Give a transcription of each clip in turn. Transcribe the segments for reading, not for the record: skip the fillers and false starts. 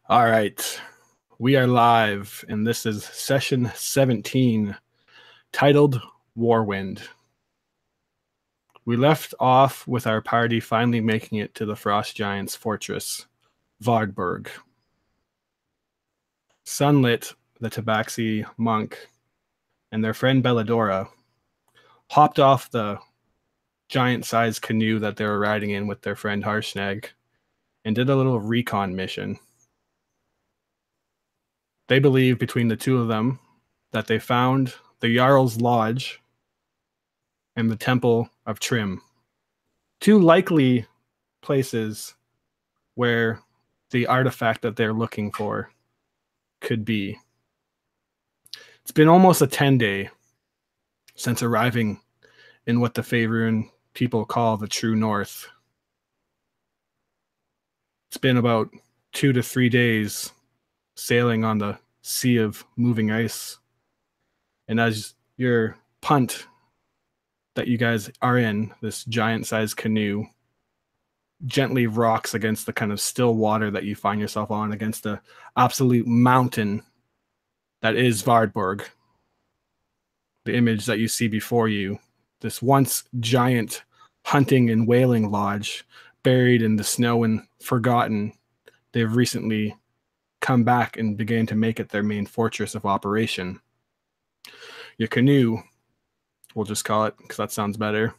All right. We are live, and this is session 17, titled Warwind. We left off with our party finally making it to the Frost Giant's fortress, Vardburg. Sunlit, the Tabaxi monk, and their friend Belladora hopped off the giant-sized canoe that they were riding in with their friend Harshnag and did a little recon mission. They believe between the two of them that they found the Jarl's Lodge and the Temple of Trim, two likely places where the artifact that they're looking for could be. It's been almost a 10-day since arriving in what the Faerun people call the True North. It's been about 2 to 3 days sailing on the sea of moving ice. And as your punt that you guys are in, this giant-sized canoe, gently rocks against the kind of still water that you find yourself on, against the absolute mountain that is Vardburg. The image that you see before you, this once giant hunting and whaling lodge buried in the snow and forgotten, they've recently come back and began to make it their main fortress of operation. Your canoe, we'll just call it because that sounds better,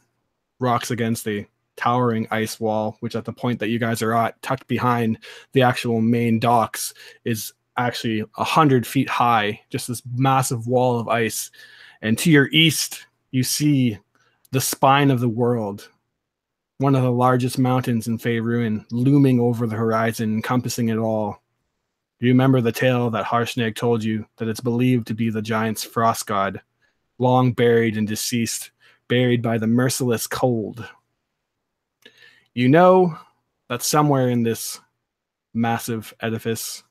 rocks against the towering ice wall, which at the point that you guys are at, tucked behind the actual main docks, is actually 100 feet high, just this massive wall of ice. And to your east, you see the spine of the world, one of the largest mountains in Faerun, looming over the horizon, encompassing it all. You remember the tale that Harshnag told you, that it's believed to be the giant's frost god, long buried and deceased, buried by the merciless cold. You know that somewhere in this massive edifice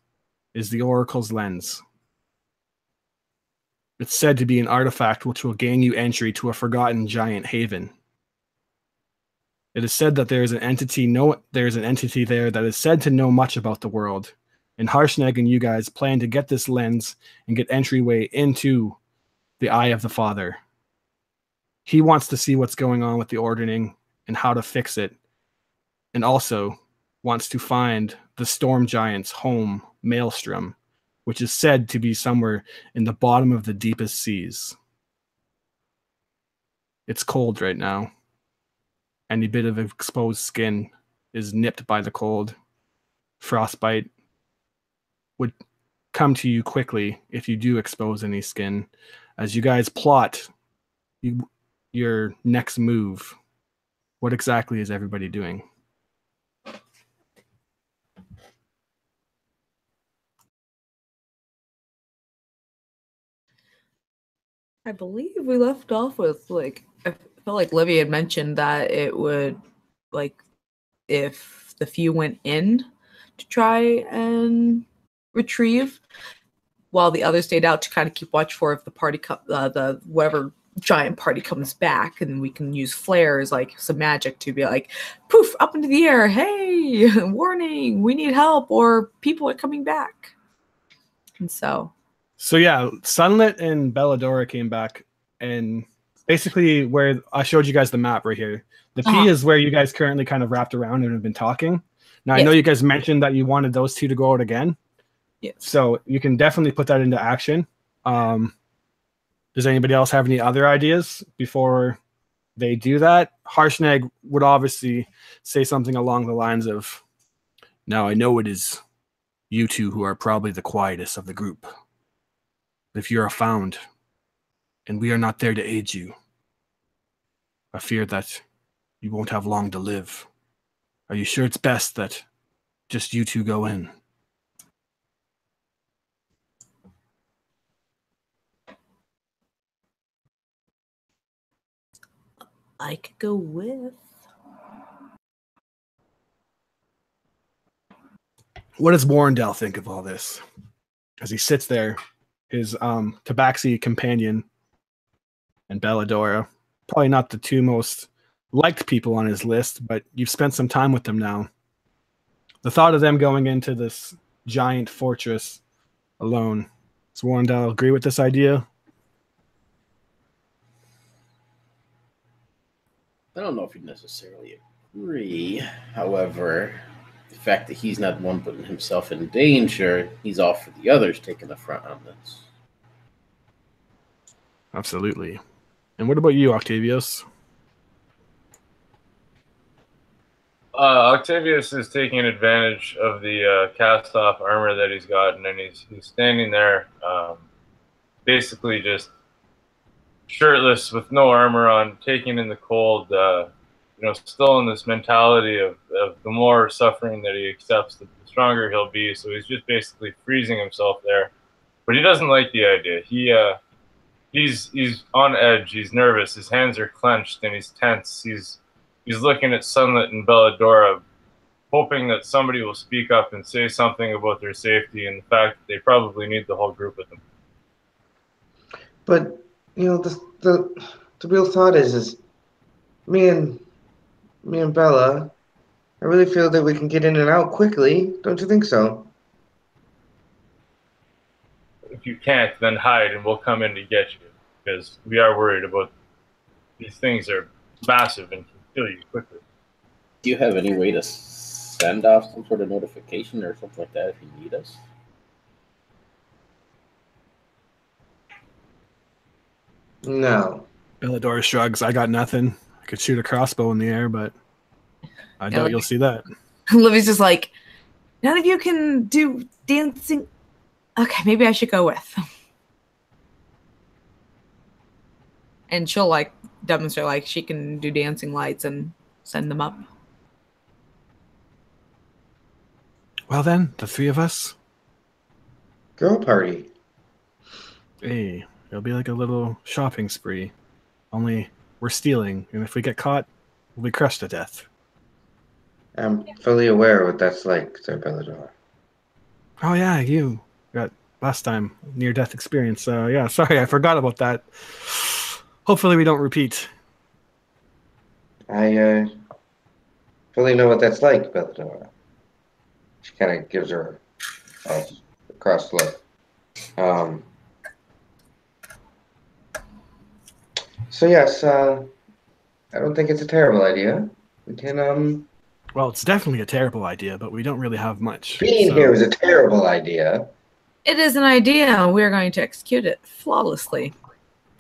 is the Oracle's Lens. It's said to be an artifact which will gain you entry to a forgotten giant haven. It is said that there is an entity there that is said to know much about the world, and Harshnag and you guys plan to get this lens and get entryway into the Eye of the Father. He wants to see what's going on with the ordering and how to fix it, and also wants to find the Storm Giant's home, Maelstrom, which is said to be somewhere in the bottom of the deepest seas. It's cold right now. Any bit of exposed skin is nipped by the cold. Frostbite would come to you quickly if you do expose any skin. As you guys plot your next move, what exactly is everybody doing? I believe we left off with, I felt like Livy had mentioned that it would, if the few went in to try and retrieve, while the others stayed out to kind of keep watch for if the party, the whatever giant party comes back, and we can use flares, like some magic, to be like, poof, up into the air, hey, warning, we need help, or people are coming back. And so yeah, Sunlit and Belladora came back, and basically where I showed you guys the map right here. The P is where you guys currently kind of wrapped around and have been talking. Now, I know you guys mentioned that you wanted those two to go out again. Yes. So you can definitely put that into action. Does anybody else have any other ideas before they do that? Harshnag would obviously say something along the lines of, now I know it is you two who are probably the quietest of the group. If you are found, and we are not there to aid you, I fear that you won't have long to live. Are you sure it's best that just you two go in? I could go with. What does Warrendale think of all this? As he sits there, his Tabaxi companion and Belladora, probably not the two most liked people on his list, but you've spent some time with them now. The thought of them going into this giant fortress alone. Does Warwind agree with this idea? I don't know if he'd necessarily agree. However, the fact that he's not the one putting himself in danger, he's all for the others taking the front on this. Absolutely. And what about you, Octavius? Octavius is taking advantage of the cast-off armor that he's gotten, and he's standing there, basically just shirtless with no armor on, taking in the cold. Still in this mentality of the more suffering that he accepts, the stronger he'll be. So he's just basically freezing himself there. But he doesn't like the idea. He's on edge. He's nervous. His hands are clenched and he's tense. He's looking at Sunlit and Belladora, hoping that somebody will speak up and say something about their safety and the fact that they probably need the whole group with them. But the real thought is me and Bella, I really feel that we can get in and out quickly. Don't you think so? If you can't, then hide and we'll come in to get you, because we are worried about these things are massive and can kill you quickly. Do you have any way to send off some sort of notification or something like that if you need us? No. Belladora shrugs. I got nothing. I could shoot a crossbow in the air, but I doubt you'll see that. Livy's just like, none of you can do dancing. Okay, maybe I should go with. And she'll like demonstrate like she can do dancing lights and send them up. Well then, the three of us. Girl party. Hey, it'll be like a little shopping spree. Only we're stealing, and if we get caught, we'll be crushed to death. I'm fully aware of what that's like, Sir Bellador. Oh yeah, you got last time near-death experience. Yeah, sorry, I forgot about that. Hopefully we don't repeat. I fully know what that's like, Bellador. She kind of gives her a cross look. So yes, I don't think it's a terrible idea. We can Well, it's definitely a terrible idea, but we don't really have much. Being here is a terrible idea. It is an idea. We're going to execute it flawlessly.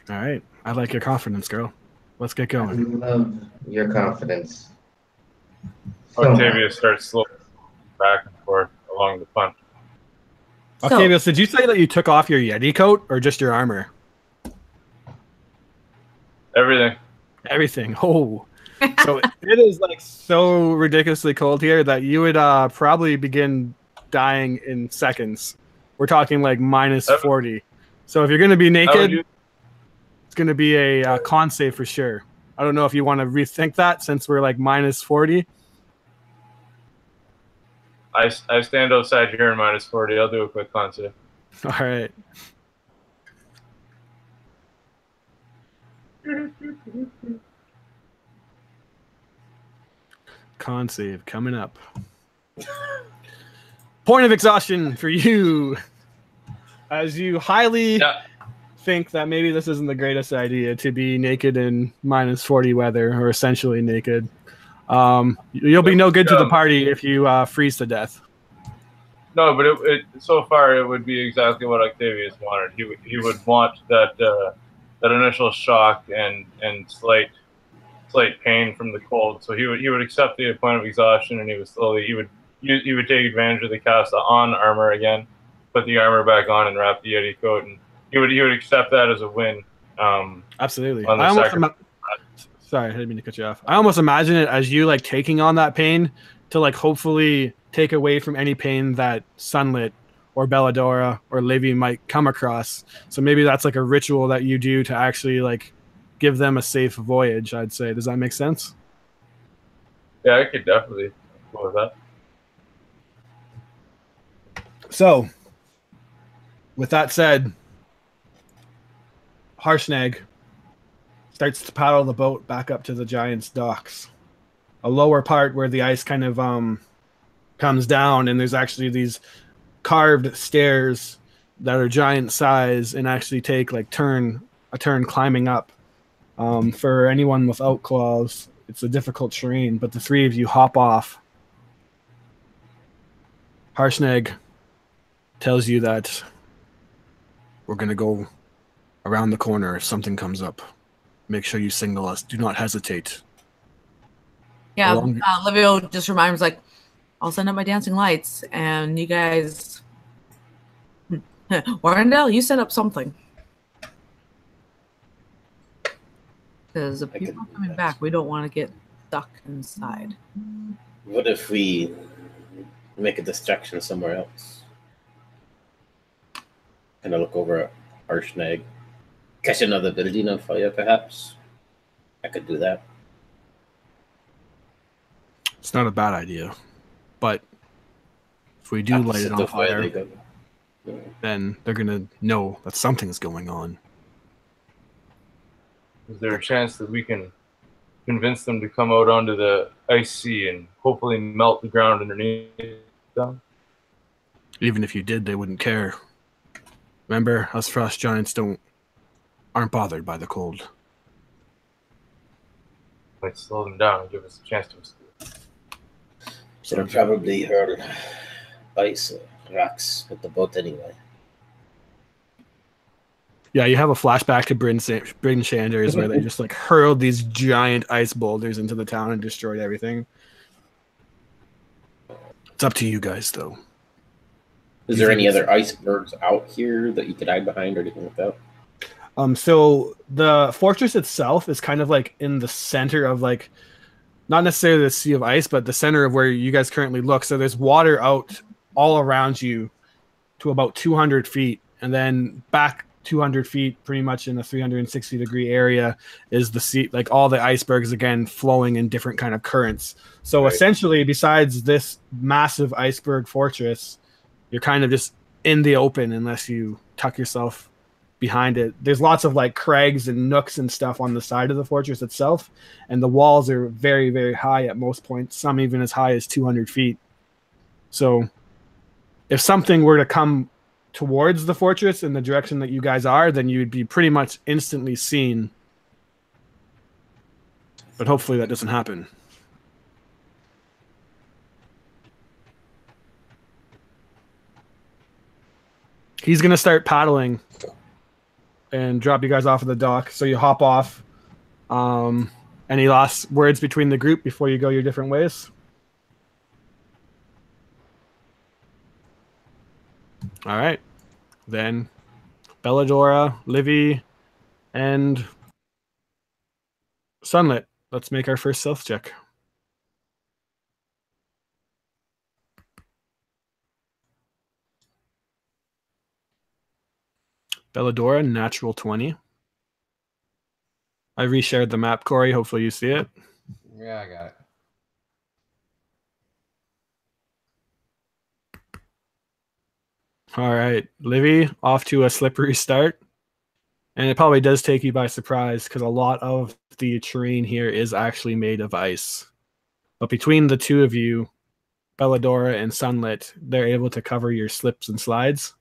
All right. I like your confidence, girl. Let's get I going. love your confidence. Octavius starts slowly back and forth along the punt. Octavius, did you say that you took off your Yeti coat or just your armor? Everything. Everything. Oh. So it is like so ridiculously cold here that you would probably begin dying in seconds. We're talking like minus 40. So if you're going to be naked, it's going to be a con save for sure. I don't know if you want to rethink that since we're like minus 40. I stand outside here in minus 40. I'll do a quick con save. All right. Con save coming up. Point of exhaustion for you. As you highly think that maybe this isn't the greatest idea to be naked in minus 40 weather or essentially naked. You'll be no good to the party if you freeze to death. No, but so far it would be exactly what Octavius wanted. He would want that that initial shock and slight pain from the cold. So he would accept the point of exhaustion, and he would take advantage of the cast on armor again, put the armor back on, and wrap the Yeti coat, and he would accept that as a win. Absolutely. Sorry, I didn't mean to cut you off. I almost imagine it as you like taking on that pain to like hopefully take away from any pain that Sunlit or Belladora or Livy might come across. So maybe that's like a ritual that you do to actually like give them a safe voyage, I'd say. Does that make sense? Yeah, I could definitely go with that. So, with that said, Harshnag starts to paddle the boat back up to the giant's docks. A lower part where the ice kind of comes down, and there's actually these carved stairs that are giant size and actually take like a turn climbing up. For anyone without claws, it's a difficult terrain, but the three of you hop off. Harshnag tells you that we're going to go around the corner if something comes up. Make sure you signal us. Do not hesitate. Yeah, Livio just reminds like, I'll send up my dancing lights, and you guys, Warrendale, you set up something. Because the people coming back, we don't want to get stuck inside. What if we make a distraction somewhere else? Kind of look over at Harshnag. Catch another building on fire, perhaps? I could do that. It's not a bad idea. But if we do light it on fire, then they're going to know that something's going on. Is there a chance that we can convince them to come out onto the ice sea and hopefully melt the ground underneath them? Even if you did, they wouldn't care. Remember, us frost giants aren't bothered by the cold. Might slow them down and give us a chance to escape. Should have probably hurled ice rocks with the boat anyway. Yeah, you have a flashback to Bryn Shanders where they just like hurled these giant ice boulders into the town and destroyed everything. It's up to you guys, though. Is there any other icebergs out here that you could hide behind or anything like that? So the fortress itself is kind of like in the center of like, not necessarily the sea of ice, but the center of where you guys currently look. So there's water out all around you to about 200 feet. And then back 200 feet, pretty much in a 360-degree area, is the sea, like all the icebergs, again, flowing in different kind of currents. So essentially, besides this massive iceberg fortress, you're kind of just in the open unless you tuck yourself behind it. There's lots of like crags and nooks and stuff on the side of the fortress itself, and the walls are very, very high at most points, some even as high as 200 feet. So if something were to come towards the fortress in the direction that you guys are, then you'd be pretty much instantly seen. But hopefully that doesn't happen. He's going to start paddling and drop you guys off of the dock. So you hop off. Any last words between the group before you go your different ways? All right. Then Belladora, Livy, and Sunlit. Let's make our first stealth check. Belladora, natural 20. I reshared the map, Corey. Hopefully you see it. Yeah, I got it. All right, Livy, off to a slippery start. And it probably does take you by surprise because a lot of the terrain here is actually made of ice. But between the two of you, Belladora and Sunlit, they're able to cover your slips and slides.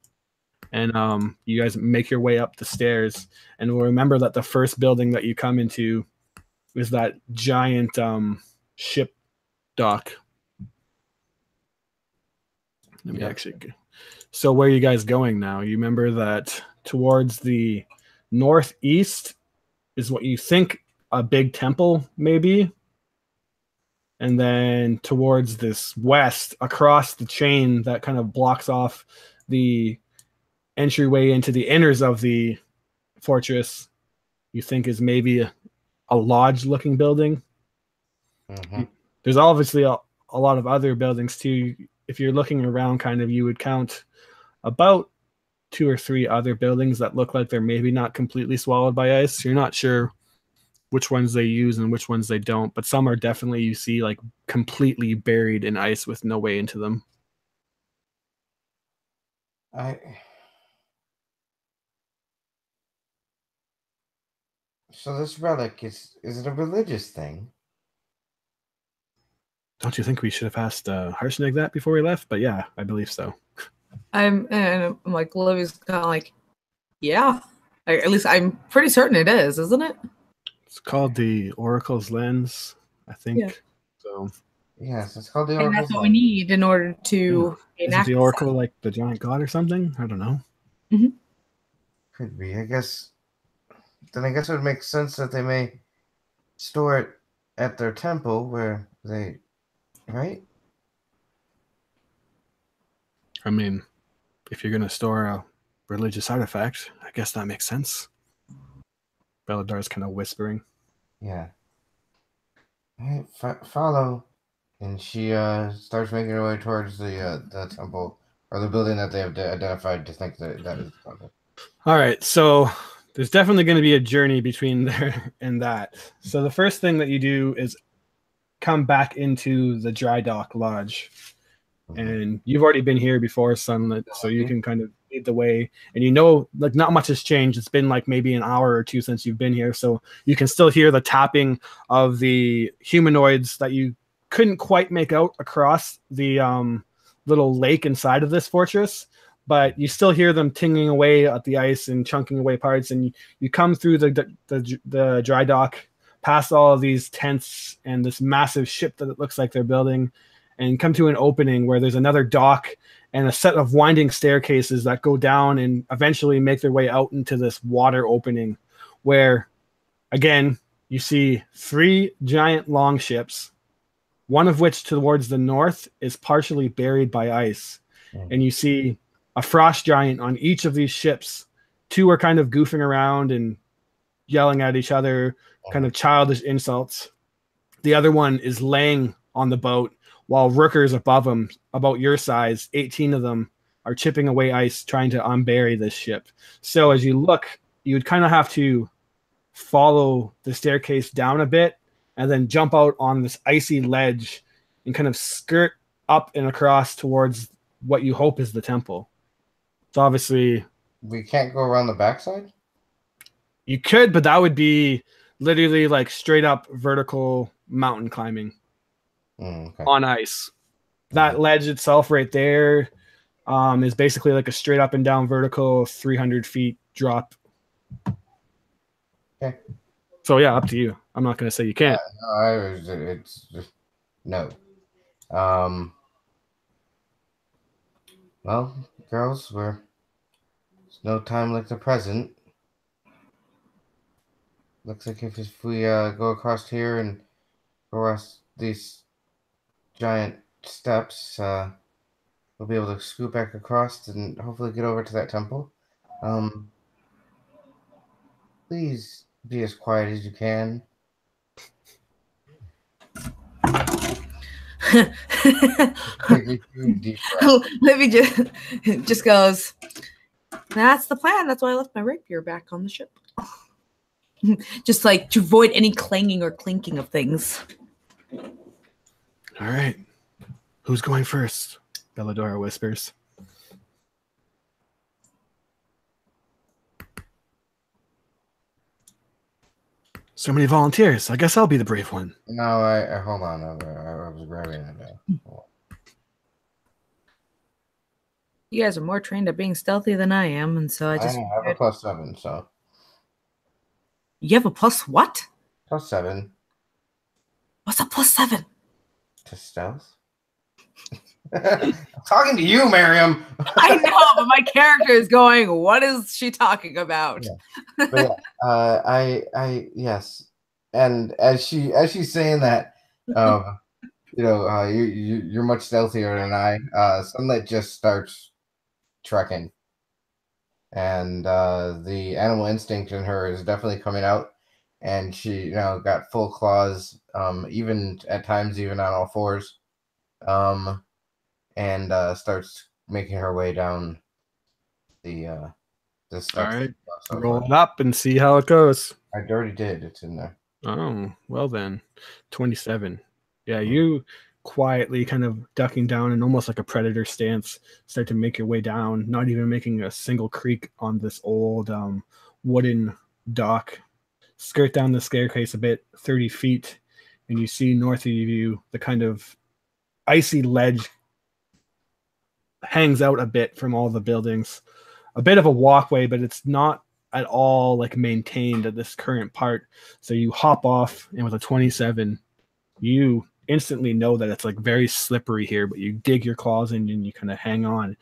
And you guys make your way up the stairs. And we'll remember that the first building that you come into is that giant ship dock. Let me actually... So where are you guys going now? You remember that towards the northeast is what you think a big temple may be. And then towards this west, across the chain that kind of blocks off the entryway into the inners of the fortress, you think is maybe a lodge-looking building. Mm-hmm. There's obviously a lot of other buildings too. If you're looking around, kind of, you would count about 2 or 3 other buildings that look like they're maybe not completely swallowed by ice. You're not sure which ones they use and which ones they don't, but some are definitely, you see, like completely buried in ice with no way into them. So this relic is it a religious thing? Don't you think we should have asked Harshnag that before we left? But yeah, I believe so. I'm like, Livy's kind of like, yeah. At least I'm pretty certain it is, isn't it? It's called the Oracle's Lens, I think. Yeah. So Yes, it's called the And Oracle's that's what we Lens. need in order to gain is it the access. Oracle like the giant god or something? I don't know. Could be. I guess. Then I guess it would make sense that they may store it at their temple where they, right? I mean, if you're gonna store a religious artifact, I guess that makes sense. Belladar's kind of whispering. Yeah. All right, follow. And she starts making her way towards the temple or the building that they have identified to think that is the temple. All right, so there's definitely going to be a journey between there and that. So the first thing that you do is come back into the dry dock lodge. And you've already been here before, Sunlit, so you can kind of lead the way. And you know, like, not much has changed. It's been like maybe an hour or two since you've been here, so you can still hear the tapping of the humanoids that you couldn't quite make out across the little lake inside of this fortress. But you still hear them tingling away at the ice and chunking away parts. And you come through the dry dock, past all of these tents and this massive ship that it looks like they're building, and come to an opening where there's another dock and a set of winding staircases that go down and eventually make their way out into this water opening where, again, you see 3 giant longships, one of which towards the north is partially buried by ice. And you see a frost giant on each of these ships. 2 are kind of goofing around and yelling at each other, kind of childish insults. The other one is laying on the boat, while rookers above them, about your size, 18 of them, are chipping away ice trying to unbury this ship. So as you look, you would kind of have to follow the staircase down a bit and then jump out on this icy ledge and kind of skirt up and across towards what you hope is the temple. So obviously... We can't go around the backside? You could, but that would be literally like straight up vertical mountain climbing. Okay. On ice. That ledge itself right there is basically like a straight up and down vertical 300 feet drop. Okay. So yeah, up to you. I'm not going to say you can't. No, it's just no. Well, girls, there's no time like the present. Looks like if we go across here and go across these giant steps, we'll be able to scoot back across and hopefully get over to that temple. Please be as quiet as you can. Livy just goes, that's the plan. That's why I left my rapier back on the ship. Just like to avoid any clanging or clinking of things. All right. Who's going first? Belladora whispers. So many volunteers. I guess I'll be the brave one. No, I hold on. I was grabbing it. You guys are more trained at being stealthy than I am, and so I have a +7, so. You have a plus what? +7. What's a +7? To stealth? I'm talking to you, Miriam. I know, but my character is going, what is she talking about? Yeah. But yeah, yes. And as she's saying that, you're much stealthier than I. Sunlight just starts trekking. And the animal instinct in her is definitely coming out. And she, got full claws, even at times, even on all fours. And starts making her way down the steps. All right, roll it up and see how it goes. I already did. It's in there. Oh, well then, 27. Yeah, you quietly kind of ducking down in almost like a predator stance, start to make your way down, not even making a single creak on this old wooden dock. Skirt down the staircase a bit, 30 feet, and you see north of you the kind of icy ledge hangs out a bit from all the buildings. A bit of a walkway, but it's not at all like maintained at this current part. So you hop off, and with a 27, you instantly know that it's like very slippery here, but you dig your claws in and you kind of hang on,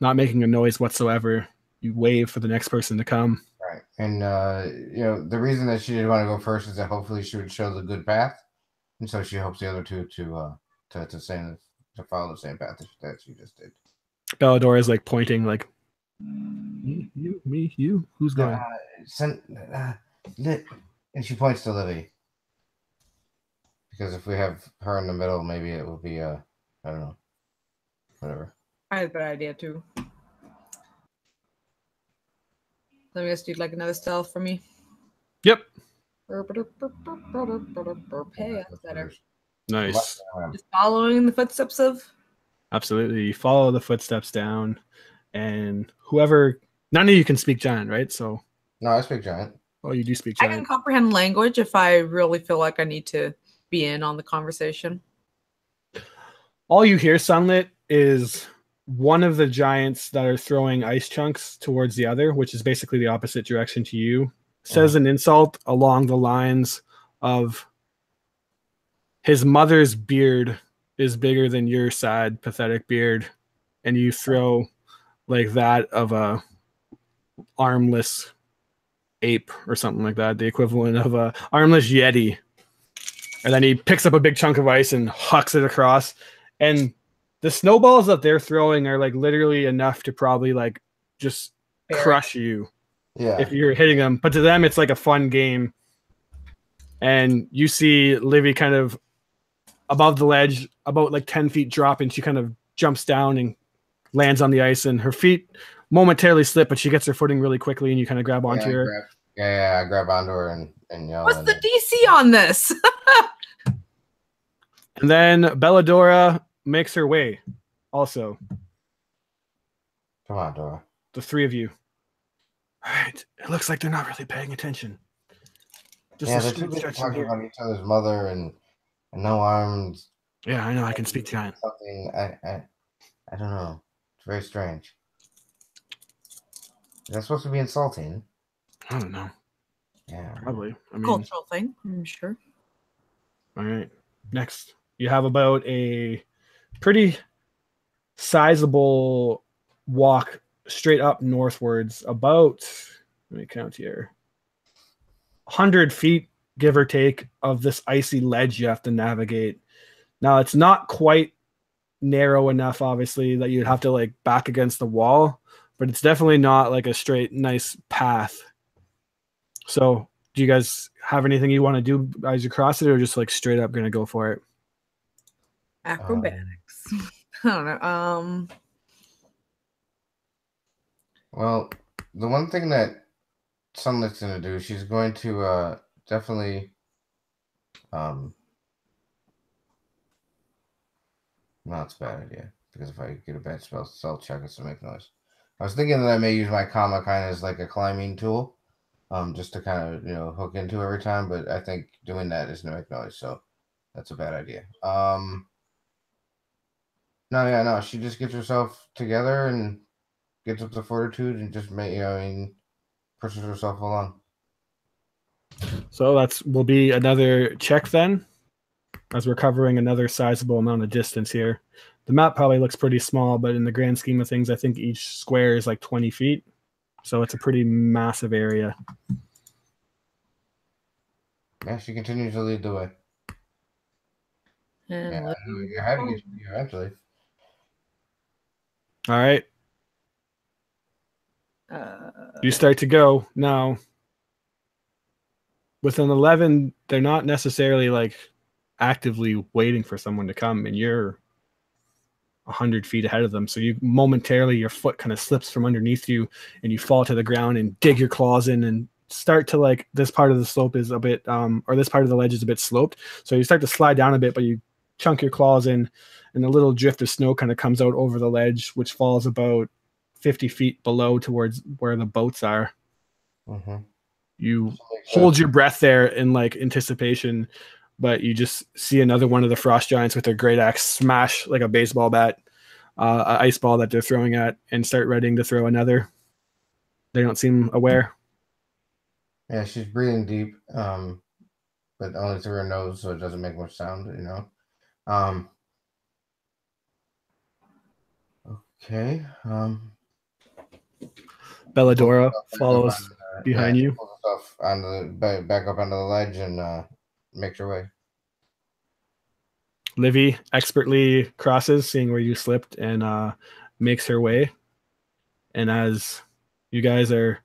not making a noise whatsoever. You wave for the next person to come. Right. And the reason that she didn't want to go first is that hopefully she would show the good path, and so she hopes the other two to follow the same path that she just did. Bellador is like pointing, like me, you. Who's going? And she points to Livy. Because if we have her in the middle, maybe it will be I don't know, whatever. I had a bad idea too. Let me just do like another stealth for me. Yep. Hey, that's better. Nice. Just following the footsteps of. Absolutely. You follow the footsteps down, and whoever. None of you can speak giant, right? So. No, I speak giant. Oh, you do speak I giant. can comprehend language if I really feel like I need to be in on the conversation. All you hear, Sunlit, is one of the giants that are throwing ice chunks towards the other, which is basically the opposite direction to you, says an insult along the lines of, his mother's beard is bigger than your sad, pathetic beard, and you throw like that of a armless ape or something like that, the equivalent of a armless yeti. And then he picks up a big chunk of ice and hucks it across. And the snowballs that they're throwing are like literally enough to probably like just crush you if you're hitting them. But to them, it's like a fun game. And you see Livy kind of above the ledge, about like 10 feet drop, and she kind of jumps down and lands on the ice, and her feet momentarily slip, but she gets her footing really quickly, and you kind of grab onto her. I grab onto her and yell. What's the DC on this? And then Belladora makes her way also. Come on, Dora. The three of you. All right. It looks like they're not really paying attention. They're too busy talking about each other's mother and no arms. Yeah, I know. I can speak giant. Something. I don't know. It's very strange. Is that supposed to be insulting? I don't know. Yeah. Probably. I mean, cultural thing, I'm sure. All right. Next. You have about a pretty sizable walk straight up northwards, about, let me count here, 100 feet, give or take, of this icy ledge you have to navigate. Now, it's not quite narrow enough, obviously, that you'd have to like back against the wall, but it's definitely not like a straight, nice path. So, do you guys have anything you want to do as you cross it, or just like straight up going to go for it? Acrobatics. I don't know. Well, the one thing that Sunlight's going to do, she's going to definitely no, it's a bad idea, because if I get a bad spell check, it's to make noise. I was thinking that I may use my comma kind of as like a climbing tool, just to kind of hook into every time, but I think doing that is going to make noise, so that's a bad idea. No, she just gets herself together and gets up the fortitude and just pushes herself along. So will be another check then, as we're covering another sizable amount of distance here. The map probably looks pretty small, but in the grand scheme of things, I think each square is like 20 feet. So it's a pretty massive area. Yeah, she continues to lead the way. And you're having it eventually. All right. You start to go. Now, with an 11, they're not necessarily like actively waiting for someone to come, and you're 100 feet ahead of them. So you momentarily, your foot kind of slips from underneath you, and you fall to the ground and dig your claws in and start to like, this part of the slope is a bit, or this part of the ledge is a bit sloped. So you start to slide down a bit, but you chunk your claws in, and a little drift of snow kind of comes out over the ledge, which falls about 50 feet below towards where the boats are. Mm-hmm. You hold your breath there in like anticipation, but you just see another one of the frost giants with their great axe smash like a baseball bat an ice ball that they're throwing at and start readying to throw another. They don't seem aware. Yeah, she's breathing deep, but only through her nose, so it doesn't make much sound, you know. Okay. Belladora follows behind you. Pull stuff on the back up onto the ledge and makes her way. Livy expertly crosses, seeing where you slipped, and makes her way. And as you guys are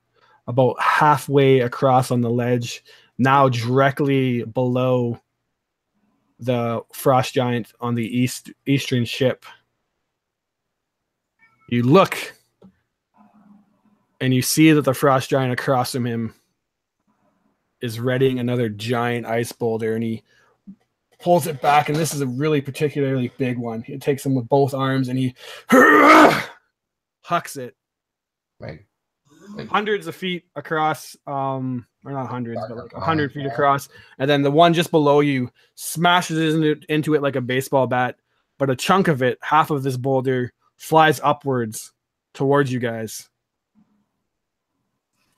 about halfway across on the ledge, now directly below the frost giant on the eastern ship, you look and you see that the frost giant across from him is readying another giant ice boulder, and he pulls it back, and this is a really particularly big one. He takes him with both arms and he hucks it Like hundreds of feet across, or not hundreds, but like 100 feet across, and then the one just below you smashes into it like a baseball bat, but a chunk of it, half of this boulder, flies upwards towards you guys.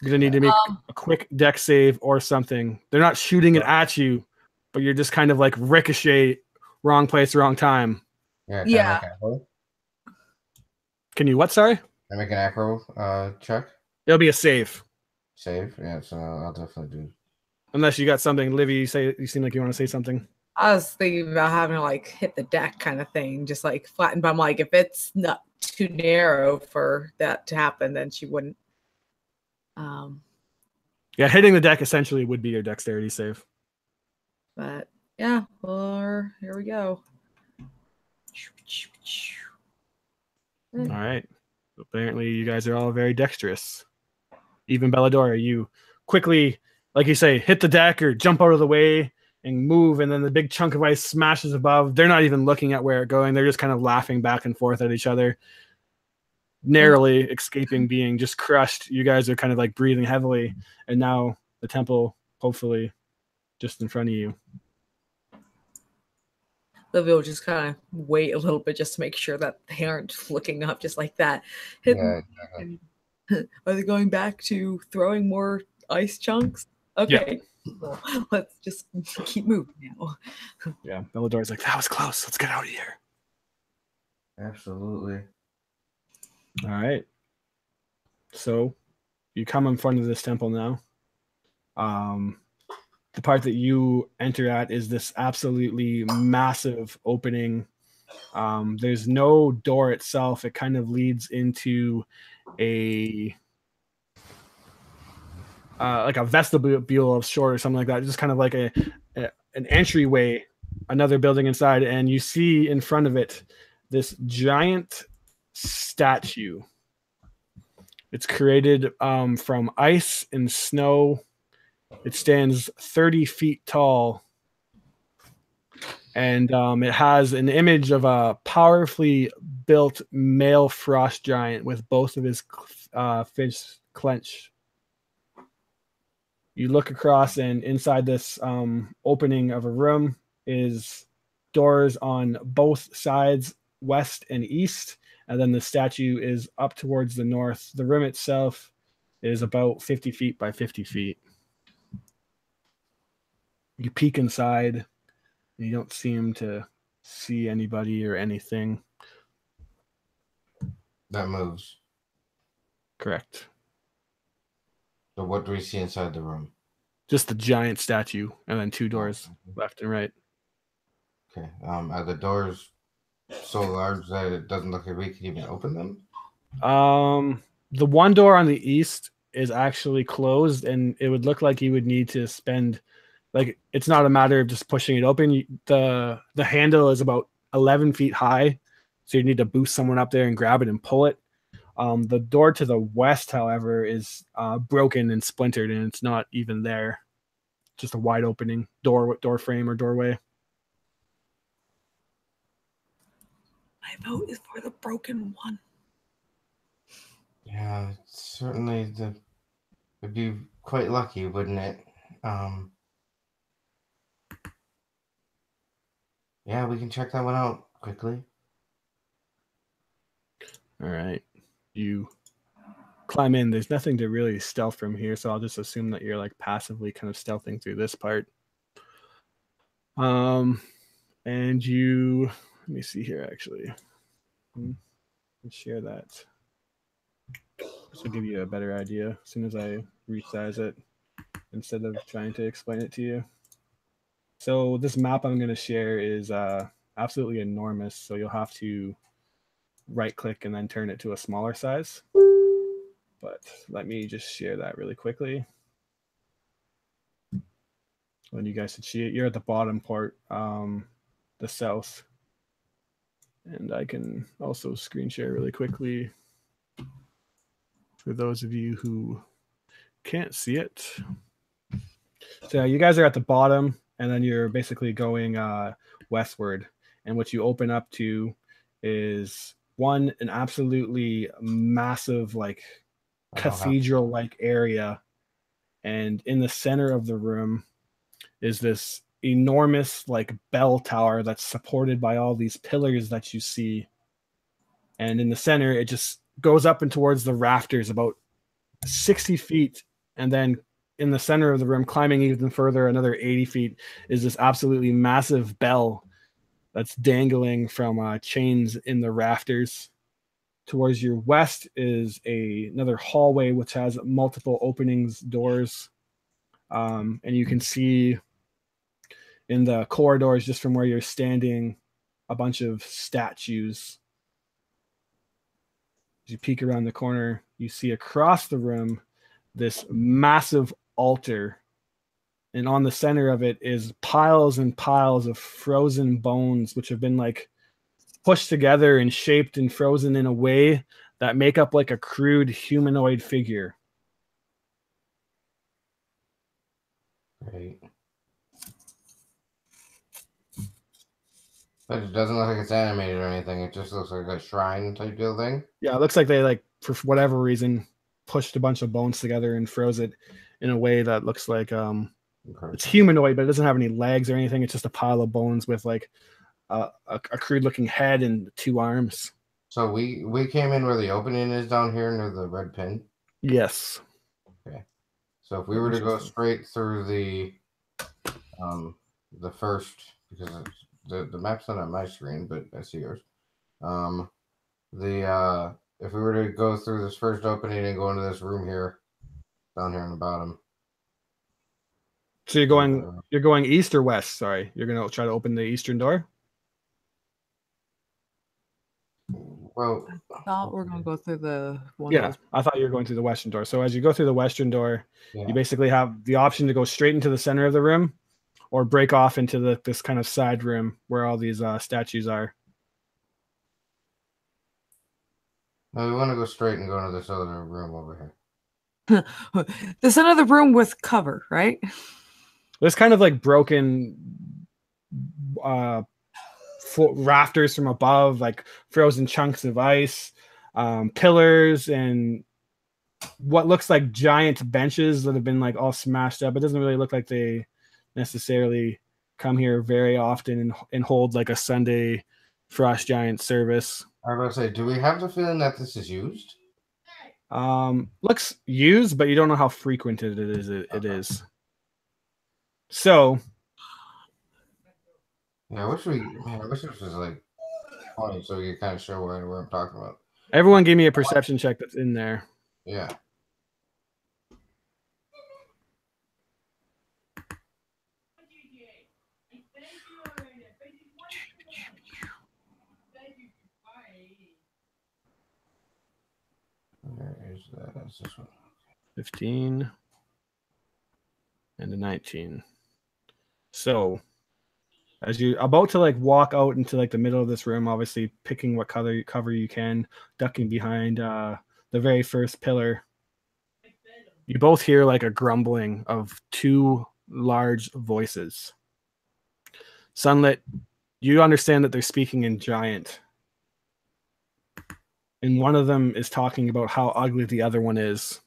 You're gonna need to make a quick deck save or something. They're not shooting it at you, but you're just kind of like ricochet, wrong place, wrong time. Yeah. Can you what? Sorry? Can I make an acro check? It'll be a save. Save? Yeah, so I'll definitely do. Unless you got something. Livy, you seem like you want to say something. I was thinking about having to like hit the deck kind of thing, just like flatten. But I'm like, if it's not too narrow for that to happen, then she wouldn't. Yeah, hitting the deck essentially would be your dexterity save. But yeah, well, here we go. All right. Apparently, you guys are all very dexterous. Even Belladora, you quickly, like you say, hit the deck or jump out of the way and move, and then the big chunk of ice smashes above. They're not even looking at where it's going. They're just kind of laughing back and forth at each other, narrowly escaping being just crushed. You guys are kind of like breathing heavily, and now the temple, hopefully, just in front of you. Livy will just kind of wait a little bit just to make sure that they aren't looking up just like that. Yeah, exactly. Are they going back to throwing more ice chunks? Okay, well, let's just keep moving now. Yeah, Belladora's like, that was close. Let's get out of here. Absolutely. All right. So you come in front of this temple now. The part that you enter at is this absolutely massive opening. There's no door itself. It kind of leads into like a vestibule of sort or something like that. Just kind of like an entryway, another building inside, and you see in front of it this giant statue. It's created from ice and snow. It stands 30 feet tall, and it has an image of a powerfully built male frost giant with both of his fists clenched. You look across, and inside this opening of a room is doors on both sides, west and east, and then the statue is up towards the north. The room itself is about 50 feet by 50 feet. You peek inside, and you don't seem to see anybody or anything. That moves. Correct. So what do we see inside the room? Just the giant statue, and then two doors left and right. Okay. Are the doors so large that it doesn't look like we can even open them? The one door on the east is actually closed, and it would look like you would need to spend, like, it's not a matter of just pushing it open. The handle is about 11 feet high, so you need to boost someone up there and grab it and pull it. The door to the west, however, is broken and splintered, and it's not even there. Just a wide opening door frame or doorway. My vote is for the broken one. Yeah, certainly would be quite lucky, wouldn't it? Yeah, we can check that one out quickly. All right. You climb in. There's nothing to really stealth from here, so I'll just assume that you're like passively kind of stealthing through this part. And you, let me see here actually. Let's share that. This will give you a better idea as soon as I resize it instead of trying to explain it to you. So this map I'm going to share is absolutely enormous, so you'll have to right click and then turn it to a smaller size. But let me just share that really quickly. When you guys should see it, you're at the bottom part, the south. And I can also screen share really quickly for those of you who can't see it. So you guys are at the bottom, and then you're basically going westward. And what you open up to is an absolutely massive, like cathedral-like area. And in the center of the room is this enormous like bell tower that's supported by all these pillars that you see. And in the center, it just goes up and towards the rafters about 60 feet. And then in the center of the room, climbing even further, another 80 feet, is this absolutely massive bell that's dangling from chains in the rafters. Towards your west is another hallway which has multiple openings, doors. And you can see in the corridors, just from where you're standing, a bunch of statues. As you peek around the corner, you see across the room this massive altar. And on the center of it is piles and piles of frozen bones, which have been like pushed together and shaped and frozen in a way that make up like a crude humanoid figure. Great. But it doesn't look like it's animated or anything. It just looks like a shrine type deal thing. Yeah, it looks like they, like, for whatever reason, pushed a bunch of bones together and froze it in a way that looks like it's humanoid, but it doesn't have any legs or anything. It's just a pile of bones with like a crude looking head and 2 arms. So we came in where the opening is down here near the red pin. Yes. Okay. So if we were to go straight through the first, because the map's not on my screen, but I see yours. If we were to go through this first opening and go into this room here, down here on the bottom. So you're going east or west? Sorry, you're gonna try to open the eastern door. Well, I thought we're gonna go through the one. Yeah, I thought you were going through the western door. So as you go through the western door, yeah. you basically have the option to go straight into the center of the room, or break off into this kind of side room where all these statues are. No, we want to go straight and go into this other room over here. The center of the room with cover, right? There's kind of like broken rafters from above, like frozen chunks of ice, pillars, and what looks like giant benches that have been like all smashed up. It doesn't really look like they necessarily come here very often and hold like a Sunday Frost Giant service. I was about to say, do we have the feeling that this is used? Looks used, but you don't know how frequented it is. It is. So, yeah, I wish this was like funny so we could kind of show where I'm talking about. Everyone, give me a perception check that's in there. Yeah. Where is that? That's this one. 15 and a 19. So as you're about to like walk out into like the middle of this room, obviously picking what cover you can, ducking behind the very first pillar, you both hear like a grumbling of 2 large voices. Sunlit, you understand that they're speaking in Giant. And one of them is talking about how ugly the other one is.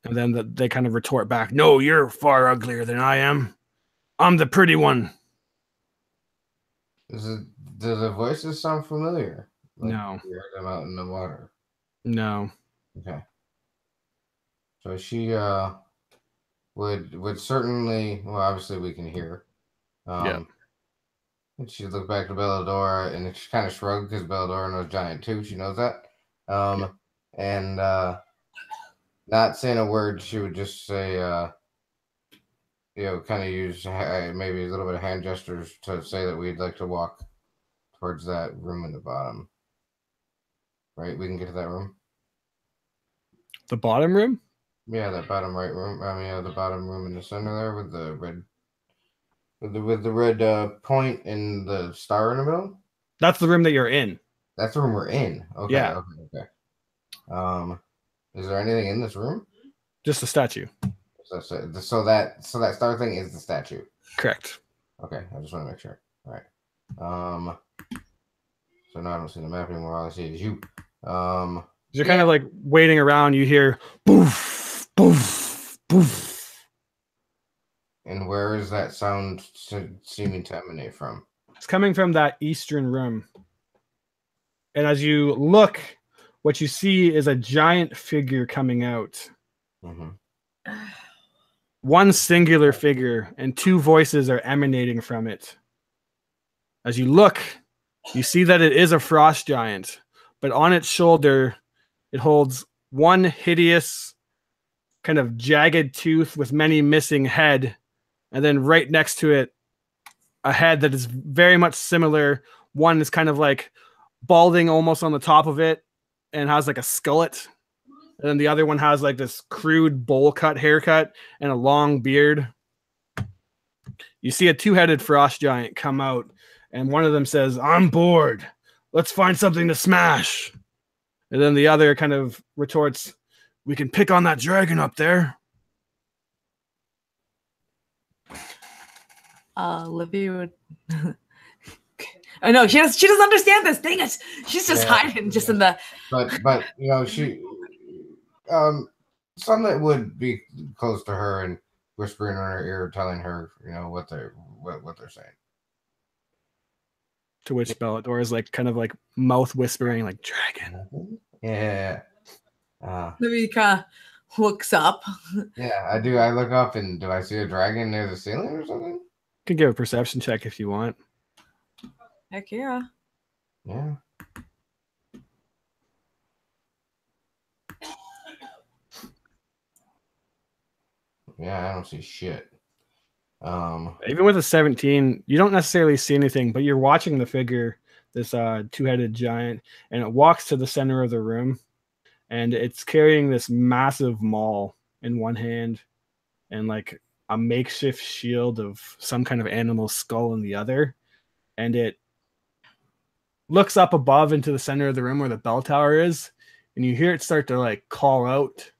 And then they kind of retort back, "No, you're far uglier than I am. I'm the pretty one." Do the voices sound familiar? Like, No. you heard them out in the water. No. Okay. So she would certainly, well, obviously we can hear. Yeah. And she looked back to Belladora and she kind of shrugged because Belladora knows giant too. She knows that. And not saying a word, she would just say, kind of use maybe a little bit of hand gestures to say that we'd like to walk towards that room in the bottom. Right? We can get to that room. The bottom room? Yeah, that bottom right room. I mean, the bottom room in the center there with the red, with the red point and the star in the middle. That's the room that you're in. That's the room we're in. Okay. Yeah. Okay. Is there anything in this room? Just the statue. So that star thing is the statue. Correct. Okay, I just want to make sure. All right. So now I don't see the map anymore. All I see is you. You're kind of like waiting around. You hear boof, boof, boof. And where is that sound seeming to emanate from? It's coming from that eastern room. And as you look, what you see is a giant figure coming out. Mm-hmm. One singular figure, and two voices are emanating from it. As you look, you see that it is a frost giant, but on its shoulder, it holds one hideous, kind of jagged tooth with many missing head, and then right next to it, a head that is very much similar. One is kind of like balding almost on the top of it and has like a skullet. And then the other one has like this crude bowl cut haircut and a long beard. You see a two-headed frost giant come out, and one of them says, "I'm bored. Let's find something to smash." And then the other kind of retorts, "We can pick on that dragon up there." Livy would. I know she doesn't understand this. Dang it! She's just hiding, just in the. But she, Sunlight would be close to her and whispering in her ear, telling her, what they're saying. To which Bellador is like kind of like mouth whispering, like dragon. Yeah. Livy kind of looks up. Yeah, I do. I look up and do I see a dragon near the ceiling or something? You can give a perception check if you want. Heck yeah. Yeah. Yeah, I don't see shit. Even with a 17, you don't necessarily see anything, but you're watching the figure, this two-headed giant, and it walks to the center of the room, and it's carrying this massive maul in one hand and like a makeshift shield of some kind of animal skull in the other, and it looks up above into the center of the room where the bell tower is, and you hear it start to like call out,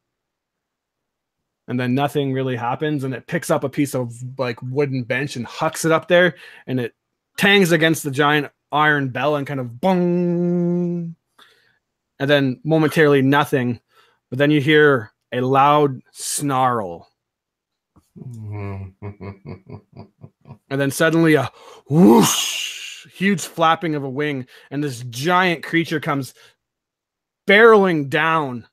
and then nothing really happens, and it picks up a piece of like wooden bench and hucks it up there, and it tangs against the giant iron bell and kind of bong, and then momentarily nothing, but then you hear a loud snarl. And then suddenly a whoosh, huge flapping of a wing, and this giant creature comes barreling down,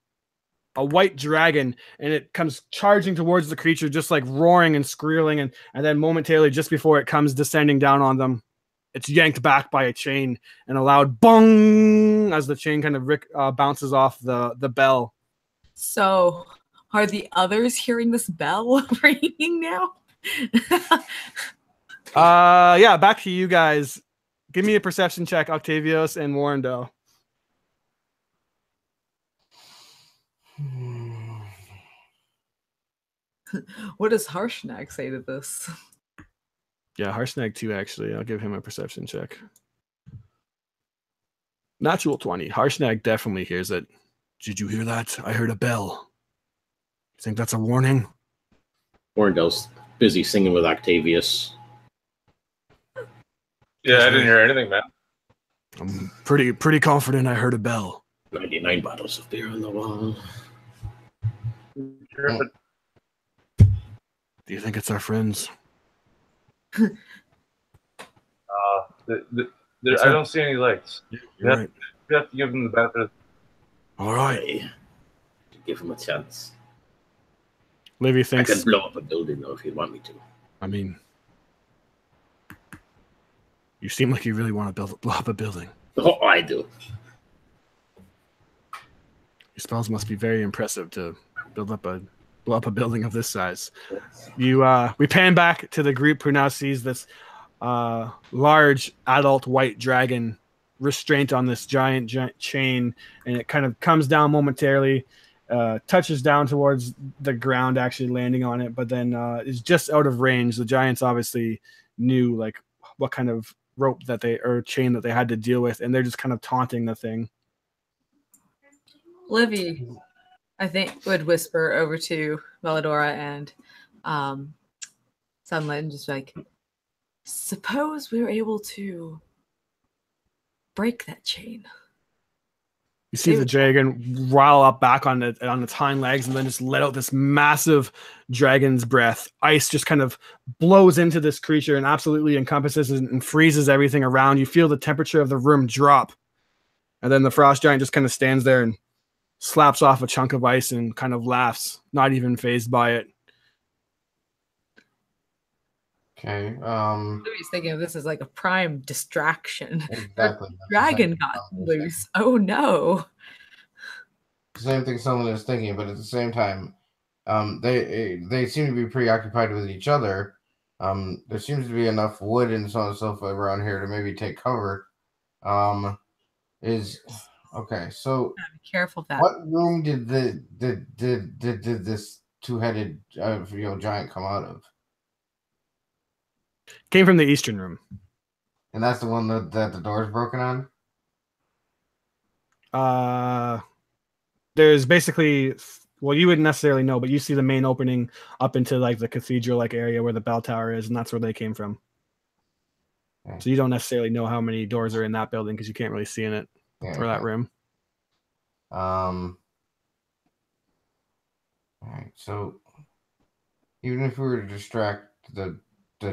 a white dragon, and it comes charging towards the creature, just like roaring and squealing, and then momentarily, just before it comes descending down on them, it's yanked back by a chain, and a loud bong as the chain kind of bounces off the bell. So, are the others hearing this bell ringing now? Yeah, back to you guys. Give me a perception check, Octavius and Warrendale. What does Harshnag say to this? Yeah, Harshnag too, actually. I'll give him a perception check. Natural 20. Harshnag definitely hears it. Did you hear that? I heard a bell. You think that's a warning? Warrendale's busy singing with Octavius. Yeah, I didn't hear anything, man. I'm pretty confident I heard a bell. 99 bottles of beer on the wall. Sure, Do you think it's our friends? I don't see any lights. You're right. We have to give them the benefit. All right. Hey, to give him a chance. Livy I thinks. could blow up a building though if you want me to. I mean, you seem like you really want to blow up a building. Oh, I do. Your spells must be very impressive to blow up a building of this size. We pan back to the group who now sees this large adult white dragon restraint on this giant chain, and it kind of comes down momentarily, touches down towards the ground, actually landing on it, but then is just out of range. The giants obviously knew like what kind of rope or chain that they had to deal with, and they're just kind of taunting the thing. Livy, I think, would whisper over to Veladora and Sunlit and just like, suppose we were able to break that chain. You see the dragon rile up back on its hind legs and then just let out this massive dragon's breath. Ice just kind of blows into this creature and absolutely encompasses and freezes everything around. You feel the temperature of the room drop. And then the frost giant just kind of stands there and slaps off a chunk of ice and kind of laughs, not even fazed by it. Okay. Livy's thinking of this as like a prime distraction. Exactly. The dragon got loose. Oh no. Same thing someone is thinking, but at the same time, they seem to be preoccupied with each other. There seems to be enough wood and so on and so forth around here to maybe take cover. Okay, so Be careful of that. what room did this two-headed giant come out of? Came from the eastern room. And that's the one that the door's broken on? There's basically, well, you wouldn't necessarily know, but you see the main opening up into like the cathedral like area where the bell tower is, and that's where they came from. Okay. So you don't necessarily know how many doors are in that building because you can't really see in it or that room. All right, so even if we were to distract the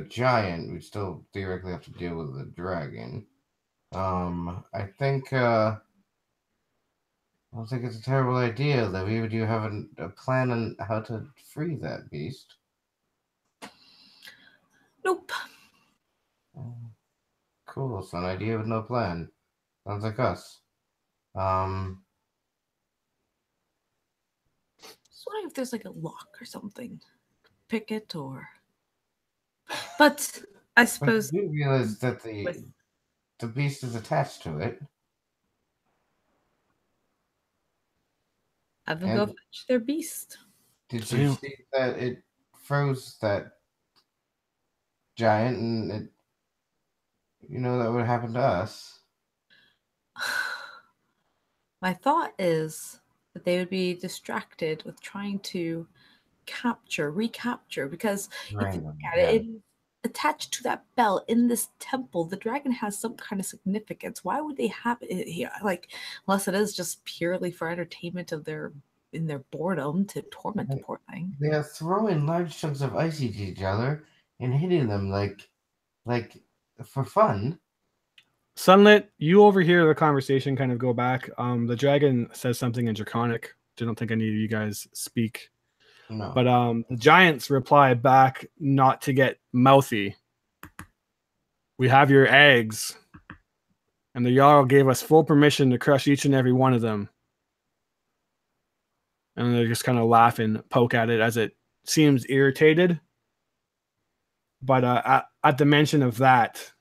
giant, we'd still theoretically have to deal with the dragon. I think I don't think it's a terrible idea, Livy. Do you have a plan on how to free that beast? Nope. Cool. So an idea with no plan. Sounds like us. Just wondering if there's like a lock or something. Pick it or. But I suppose. But you realize that the beast is attached to it. Have them go fetch their beast. Did you see that it froze that giant and it, that would happen to us? My thought is that they would be distracted with trying to recapture, because if you look at it, it's attached to that bell in this temple. The dragon has some kind of significance. Why would they have it here? Like, unless it is just purely for entertainment of their boredom to torment the poor thing. They are throwing large chunks of ice at each other and hitting them like for fun. Sunlit, you overhear the conversation kind of go back. The dragon says something in Draconic. I don't think any of you guys speak. No. But the giants reply back not to get mouthy. We have your eggs. And the Jarl gave us full permission to crush each and every one of them. And they just kind of laugh and poke at it as it seems irritated. But at the mention of that,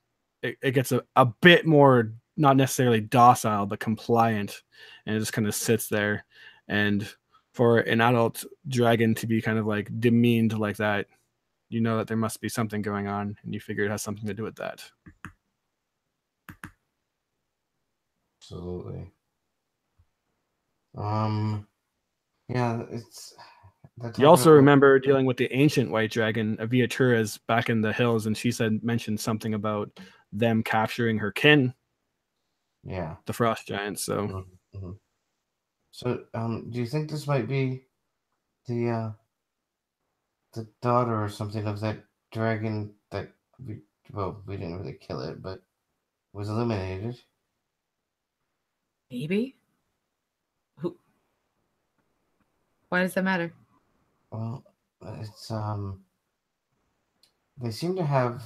it gets a bit more, not necessarily docile, but compliant. And it just kind of sits there. And for an adult dragon to be kind of like demeaned like that, you know that there must be something going on. And you figure it has something to do with that. Absolutely. Yeah, it's. You also remember dealing with the ancient white dragon, Aviatura's, back in the hills, and she mentioned something about them capturing her kin. Yeah. The frost giants. So. Mm-hmm. So, do you think this might be the daughter or something of that dragon that we didn't really kill it, but was eliminated? Maybe? Who? Why does that matter? Well, it's they seem to have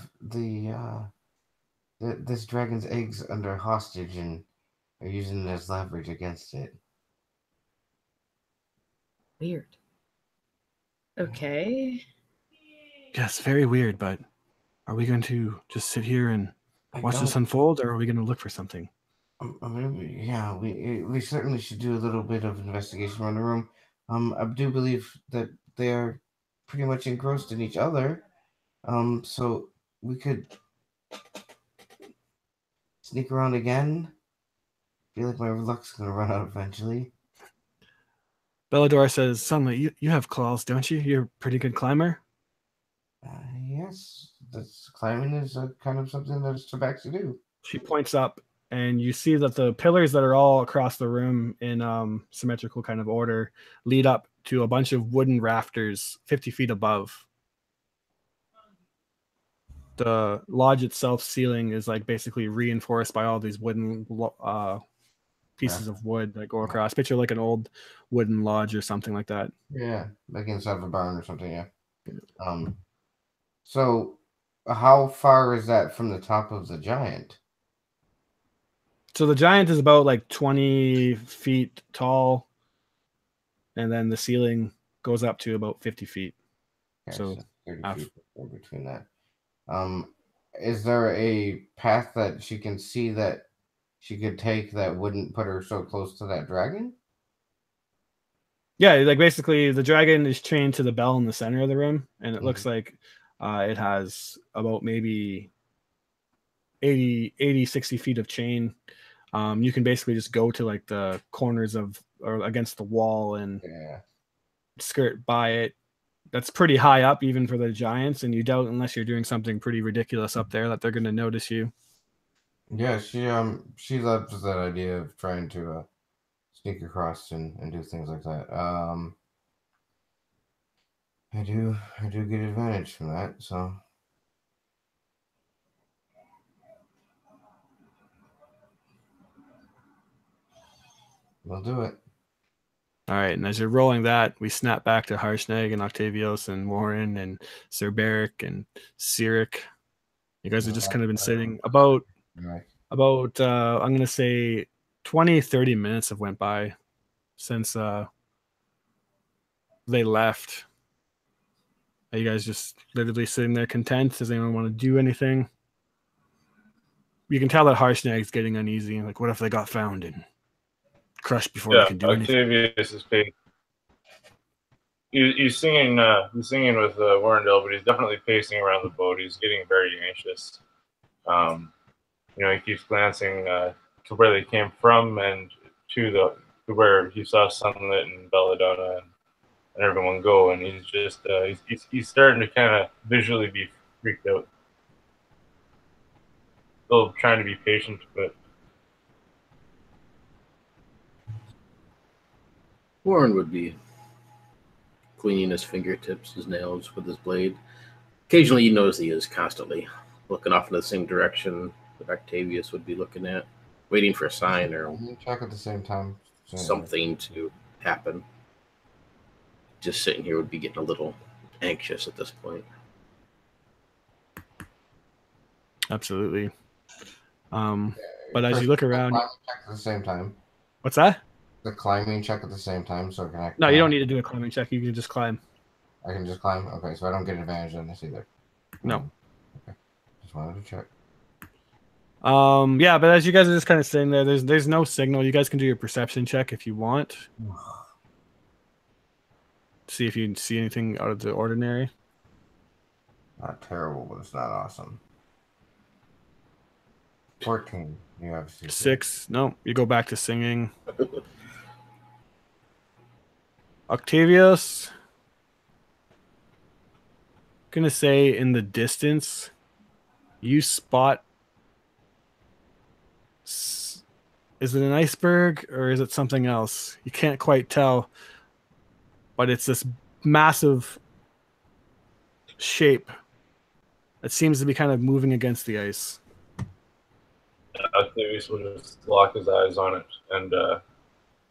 this dragon's eggs under hostage and are using it as leverage against it. Weird. Okay. Yes, very weird, but are we going to just sit here and I watch this don't. unfold, or are we going to look for something? I mean, yeah, we certainly should do a little bit of investigation around the room. I do believe that they are pretty much engrossed in each other. So we could sneak around again. Feel like my luck's gonna run out eventually. Bellador says, Sunlight, you have claws, don't you? You're a pretty good climber. Yes, this climbing is a kind of something that Trebek to do. She points up, and you see that the pillars that are all across the room in symmetrical kind of order lead up to a bunch of wooden rafters 50 feet above. The lodge itself ceiling is like basically reinforced by all these wooden pieces of wood that go across. Picture like an old wooden lodge or something like that. Yeah, like inside of a barn or something. Yeah. So how far is that from the top of the giant? So the giant is about like 20 feet tall, and then the ceiling goes up to about 50 feet. Okay, so 30 feet between that. Is there a path that she can see that she could take that wouldn't put her so close to that dragon? Yeah, like basically the dragon is chained to the bell in the center of the room, and it looks like it has about maybe 80, 60 feet of chain. You can basically just go to like the corners of or against the wall and skirt by it. That's pretty high up even for the giants, and you doubt unless you're doing something pretty ridiculous up there that they're going to notice you. Yeah, she loves that idea of trying to sneak across and do things like that. I do get advantage from that, so we'll do it. All right, and as you're rolling that, we snap back to Harshnag and Octavios and Warren and Sir Beric and Cyric. You guys have just kind of been sitting about I'm going to say 20, 30 minutes have went by since they left. Are you guys just literally sitting there content? Does anyone want to do anything? You can tell that Harshnag's getting uneasy. Like, what if they got found and crushed before they can do anything? Octavius is pacing. He's singing with Warrendale, but he's definitely pacing around the boat. He's getting very anxious. He keeps glancing to where they came from and to where he saw Sunlit and Belladonna and everyone go, and he's just he's starting to kind of visually be freaked out. Still trying to be patient, but Warren would be cleaning his fingertips, his nails with his blade. Occasionally, you notice he is constantly looking off in the same direction that Octavius would be looking at, waiting for a sign or check at the same time. Something to happen. Just sitting here would be getting a little anxious at this point. Absolutely. But as you look around, check at the same time. What's that? The climbing check at the same time, so can I? No, you don't need to do a climbing check. You can just climb. I can just climb. Okay, so I don't get advantage on this either. No. Okay. Just wanted to check. Yeah, but as you guys are just kind of sitting there, there's no signal. You guys can do your perception check if you want. See if you see anything out of the ordinary. Not terrible, but it's not awesome. 14. You have 6. No, you go back to singing. Octavius, gonna say in the distance, you spot. Is it an iceberg or is it something else? You can't quite tell, but it's this massive shape that seems to be kind of moving against the ice. Octavius will just lock his eyes on it, and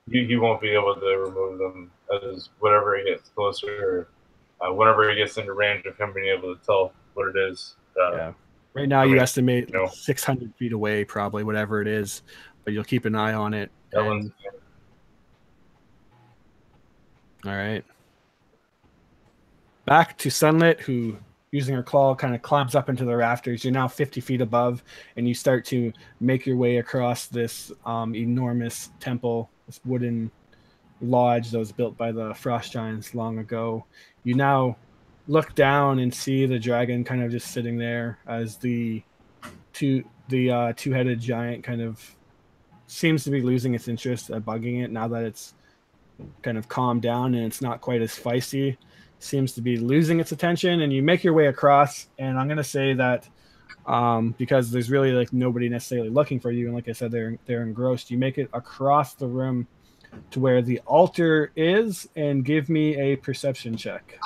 he won't be able to remove them as whenever he gets closer, whenever he gets into range of him being able to tell what it is. Yeah. Right now, I you mean, estimate you know. 600 feet away, probably, whatever it is, but you'll keep an eye on it. And... All right. Back to Sunlit, who, using her claw, kind of climbs up into the rafters. You're now 50 feet above, and you start to make your way across this enormous temple, this wooden lodge that was built by the frost giants long ago. You now look down and see the dragon kind of just sitting there as the two-headed giant kind of seems to be losing its interest at bugging it now that it's kind of calmed down and it's not quite as feisty. Seems to be losing its attention, and you make your way across, and I'm going to say that because there's really like nobody necessarily looking for you, and like I said, they're engrossed, you make it across the room to where the altar is, and give me a perception check.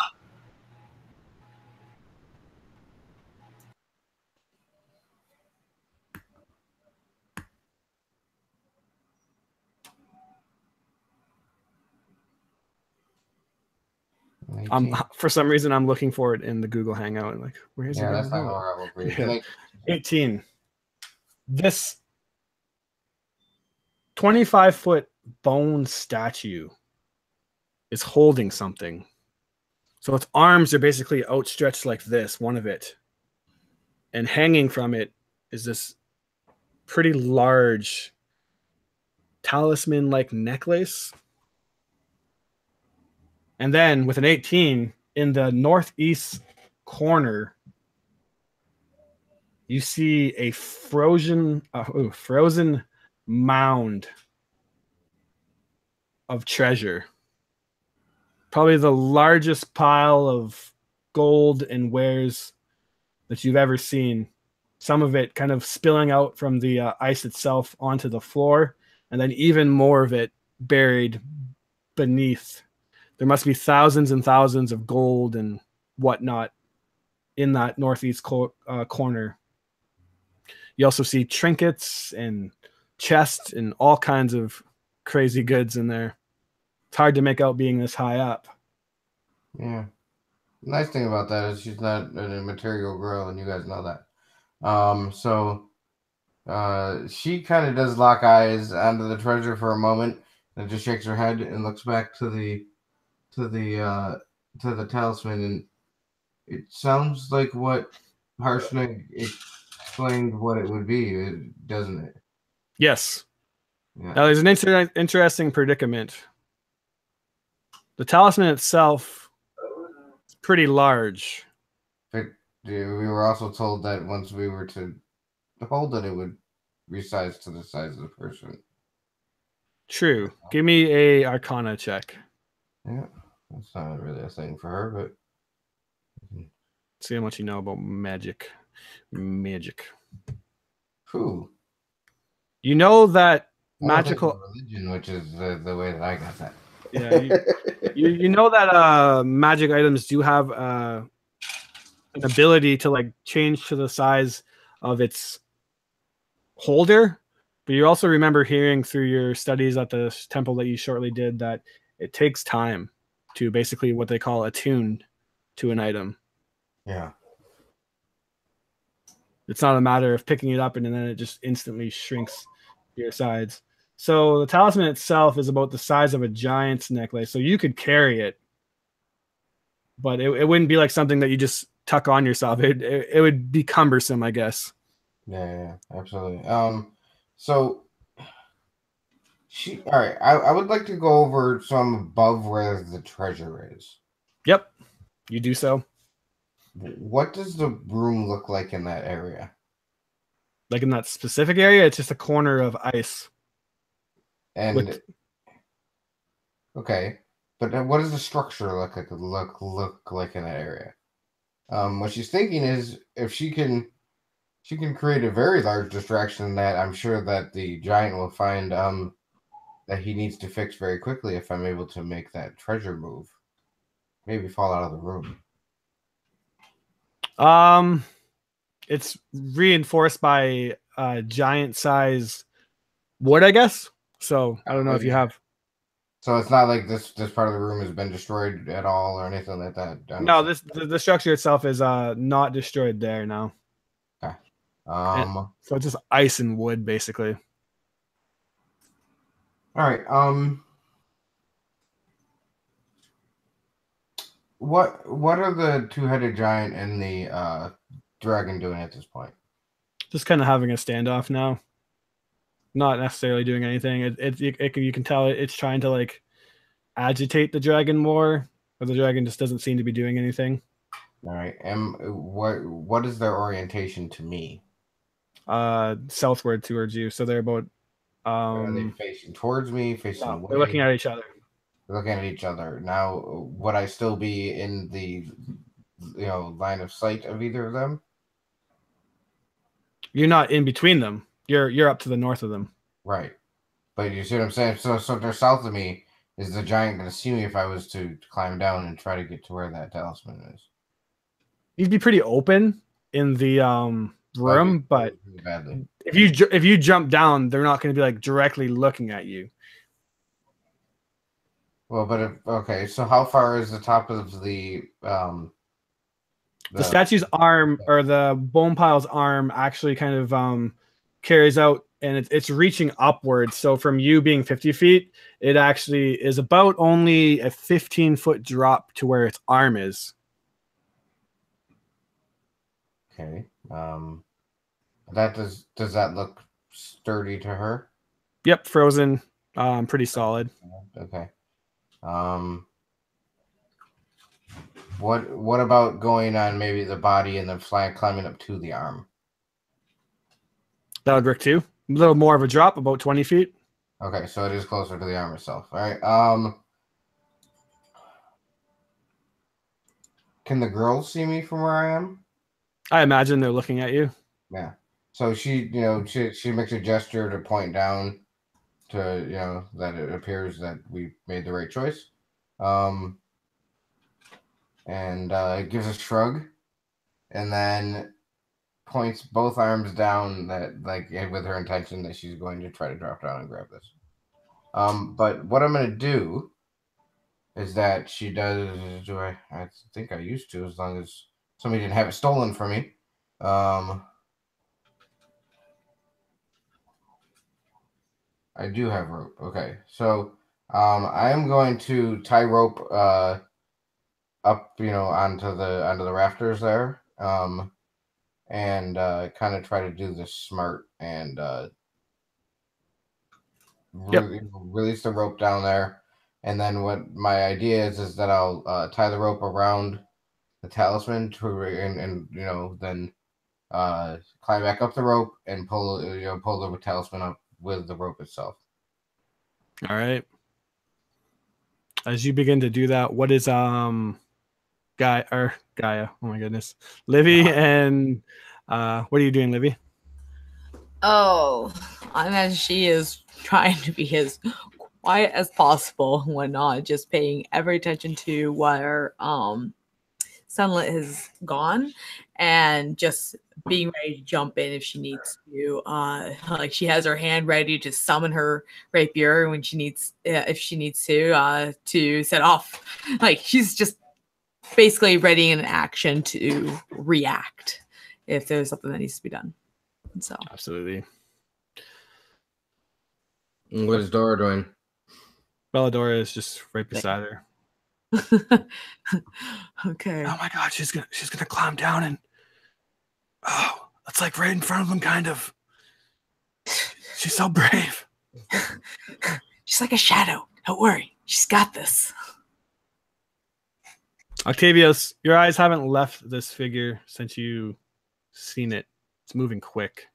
For some reason, I'm looking for it in the Google Hangout. And like, where's it? Yeah, that's not horrible for you. Yeah. 18. This 25-foot bone statue is holding something. So its arms are basically outstretched like this, one of it. And hanging from it is this pretty large talisman-like necklace. And then with an 18, in the northeast corner, you see a frozen mound of treasure. Probably the largest pile of gold and wares that you've ever seen. Some of it kind of spilling out from the ice itself onto the floor, and then even more of it buried beneath. There must be thousands and thousands of gold and whatnot in that northeast corner. You also see trinkets and chests and all kinds of crazy goods in there. It's hard to make out being this high up. Yeah. The nice thing about that is she's not a material girl, and you guys know that. So she kind of does lock eyes onto the treasure for a moment, and just shakes her head and looks back to the talisman, and it sounds like what Harshnag explained what it would be, doesn't it? Yes. Yeah. Now there's an interesting predicament. The talisman itself is pretty large. But we were also told that once we were to hold it, it would resize to the size of the person. True. Give me a Arcana check. Yeah, that's not really a thing for her, but see how much you know about magic. Who? You know that magical religion, which is the way that I got that. Yeah, you know that magic items do have an ability to like change to the size of its holder, but you also remember hearing through your studies at the temple that you shortly did that it takes time to basically what they call attune to an item. Yeah. It's not a matter of picking it up and then it just instantly shrinks to your sides. So the talisman itself is about the size of a giant's necklace. So you could carry it, but it wouldn't be like something that you just tuck on yourself. It would be cumbersome, I guess. Yeah, absolutely. So all right. I would like to go over some above where the treasure is. Yep, you do so. What does the room look like in that area? Like in that specific area, it's just a corner of ice. And okay, but what does the structure look like in that area? What she's thinking is if she can create a very large distraction that I'm sure that the giant will find that he needs to fix very quickly if I'm able to make that treasure move. Maybe fall out of the room. It's reinforced by giant size wood, I guess. So I don't know if you have. So it's not like this part of the room has been destroyed at all or anything like that. No, the structure itself is not destroyed there now. Okay. So it's just ice and wood, basically. All right. What are the two-headed giant and the dragon doing at this point? Just kind of having a standoff now. Not necessarily doing anything. You can tell it's trying to like agitate the dragon more, but the dragon just doesn't seem to be doing anything. All right. And what is their orientation to me? Southward towards you. So they're about. Are they facing towards me? Facing away? They're looking at each other. Looking at each other. Now, would I still be in the line of sight of either of them? You're not in between them. You're up to the north of them. Right. But you see what I'm saying? So if they're south of me, is the giant going to see me if I was to climb down and try to get to where that talisman is? You'd be pretty open in the room, but badly. if you jump down, they're not going to be like directly looking at you. Well, but okay. So how far is the top of the statue's arm or the bone pile's arm actually kind of carries out, and it's reaching upwards. So from you being 50 feet, it actually is about only a 15-foot drop to where its arm is. Okay. That does that look sturdy to her? Yep, frozen, pretty solid. Okay. What about going on maybe the body and then climbing up to the arm? That would work too. A little more of a drop, about 20 feet. Okay, so it is closer to the arm itself. All right. Can the girls see me from where I am? I imagine they're looking at you. Yeah. So she makes a gesture to point down to, that it appears that we made the right choice. And gives a shrug and then points both arms down with her intention that she's going to try to drop down and grab this. But what I'm going to do is that she does, I think I used to, as long as somebody didn't have it stolen from me. I do have rope. Okay. So I am going to tie rope up, onto the rafters there. And kind of try to do this smart and release the rope down there. And then what my idea is that I'll tie the rope around the talisman then climb back up the rope and pull the talisman up with the rope itself. All right. As you begin to do that, what is Gaia? Oh my goodness, Livy and what are you doing, Livy? Oh, I imagine she is trying to be as quiet as possible when not, just paying every attention to where Sunlit has gone and just being ready to jump in if she needs to. Like she has her hand ready to summon her rapier when she needs, if she needs to set off. Like she's just basically ready in action to react if there's something that needs to be done. So absolutely. What is Dora doing? Belladora is just right beside her. Okay. Oh my God, she's gonna climb down and it's like right in front of him, kind of. She's so brave. She's like a shadow. Don't worry, she's got this. Octavius, your eyes haven't left this figure since you seen it. It's moving quick.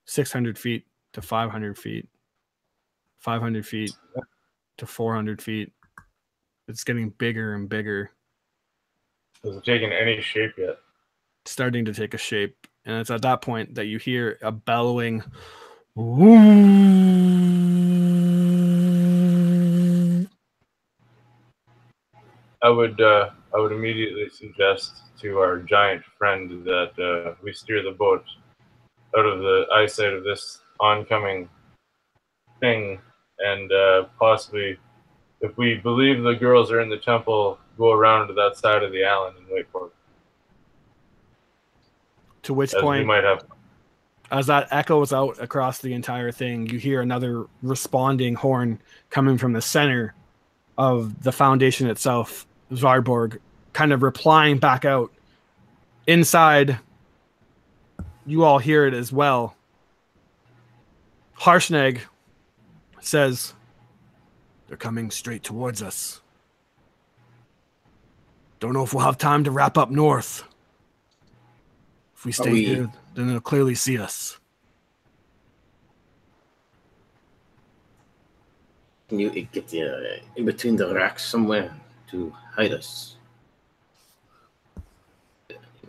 600 feet to 500 feet. 500 feet to 400 feet. It's getting bigger and bigger. Hasn't taken any shape yet. It's starting to take a shape. And it's at that point that you hear a bellowing. I would immediately suggest to our giant friend that we steer the boat out of the eyesight of this oncoming thing, and possibly, if we believe the girls are in the temple, go around to that side of the island and wait for them. To which As point, we might have. as that echoes out across the entire thing, you hear another responding horn coming from the center of the foundation itself, Varborg, kind of replying back out. Inside, you all hear it as well. Harshnag says, "They're coming straight towards us. Don't know if we'll have time to wrap up north. If we stay here, then they'll clearly see us." Can you get in between the rocks somewhere to hide us?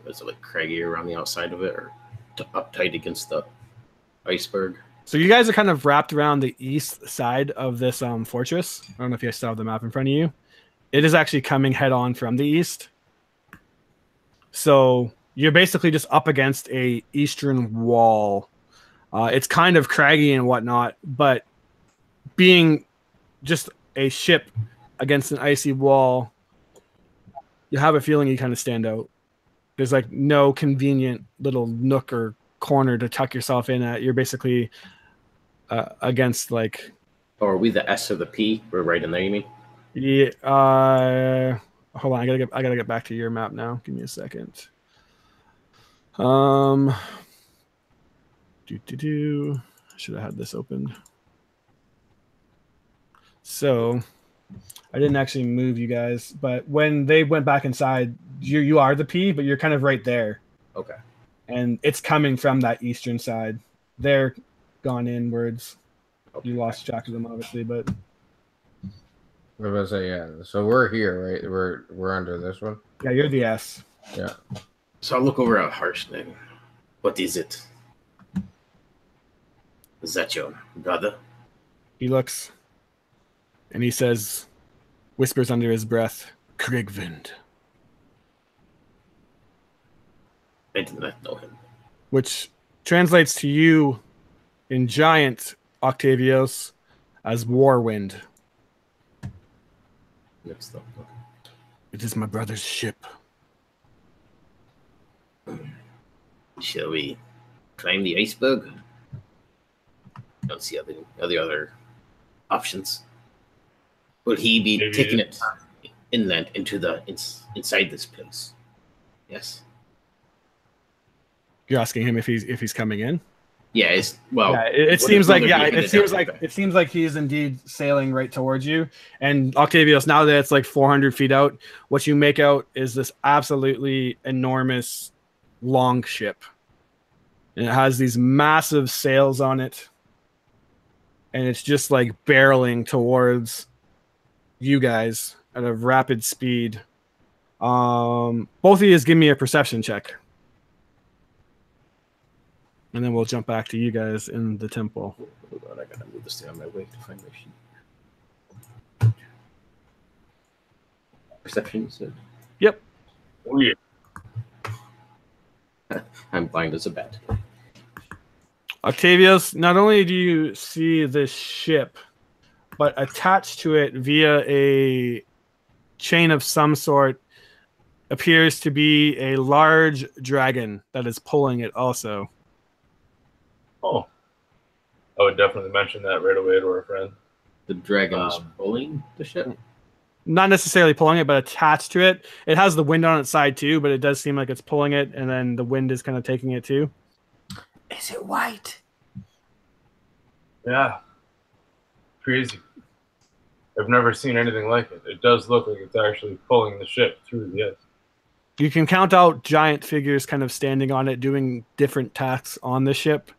Is it like craggy around the outside of it, or uptight against the iceberg? So you guys are kind of wrapped around the east side of this fortress. I don't know if you still have the map in front of you. It is actually coming head on from the east. So you're basically just up against a eastern wall. It's kind of craggy and whatnot, but being just a ship against an icy wall, you have a feeling you kind of stand out. There's like no convenient little nook or corner to tuck yourself in at. You're basically against like. Oh, are we the S or the P? We're right in there, you mean? Yeah. Hold on. I gotta get back to your map now. Give me a second. Should have had this opened. So I didn't actually move you guys, but when they went back inside, you are the P, but you're kind of right there. Okay. And it's coming from that eastern side. They're gone inwards. Okay. You lost track of them, obviously, but. I was about to say, yeah. So we're here, right? We're under this one. Yeah, you're the S. Yeah. So I'll look over at Harshnag. What is it? Is that your brother? He looks, and he says, whispers under his breath, "Krigvind." I did not know him. Which translates to you in giant, Octavios, as Warwind. Next up. It is my brother's ship. Shall we climb the iceberg? Don't see other options. Will he be taking it inland into the inside this place? Yes. You're asking him if he's coming in? Yeah, it seems like he is indeed sailing right towards you. And Octavius, now that it's like 400 feet out, what you make out is this absolutely enormous long ship. And it has these massive sails on it. And it's just like barreling towards you guys at a rapid speed. Both of you give me a perception check. And then we'll jump back to you guys in the temple. Hold on, I gotta move this thing on my way to find my sheet. Perception, you said? Yep. Oh, yeah. I'm blind as a bat. Octavius, not only do you see this ship, but attached to it via a chain of some sort appears to be a large dragon that is pulling it also. Oh. I would definitely mention that right away to our friend. The dragon is pulling the ship? Not necessarily pulling it, but attached to it. It has the wind on its side too, but it does seem like it's pulling it, and then the wind is kind of taking it too. Is it white? Yeah. Crazy. I've never seen anything like it. It does look like it's actually pulling the ship through the ice. You can count out giant figures kind of standing on it, doing different tasks on the ship.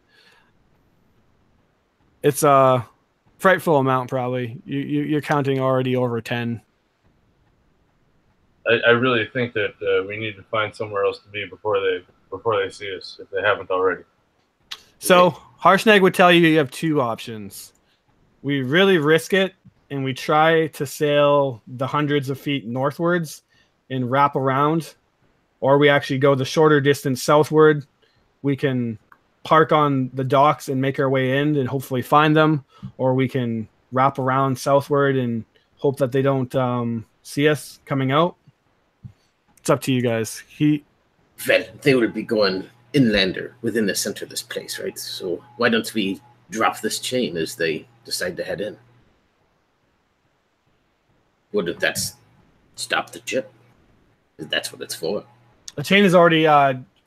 It's a frightful amount, probably. You're counting already over 10. I really think that we need to find somewhere else to be before they see us, if they haven't already. So Harshnag would tell you have two options. We really risk it, and we try to sail the hundreds of feet northwards and wrap around, or we actually go the shorter distance southward. We can park on the docks and make our way in and hopefully find them, or we can wrap around southward and hope that they don't see us coming out. It's up to you guys. Well, they will be going inland or within the center of this place, right? So why don't we drop this chain as they decide to head in? Wouldn't that stop the ship? That's what it's for. The chain is already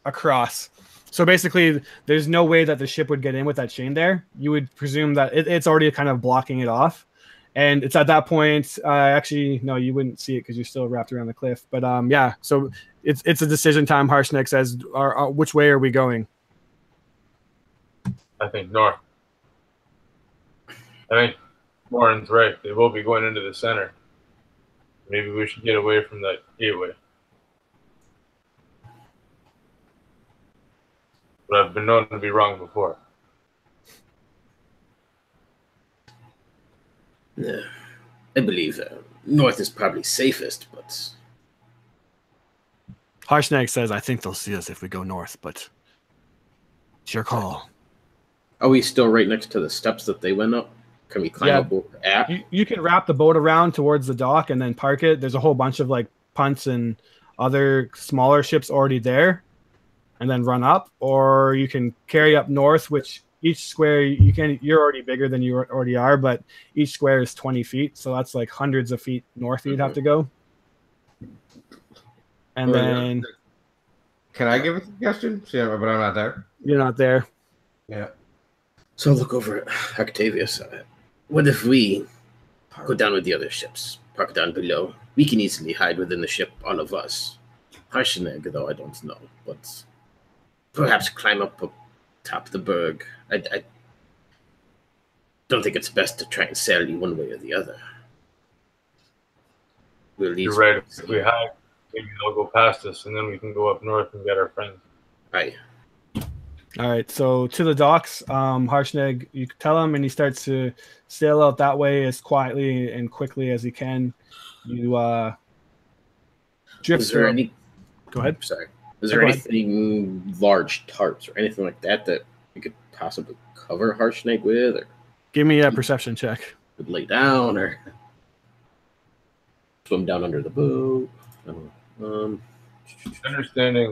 across. So basically, there's no way that the ship would get in with that chain there. You would presume that it's already kind of blocking it off. And it's at that point, actually, no, you wouldn't see it because you're still wrapped around the cliff. But yeah, so it's a decision time. Harshnag says, which way are we going? I think north. I think Warren's right. They will be going into the center. Maybe we should get away from that gateway. But I've been known to be wrong before. Yeah, I believe north is probably safest, but... Harshnag says, I think they'll see us if we go north, but it's your call. Are we still right next to the steps that they went up? Can we climb up at? You can wrap the boat around towards the dock and then park it. There's a whole bunch of like punts and other smaller ships already there, and then run up. Or you can carry up north, which each square you're already bigger than you already are, but each square is 20 feet, so that's like hundreds of feet north you'd have to go. And then, can I give a suggestion? See, but I'm not there. You're not there. Yeah. So I'll look over at Octavius. What if we go down with the other ships, park down below? We can easily hide within the ship, all of us. Harshnag, though, I don't know, but perhaps climb up top of the berg. I don't think it's best to try and sail you one way or the other. You're right. If we hide, maybe they'll go past us, and then we can go up north and get our friends. Aye. All right, so to the docks, Harshnag, you tell him, and he starts to sail out that way as quietly and quickly as he can. You drift through. Go ahead. Sorry. Is there anything large tarps or anything like that that we could possibly cover Harshnag with? Or give me a perception check. Could lay down or swim down under the boat. Understanding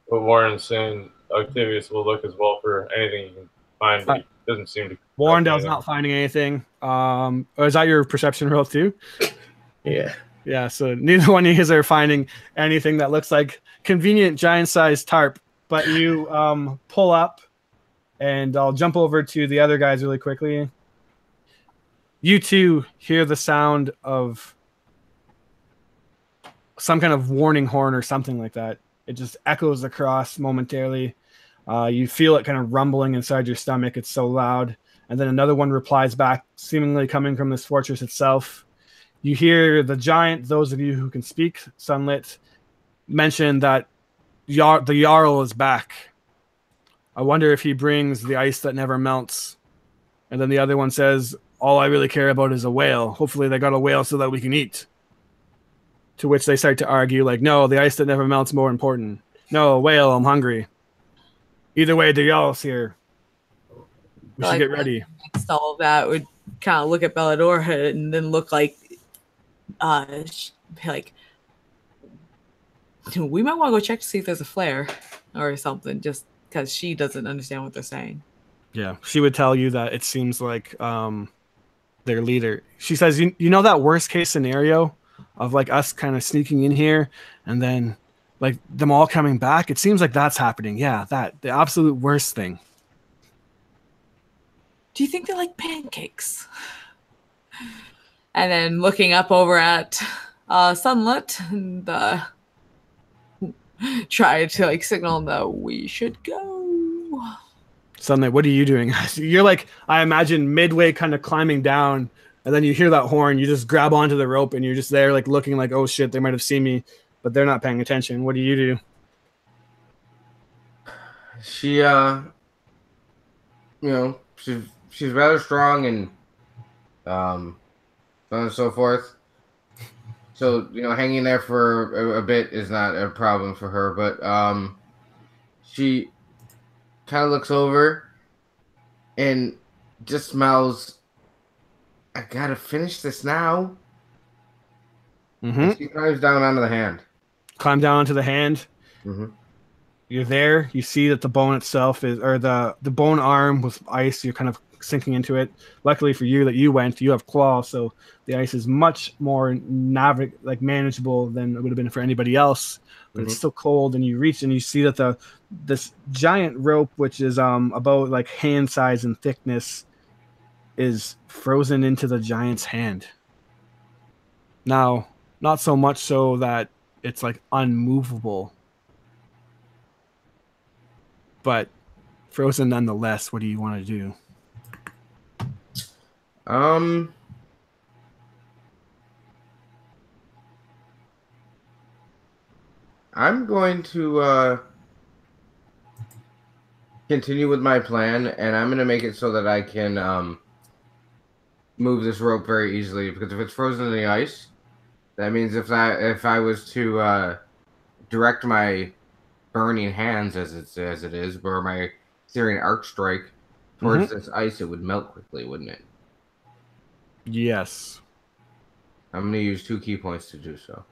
what Warren's saying, Octavius will look as well for anything you can find, but he doesn't seem to. Warrendel's not finding anything. Is that your perception roll too? Yeah. Yeah, so neither one of you are finding anything that looks like convenient giant-sized tarp, but you pull up, and I'll jump over to the other guys really quickly. You two hear the sound of some kind of warning horn or something like that. It just echoes across momentarily. You feel it kind of rumbling inside your stomach. It's so loud. And then another one replies back, seemingly coming from this fortress itself. You hear the giant, those of you who can speak Sunlit, mention that the Jarl is back. I wonder if he brings the ice that never melts. And then the other one says, all I really care about is a whale. Hopefully they got a whale so that we can eat. To which they start to argue, like, no, the ice that never melts more important. No, a whale, I'm hungry. Either way, the Jarl's here. We should get ready. Next all of that would kind of look at Belladora and then look like we might want to go check to see if there's a flare or something, just because she doesn't understand what they're saying. Yeah, she would tell you that it seems like their leader. She says, you know that worst case scenario of like us kind of sneaking in here and then like them all coming back? It seems like that's happening. Yeah, the absolute worst thing. Do you think they like pancakes? And then looking up over at Sunlit and try to like signal that we should go. Sunlit, what are you doing? You're like, I imagine midway kind of climbing down, and then you hear that horn, you just grab onto the rope and you're just there like looking like, oh shit, they might have seen me, but they're not paying attention. What do you do? She she's rather strong and so on and so forth. So, hanging there for a bit is not a problem for her, but she kind of looks over and just smells. I gotta finish this now. And she climbs down onto the hand. Climb down onto the hand. Mm-hmm. You're there. You see that the bone itself is, or the bone arm with ice. You're kind of sinking into it. Luckily for you that you went, you have claws, so the ice is much more manageable than it would have been for anybody else. But it's still cold, and you reach and you see that this giant rope, which is about like hand size and thickness, is frozen into the giant's hand. Now, not so much so that it's like unmovable, but frozen nonetheless. What do you want to do? I'm going to continue with my plan, and I'm going to make it so that I can move this rope very easily. Because if it's frozen in the ice, that means if I was to direct my burning hands as it is, or my searing arc strike towards this ice, it would melt quickly, wouldn't it? Yes. I'm going to use 2 key points to do so.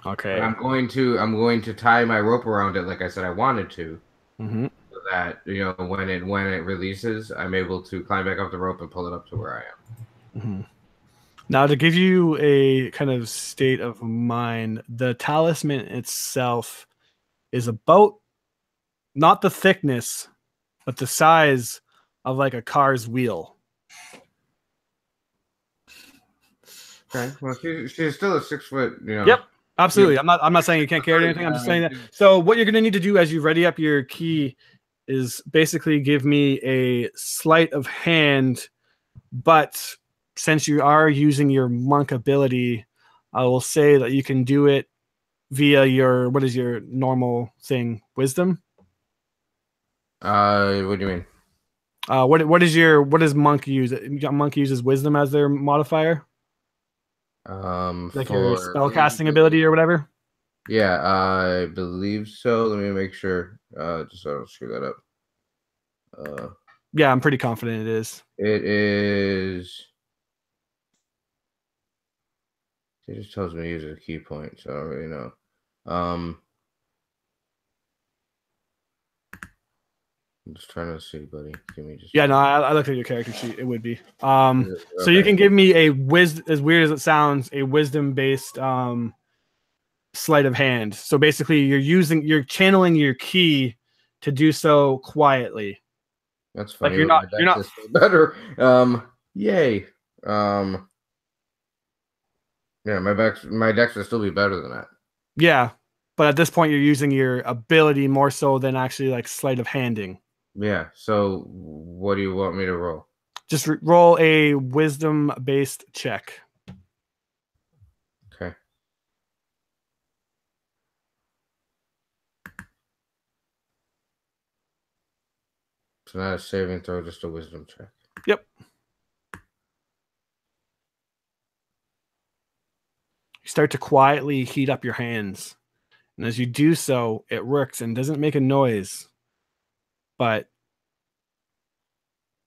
Okay. But I'm going to tie my rope around it like I said I wanted to, so that when it releases, I'm able to climb back up the rope and pull it up to where I am. Now, to give you a kind of state of mind, the talisman itself is about not the thickness, but the size of like a car's wheel. Okay. Well, she's still a 6 foot. Yep. Absolutely. I'm not saying you can't carry anything. I'm just saying that. So what you're going to need to do as you ready up your key is basically give me a sleight of hand, but since you are using your monk ability, I will say that you can do it via what is your normal thing? Wisdom? What do you mean? What does monk use? Monk uses wisdom as their modifier? Like your spell casting ability or whatever? Yeah, I believe so. Let me make sure. Just so I don't screw that up. Yeah, I'm pretty confident it is. It is. It just tells me to use a key point, so I don't really know. I'm just trying to see, buddy. Give me just. Yeah, no, I looked at your character sheet. It would be. So you can give me a as weird as it sounds, a wisdom based sleight of hand. So basically, you're channeling your key to do so quietly. That's funny. Like you're not better. Yay. Yeah, my dex would still be better than that. Yeah, but at this point, you're using your ability more so than actually like sleight of handing. Yeah. So what do you want me to roll? Just roll a wisdom based check. Okay. So not a saving throw, just a wisdom check. Yep. You start to quietly heat up your hands. And as you do so, it works and doesn't make a noise. But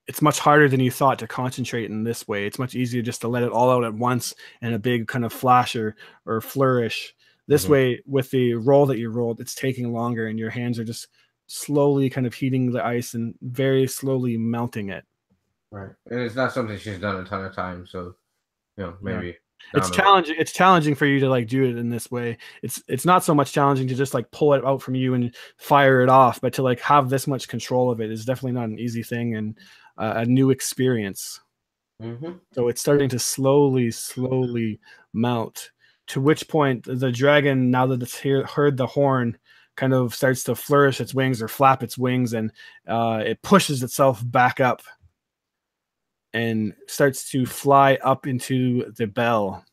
it's much harder than you thought to concentrate in this way. It's much easier just to let it all out at once in a big kind of flash or flourish. This way, with the roll that you rolled, it's taking longer and your hands are just slowly kind of heating the ice and very slowly melting it. Right. And it's not something she's done a ton of times, so maybe. Yeah. It's challenging. It's challenging for you to like do it in this way. It's not so much challenging to just like pull it out from you and fire it off, but to like have this much control of it is definitely not an easy thing and a new experience. So it's starting to slowly melt. To which point the dragon, now that it's heard the horn, kind of starts to flourish its wings or flap its wings, and it pushes itself back up and starts to fly up into the bell.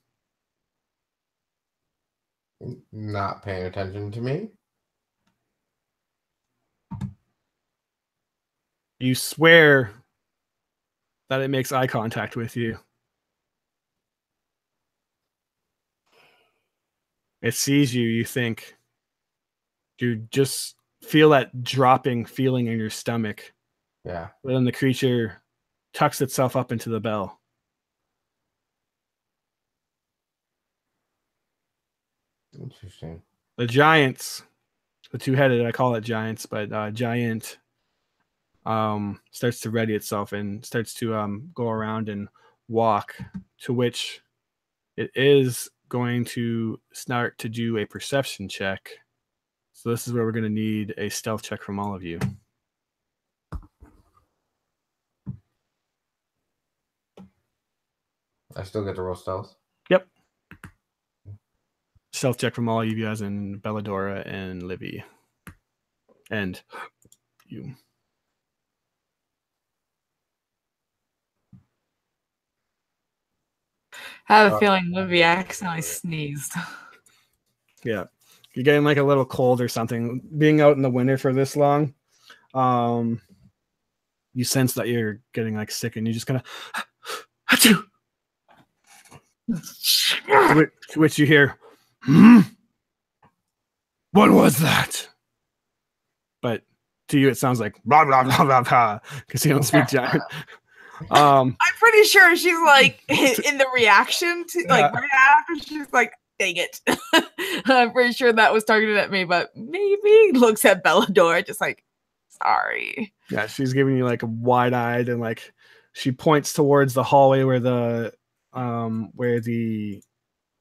Not paying attention to me. You swear that it makes eye contact with you. It sees you, you think. You're just feel that dropping feeling in your stomach. Yeah. But then the creature tucks itself up into the bell. Interesting. The giants, the two-headed, I call it giants, but giant starts to ready itself and starts to go around and walk, to which it is going to start to do a perception check. So this is where we're going to need a stealth check from all of you. I still get to roll stealth. Yep. Stealth check from all of you guys, and Belladora and Livy. And you. I have a feeling Livy accidentally sneezed. Yeah. You're getting like a little cold or something. Being out in the winter for this long, you sense that you're getting like sick, and you just kind of achoo. To which you hear, what was that? But to you, it sounds like blah blah blah blah blah because you don't speak giant. I'm pretty sure she's like in the reaction to like right after she's like, dang it. I'm pretty sure that was targeted at me, but maybe looks at Belladora just like, sorry. Yeah, she's giving you like a wide-eyed, and like she points towards the hallway where the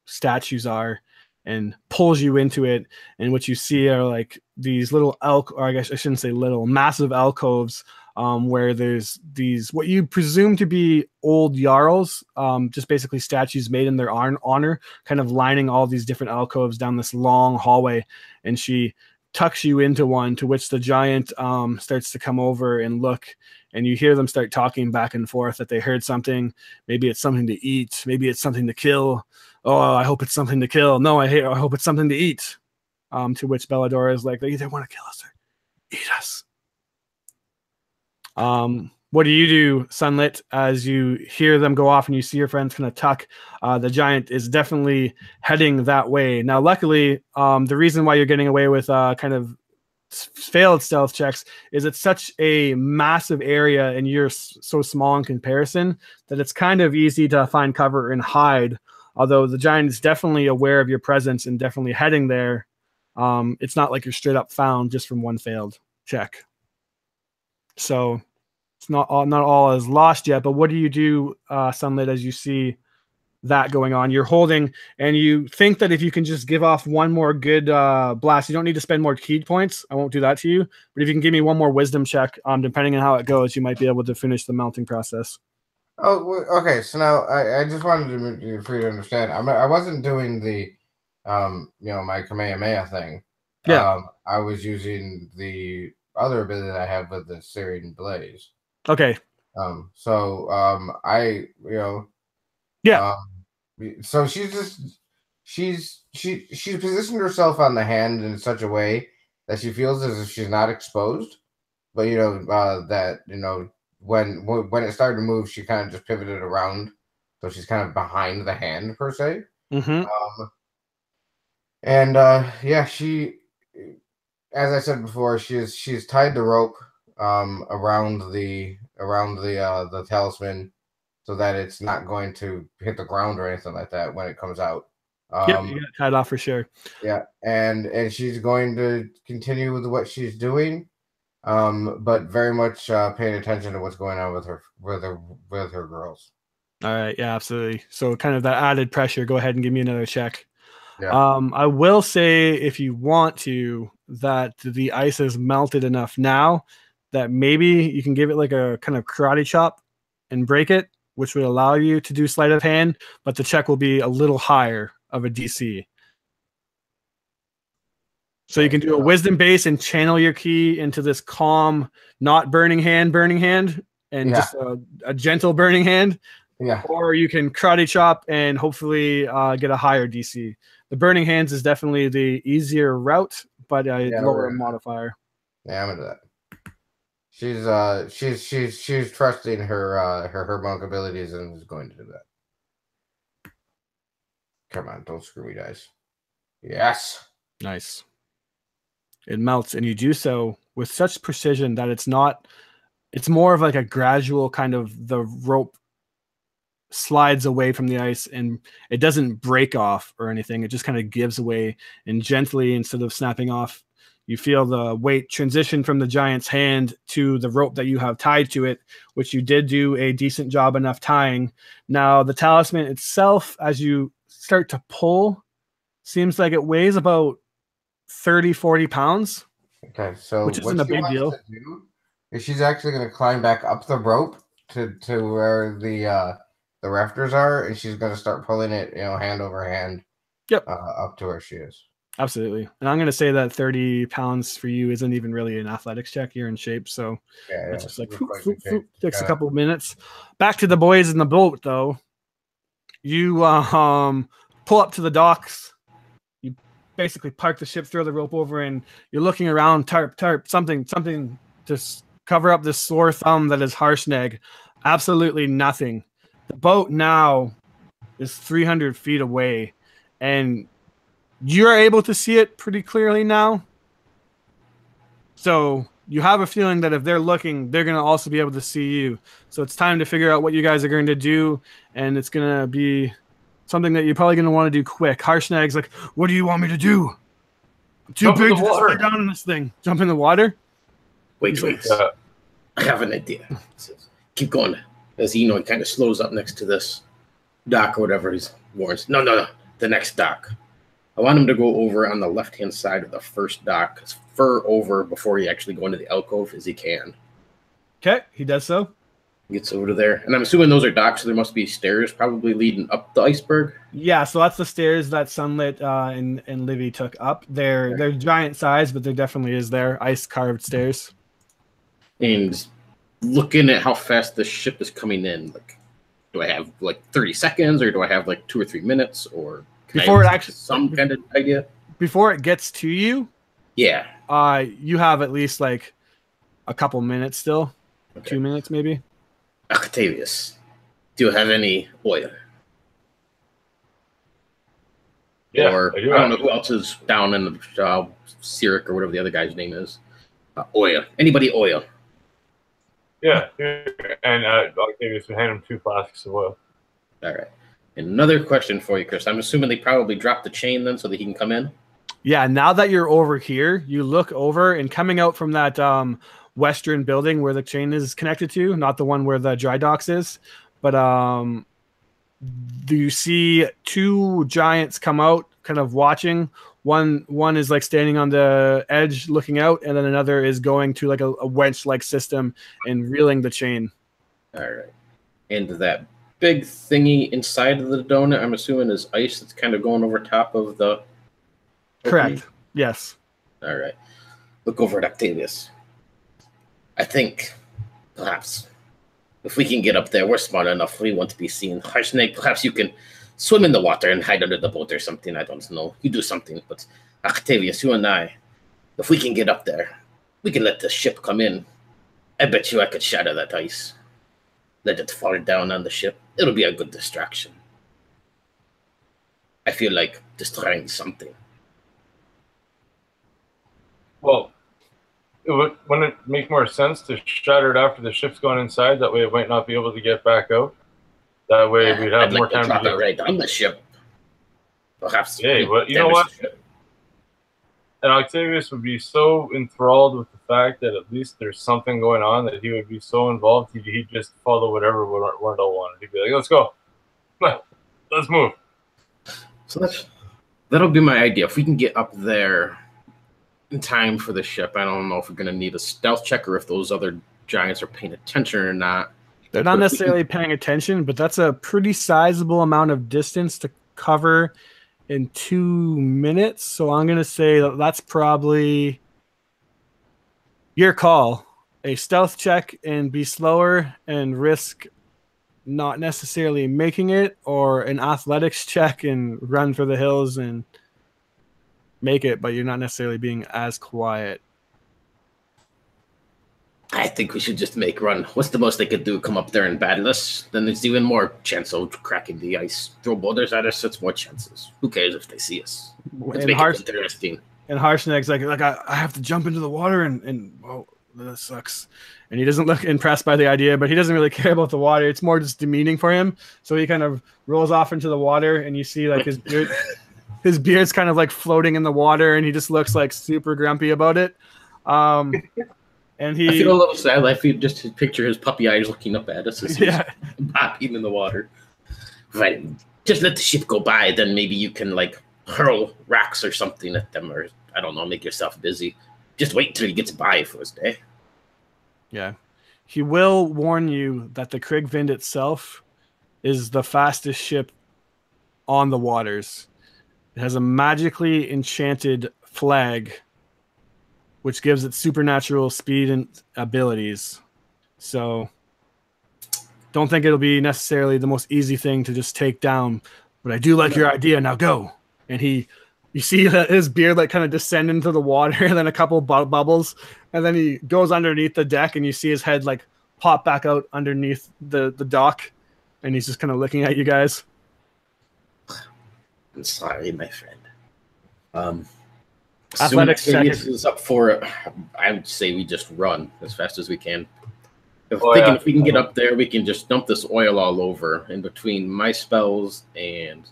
statues are, and pulls you into it. And what you see are like these little or I guess I shouldn't say little, massive alcoves, where there's these what you presume to be old jarls, just basically statues made in their honor, kind of lining all these different alcoves down this long hallway. And she tucks you into one, to which the giant starts to come over and look, and you hear them start talking back and forth that they heard something. Maybe it's something to eat. Maybe it's something to kill. Oh, I hope it's something to kill. No, I hope it's something to eat. To which Belladora is like, they either want to kill us or eat us. What do you do, Sunlit, as you hear them go off and you see your friends kind of tuck? The giant is definitely heading that way. Now, luckily, the reason why you're getting away with kind of failed stealth checks is it's such a massive area and you're so small in comparison that it's kind of easy to find cover and hide. Although the giant is definitely aware of your presence and definitely heading there. It's not like you're straight up found just from one failed check. So it's not all is lost yet. But what do you do, Sunlit, as you see that going on? You're holding, and you think that if you can just give off one more good blast, you don't need to spend more key points. I won't do that to you. But if you can give me one more wisdom check, depending on how it goes, you might be able to finish the melting process. Oh, okay. So now I just wanted to for you to understand. I wasn't doing the, my Kamehameha thing. Yeah. I was using the other ability that I have with the Syrian Blaze. Okay. Yeah. So she's positioned herself on the hand in such a way that she feels as if she's not exposed, but when it started to move, she kind of just pivoted around, so she's kind of behind the hand per se. Mm-hmm. She, as I said before, she's tied the rope around the talisman, so that it's not going to hit the ground or anything like that when it comes out. Yeah, you got it tied off for sure. Yeah, and she's going to continue with what she's doing, but very much paying attention to what's going on with her girls. All right, yeah, absolutely. So kind of that added pressure. Go ahead and give me another check. Yeah. I will say, if you want to, that the ice is melted enough now that maybe you can give it like a kind of karate chop and break it, which would allow you to do sleight of hand, but the check will be a little higher of a DC. So you can do a wisdom base and channel your ki into this calm, not burning hand, and just a gentle burning hand. Yeah. Or you can karate chop and hopefully get a higher DC. The burning hands is definitely the easier route, but a lower modifier. Yeah, I'm into that. She's trusting her monk abilities and is going to do that. Come on, don't screw me, guys. Yes. Nice. it melts, and you do so with such precision that it's more of like a gradual kind of, the rope slides away from the ice and it doesn't break off or anything. It just kind of gives away, and gently, instead of snapping off, you feel the weight transition from the giant's hand to the rope that you have tied to it, which you did do a decent job enough tying. Now, the talisman itself, as you start to pull, seems like it weighs about 30, 40 pounds. Okay, so which isn't a big deal. Is she's actually going to climb back up the rope to where the rafters are, and she's going to start pulling it, hand over hand. Yep. Up to where she is. Absolutely. And I'm going to say that 30 pounds for you isn't even really an athletics check. You're in shape. So it's just like, takes a couple of minutes. Back to the boys in the boat, though. You pull up to the docks. You basically park the ship, throw the rope over, and you're looking around, tarp, something to cover up this sore thumb that is Harshnag. Absolutely nothing. The boat now is 300 feet away, and you're able to see it pretty clearly now. So you have a feeling that if they're looking, they're going to also be able to see you. So it's time to figure out what you guys are going to do, and it's going to be something that you're probably going to want to do quick. Harshnag's like, what do you want me to do? I'm too big to just lay down in this thing. Jump in the water? Wait. I have an idea. Keep going. As he kind of slows up next to this dock or whatever he warns. No. The next dock. I want him to go over on the left-hand side of the first dock, as far over before he actually go into the alcove as he can. Okay, he does so. He gets over to there. And I'm assuming those are docks, so there must be stairs probably leading up the iceberg. Yeah, so that's the stairs that Sunlit and Livy took up. They're giant size, but there definitely is there. Ice-carved stairs. And looking at how fast the ship is coming in, like, do I have like 30 seconds, or do I have like 2 or 3 minutes, or before it actually some kind of idea? Before it gets to you, yeah, you have at least like a couple minutes still. Okay. 2 minutes maybe. Octavius, do you have any oil? Yeah, or I don't know who else is down in the Cyric or whatever the other guy's name is. Oil. Anybody oil? Yeah, and Octavius would hand him 2 flasks of oil. All right. Another question for you, Chris. I'm assuming they probably dropped the chain then so that he can come in? Yeah, now that you're over here, you look over, and coming out from that western building where the chain is connected to, not the one where the dry docks is, but do you see 2 giants come out kind of watching? One is like standing on the edge looking out, and then another is going to like a wench-like system and reeling the chain. All right. And that big thingy inside of the donut, I'm assuming, is ice that's kind of going over top of the... Correct. Yes. All right. Look over at Octavius. I think perhaps if we can get up there, we're smart enough. We want to be seen. Harshnag, perhaps you can swim in the water and hide under the boat or something. I don't know. You do something. But Octavius, you and I, if we can get up there, we can let the ship come in. I bet you I could shatter that ice. Let it fall down on the ship. It'll be a good distraction. I feel like destroying something. Well, wouldn't it make more sense to shatter it after the ship's gone inside? That way it might not be able to get back out. That way we'd have more time to drop it right on the ship. Perhaps. Yeah, well, you know what? And Octavius would be so enthralled with the fact that at least there's something going on that he would be so involved, he'd just follow whatever Wendell wanted. He'd be like, let's go. Let's move. So that'll be my idea. If we can get up there in time for the ship, I don't know if we're going to need a stealth check or if those other giants are paying attention or not. They're not necessarily paying attention, but that's a pretty sizable amount of distance to cover in 2 minutes. So I'm going to say that's probably your call. A stealth check and be slower and risk not necessarily making it, or an athletics check and run for the hills and make it, but you're not necessarily being as quiet. I think we should just make run. What's the most they could do? Come up there and battle us? Then there's even more chance of cracking the ice. Throw boulders at us, it's more chances. Who cares if they see us? Let's make it interesting. And Harshnag's like I have to jump into the water and oh, that sucks. And he doesn't look impressed by the idea, but he doesn't really care about the water. It's more just demeaning for him. So he kind of rolls off into the water, and you see like his beard's kind of like floating in the water, and he just looks like super grumpy about it. And I feel a little sad. I feel just to picture his puppy eyes looking up at us as he's popping in the water. Right. Just let the ship go by, then maybe you can like hurl rocks or something at them, or I don't know, make yourself busy. Just wait until he gets by first, eh? Yeah. He will warn you that the Krigvind itself is the fastest ship on the waters. It has a magically enchanted flag, which gives it supernatural speed and abilities. So don't think it'll be necessarily the most easy thing to just take down, but I do like your idea. Now go. And you see his beard like kind of descend into the water, and then a couple bubbles, and then he goes underneath the deck, and you see his head like pop back out underneath the dock, and he's just kind of looking at you guys. I'm sorry, my friend. Athletics check is up for it. I would say we just run as fast as we can. If we can get up there, we can just dump this oil all over. In between my spells and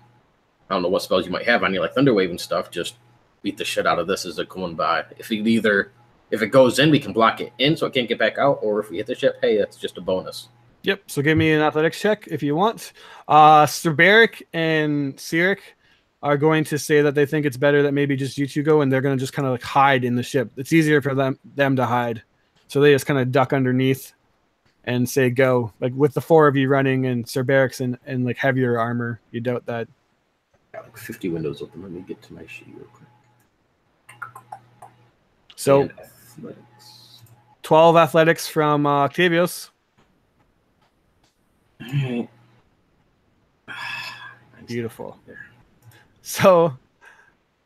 I don't know what spells you might have on you, like Thunderwave and stuff, just beat the shit out of this as it going by. If it goes in, we can block it in so it can't get back out, or if we hit the ship, hey, that's just a bonus. Yep, so give me an athletics check if you want. Sterberic and Sirik are going to say that they think it's better that maybe just you two go, and they're going to just kind of like hide in the ship. It's easier for them to hide. So they just kind of duck underneath and say go. Like with the four of you running and Cerberic's and like heavier armor, you doubt that. Got like 50 windows open. Let me get to my sheet real quick. So athletics. 12 athletics from Octavius. Beautiful. So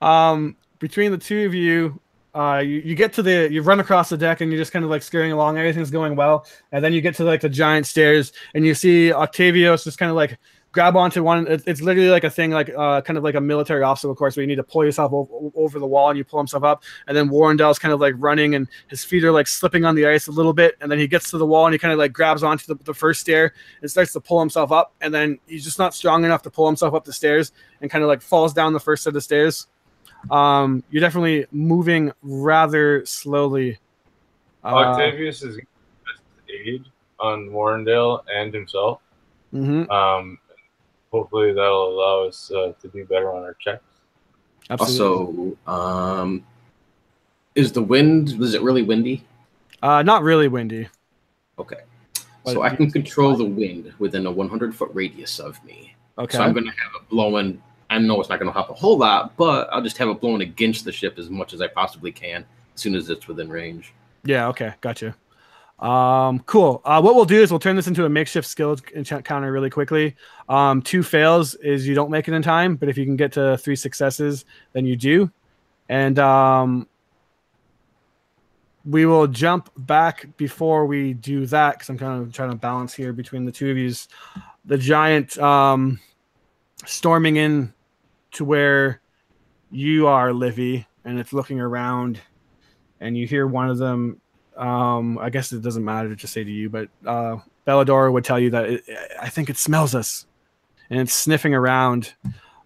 between the two of you, you get to you run across the deck, and you're just kind of like scurrying along. Everything's going well, and then you get to like the giant stairs, and you see Octavius just kind of like grab onto one. It's literally like a thing, like kind of like a military obstacle course where you need to pull yourself over the wall, and you pull himself up. And then Warrendel's kind of like running, and his feet are like slipping on the ice a little bit. And then he gets to the wall, and he kind of like grabs onto the first stair and starts to pull himself up. And then he's just not strong enough to pull himself up the stairs, and kind of like falls down the first set of stairs. You're definitely moving rather slowly. Octavius is aid on Warrendale and himself. Mm-hmm. Hopefully that'll allow us to do better on our checks. Absolutely. Also, is it really windy? Not really windy. Okay. So I can control the wind within a 100-foot radius of me. Okay. So I'm going to have it blowing. I know it's not going to help a whole lot, but I'll just have it blowing against the ship as much as I possibly can as soon as it's within range. Yeah, okay. Gotcha. Cool. What we'll do is we'll turn this into a makeshift skill counter really quickly. 2 fails is you don't make it in time, but if you can get to 3 successes, then you do. And we will jump back before we do that, because I'm kind of trying to balance here between the two of you. The giant storming in to where you are, Livy, and it's looking around, and you hear one of them. I guess it doesn't matter to say to you, but Belladora would tell you that I think it smells us, and it's sniffing around.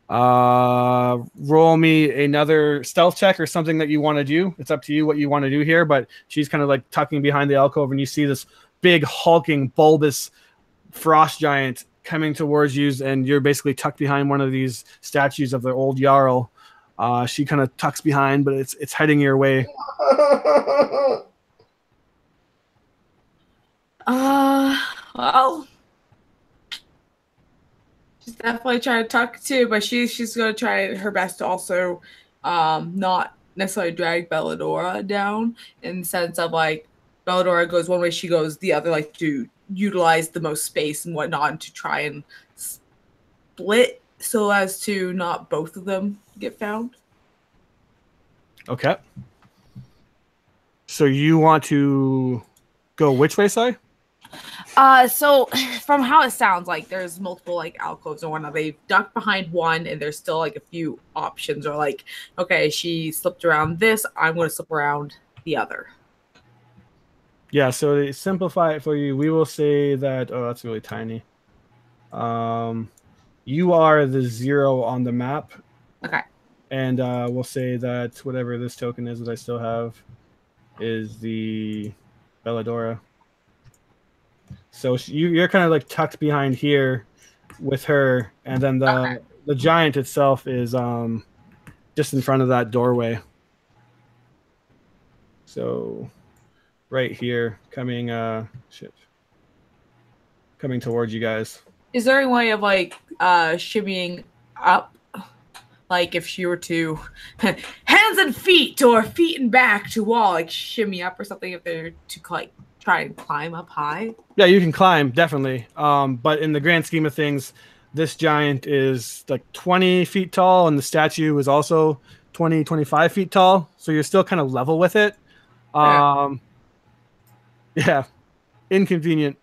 Roll me another stealth check or something that you want to do. It's up to you what you want to do here, but she's kind of like tucking behind the alcove, and you see this big, hulking, bulbous frost giant coming towards you, and you're basically tucked behind one of these statues of the old Jarl. She kind of tucks behind, but it's heading your way. Well, she's definitely trying to tuck too, but she's gonna try her best to also not necessarily drag Belladora down, in the sense of like Belladora goes one way, she goes the other, like to utilize the most space and whatnot, and to try and split so as to not both of them get found. Okay. So you want to go which way, Si? So from how it sounds like there's multiple like alcoves or whatnot. They've ducked behind one and there's still like a few options, or like, okay, she slipped around this, I'm going to slip around the other. Yeah, so to simplify it for you, we will say that, oh, that's really tiny. You are the 0 on the map. Okay. And we'll say that whatever this token is that I still have is the Belladora. So you're kind of like tucked behind here with her, and then the giant itself is just in front of that doorway. So right here, coming towards you guys. Is there any way of like shimmying up? Like if she were to hands and feet or feet and back to wall, like shimmy up or something if they're to like try and climb up high? Yeah, you can climb, definitely. But in the grand scheme of things, this giant is like 20 feet tall and the statue is also 25 feet tall. So you're still kind of level with it. Yeah, inconvenient.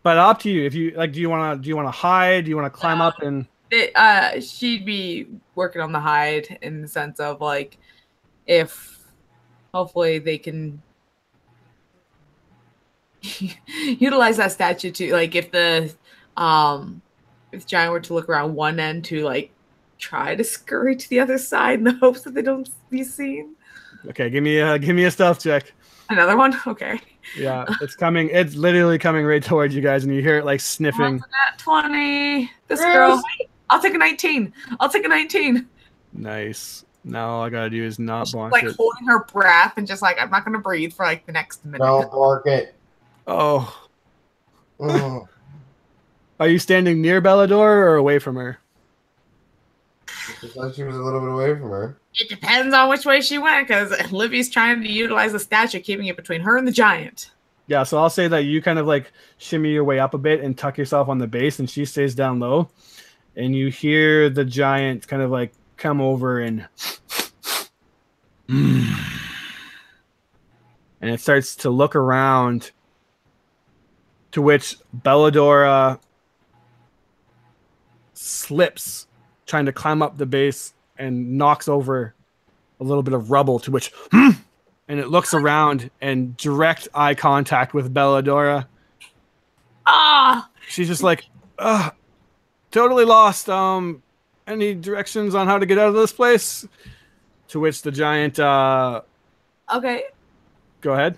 But up to you. If you like, do you want to hide? Do you want to climb up and? She'd be working on the hide in the sense of like, if hopefully they can utilize that statue to like, if the giant were to look around one end to like try to scurry to the other side in the hopes that they don't be seen. Okay, give me a stealth check. Another one? Okay. Yeah, it's coming. It's literally coming right towards you guys, and you hear it like sniffing. At 20. This girl. I'll take a 19. I'll take a 19. Nice. Now all I gotta do is not block like it. holding her breath and just like, I'm not gonna breathe for like the next minute. Don't block it. Oh. Are you standing near Bellador or away from her? I thought she was a little bit away from her. It depends on which way she went, because Livy's trying to utilize the statue, keeping it between her and the giant. Yeah, so I'll say that you kind of like shimmy your way up a bit and tuck yourself on the base, and she stays down low. And you hear the giant kind of like come over and it starts to look around, to which Belladora slips trying to climb up the base and knocks over a little bit of rubble, to which and it looks around and direct eye contact with Belladora. She's just like, totally lost. Any directions on how to get out of this place? To which the giant okay. Go ahead.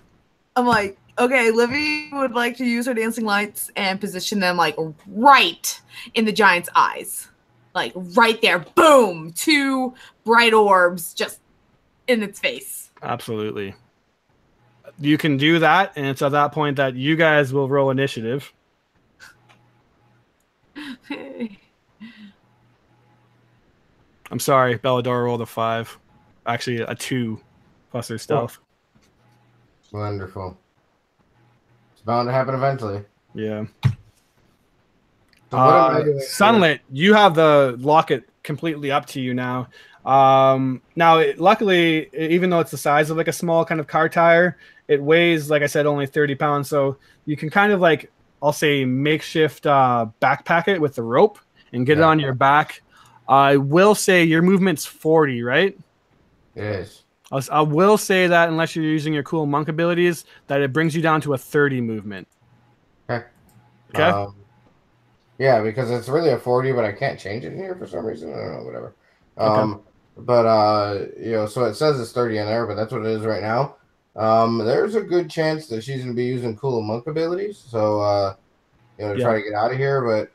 I'm like, okay, Livy would like to use her dancing lights and position them like right in the giant's eyes. Like right there. Boom! 2 bright orbs just in its face. Absolutely. You can do that, and it's at that point that you guys will roll initiative. I'm sorry, Bellador rolled a 5. Actually, a 2 plus her stealth. Wonderful. It's bound to happen eventually. Yeah. So what am I doing Sunlit, you have the locket completely up to you now. Luckily, even though it's the size of like a small kind of car tire, it weighs, like I said, only 30 pounds. So you can kind of like, I'll say, makeshift backpack it with the rope and get it on your back. I will say your movement's 40, right? It is. I will say that unless you're using your cool monk abilities, that it brings you down to a 30 movement. Okay. Okay. Yeah, because it's really a 40, but I can't change it here for some reason. I don't know, whatever. Okay. But you know, so it says it's 30 in there, but that's what it is right now. There's a good chance that she's gonna be using cool monk abilities, so you know, to try to get out of here. But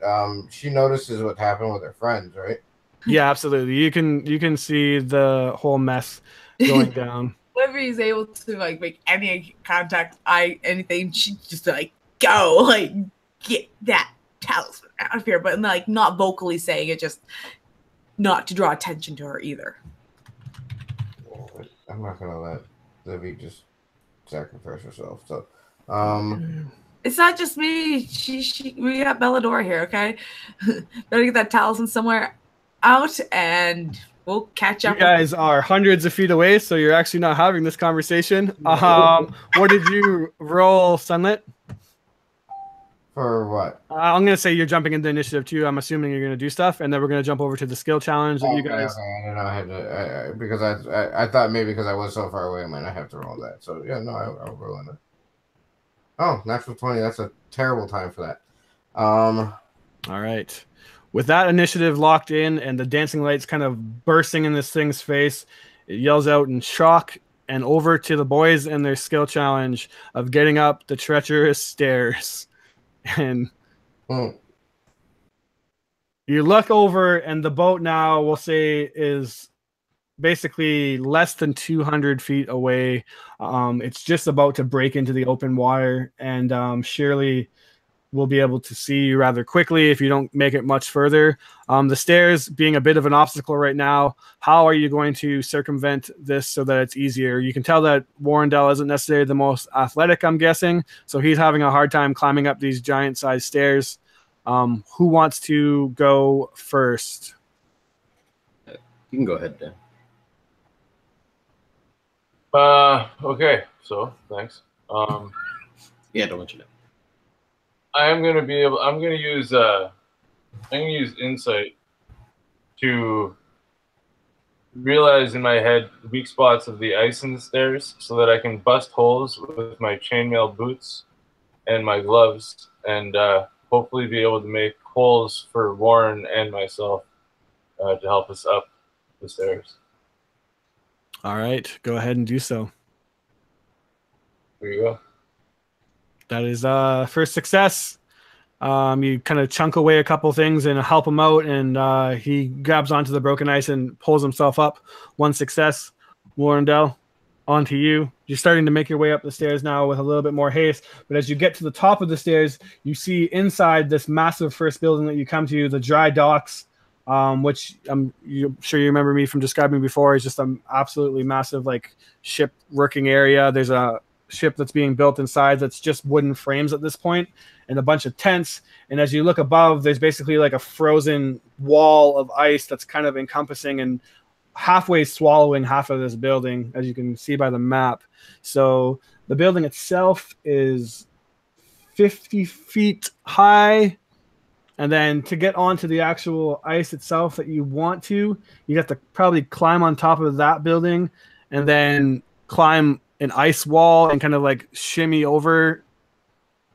she notices what happened with her friends, right? Yeah, absolutely. You can see the whole mess going down. Whenever he's able to like make any contact, anything, she just like go, like get that talisman out of here, but like not vocally saying it, just not to draw attention to her either. I'm not gonna let Livy just sacrifice herself. So, it's not just me. We got Bellador here, okay? Better get that talisman somewhere out, and we'll catch up. You guys are hundreds of feet away, so you're actually not having this conversation. What did you roll, Sunlit? For what? I'm gonna say you're jumping into initiative too. I'm assuming you're gonna do stuff, and then we're gonna jump over to the skill challenge that you guys. Okay. I don't know. I had to because I thought maybe because I was so far away, I might not have to roll that. So yeah, no, I'll roll in it. Oh, natural 20. That's a terrible time for that. All right. With that initiative locked in and the dancing lights kind of bursting in this thing's face, it yells out in shock and over to the boys and their skill challenge of getting up the treacherous stairs. And you look over, and the boat now, we'll say, is basically less than 200 feet away. It's just about to break into the open water, and Shirley will be able to see you rather quickly if you don't make it much further. The stairs being a bit of an obstacle right now, how are you going to circumvent this so that it's easier? You can tell that Warrendale isn't necessarily the most athletic, I'm guessing, so he's having a hard time climbing up these giant-sized stairs. Who wants to go first? You can go ahead, Dan. Okay, so thanks. Yeah, don't mention it. I'm gonna use insight to realize in my head the weak spots of the ice in the stairs so that I can bust holes with my chainmail boots and my gloves, and hopefully be able to make holes for Warren and myself to help us up the stairs. All right, go ahead and do so. Here you go. That is first success. You kind of chunk away a couple things and help him out, and he grabs onto the broken ice and pulls himself up. One success. Warrendale, on to you. You're starting to make your way up the stairs now with a little bit more haste, but as you get to the top of the stairs, you see inside this massive first building that you come to, the dry docks, which I'm sure you remember me from describing before, is just an absolutely massive like ship working area. There's a ship that's being built inside that's just wooden frames at this point, and a bunch of tents. And as you look above, there's basically like a frozen wall of ice that's kind of encompassing and halfway swallowing half of this building, as you can see by the map. So the building itself is 50 feet high, and then to get onto the actual ice itself that you want to, you have to probably climb on top of that building and then climb an ice wall and kind of like shimmy over.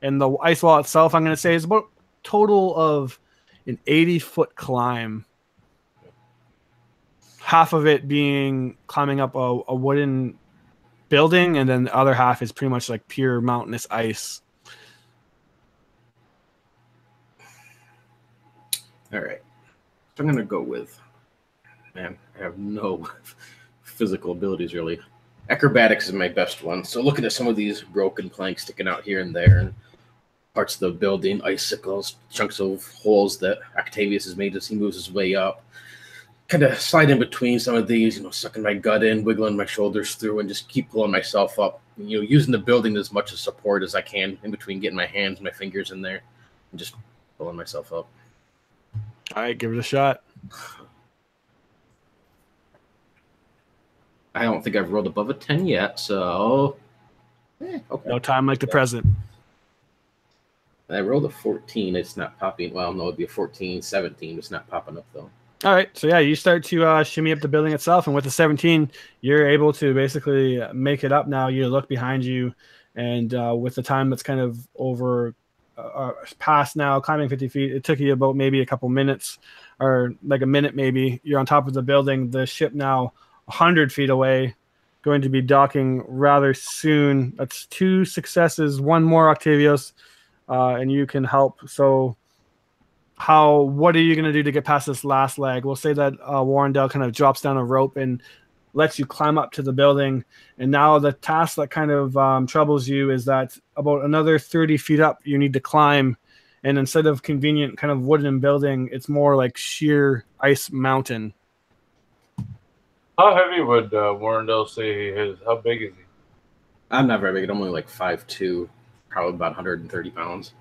And the ice wall itself, I'm going to say, is about total of an 80-foot climb. Half of it being climbing up a wooden building, and then the other half is pretty much like pure mountainous ice. All right. So I'm going to go with, man, I have no physical abilities really. Acrobatics is my best one. So looking at some of these broken planks sticking out here and there, and parts of the building, icicles, chunks of holes that Octavius has made as he moves his way up, kind of slide in between some of these, sucking my gut in, wiggling my shoulders through, and just keep pulling myself up, using the building as much as support as I can in between getting my hands, my fingers in there, and just pulling myself up. All right, give it a shot. I don't think I've rolled above a 10 yet, so okay. No time like the present. I rolled a 14. It's not popping. Well, no, it'd be a 14, 17. It's not popping up, though. All right, so yeah, you start to shimmy up the building itself, and with the 17, you're able to basically make it up now. You look behind you, and with the time that's kind of over past now, climbing 50 feet, it took you about maybe a couple minutes, or like a minute maybe. You're on top of the building. The ship now 100 feet away, going to be docking rather soon. That's 2 successes, 1 more, Octavius, and you can help. So what are you going to do to get past this last leg? We'll say that Warrendale kind of drops down a rope and lets you climb up to the building. And now the task that kind of troubles you is that about another 30 feet up, you need to climb. And instead of convenient kind of wooden building, it's more like sheer ice mountain. How heavy would Warrendale say he is? How big is he? I'm not very big. I'm only like 5'2", probably about 130 pounds.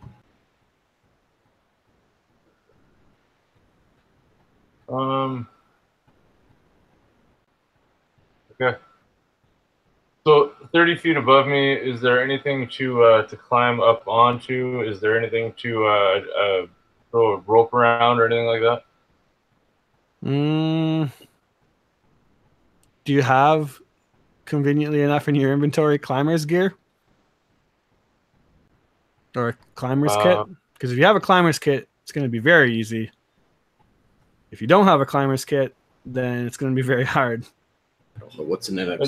Okay. So 30 feet above me, is there anything to climb up onto? Is there anything to throw a rope around or anything like that? Do you have conveniently enough in your inventory climber's gear? Or a climber's kit? Because if you have a climber's kit, it's going to be very easy. If you don't have a climber's kit, then it's going to be very hard. I don't know what's in it.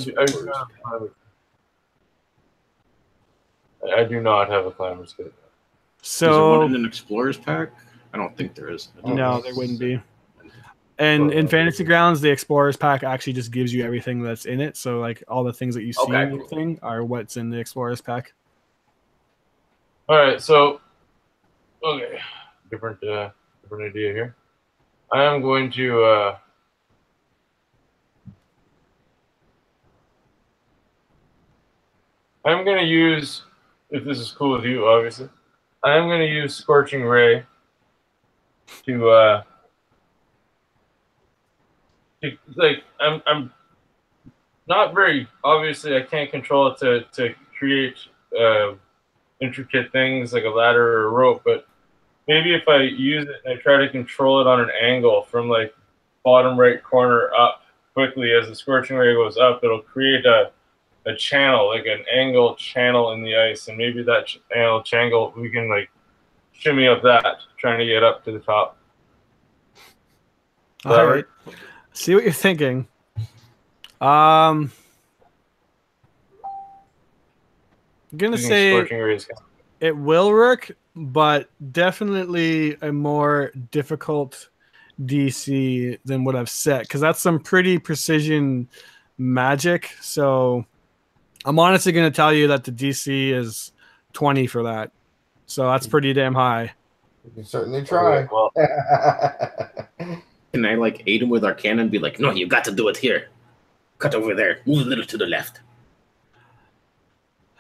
I do not have a climber's kit. So, is there one in an explorer's pack? I don't think there is. No, there wouldn't be. And in Fantasy Grounds, the Explorer's Pack actually just gives you everything that's in it. So, like, all the things that you see in your thing are what's in the Explorer's Pack. All right, so, okay, different idea here. I am going to I'm going to use, if this is cool with you, obviously, I am going to use Scorching Ray to like, I'm not very, obviously I can't control it to create intricate things like a ladder or a rope, but maybe if I use it and I try to control it on an angle from like bottom right corner up quickly as the Scorching Ray goes up, it'll create a channel, like an angled channel in the ice, and maybe that channel we can like shimmy up that, trying to get up to the top. All right. See what you're thinking. I'm gonna say it will work, but definitely a more difficult DC than what I've set, because that's some pretty precision magic. So I'm honestly going to tell you that the DC is 20 for that. So that's pretty damn high. You can certainly try. Well, can I like aid him with Arcana and be like, no, you got to do it here. Cut over there. Move a little to the left.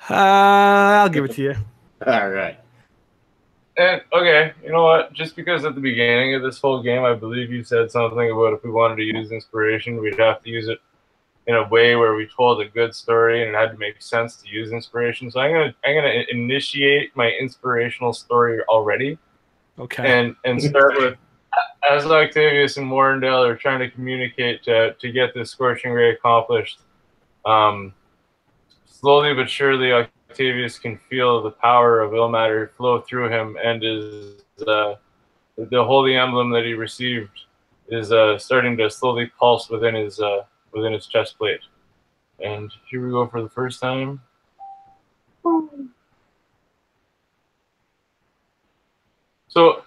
I'll give it to you. All right. And okay, you know what? Just because at the beginning of this whole game, I believe you said something about if we wanted to use inspiration, we'd have to use it in a way where we told a good story and it had to make sense to use inspiration. So I'm gonna initiate my inspirational story already. Okay. And start with, as Octavius and Warrendale are trying to communicate to get this Scorching Ray accomplished, slowly but surely Octavius can feel the power of Ilmater flow through him, and the holy emblem that he received is starting to slowly pulse within his chest plate. And here we go for the first time. So,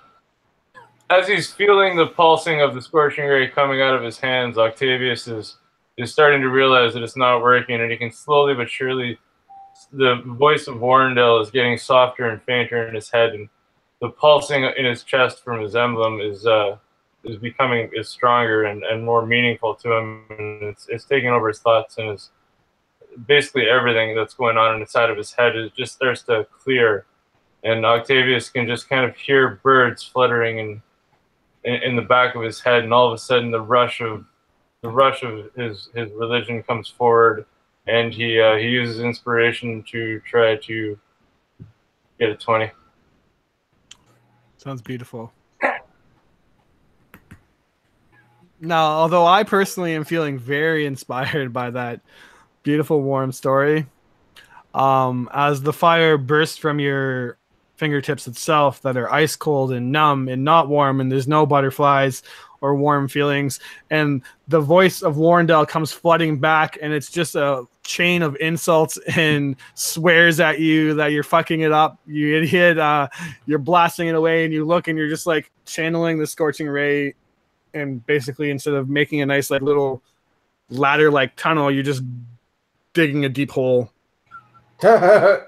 as he's feeling the pulsing of the Scorching Ray coming out of his hands, Octavius is starting to realize that it's not working, and he can slowly but surely, the voice of Warrendale is getting softer and fainter in his head, and the pulsing in his chest from his emblem is becoming stronger and more meaningful to him, and it's taking over his thoughts, and his basically everything that's going on inside of his head is just starts to clear, and Octavius can just kind of hear birds fluttering in the back of his head, and all of a sudden the rush of his religion comes forward, and he uses inspiration to try to get a 20. Sounds beautiful. Now, although I personally am feeling very inspired by that beautiful, warm story, as the fire bursts from your fingertips itself that are ice cold and numb and not warm, and there's no butterflies or warm feelings, and the voice of Warrendale comes flooding back, and it's just a chain of insults and swears at you that you're fucking it up, you idiot, you're blasting it away, and you look and you're just like channeling the Scorching Ray, and basically instead of making a nice like little ladder like tunnel, you're just digging a deep hole. Told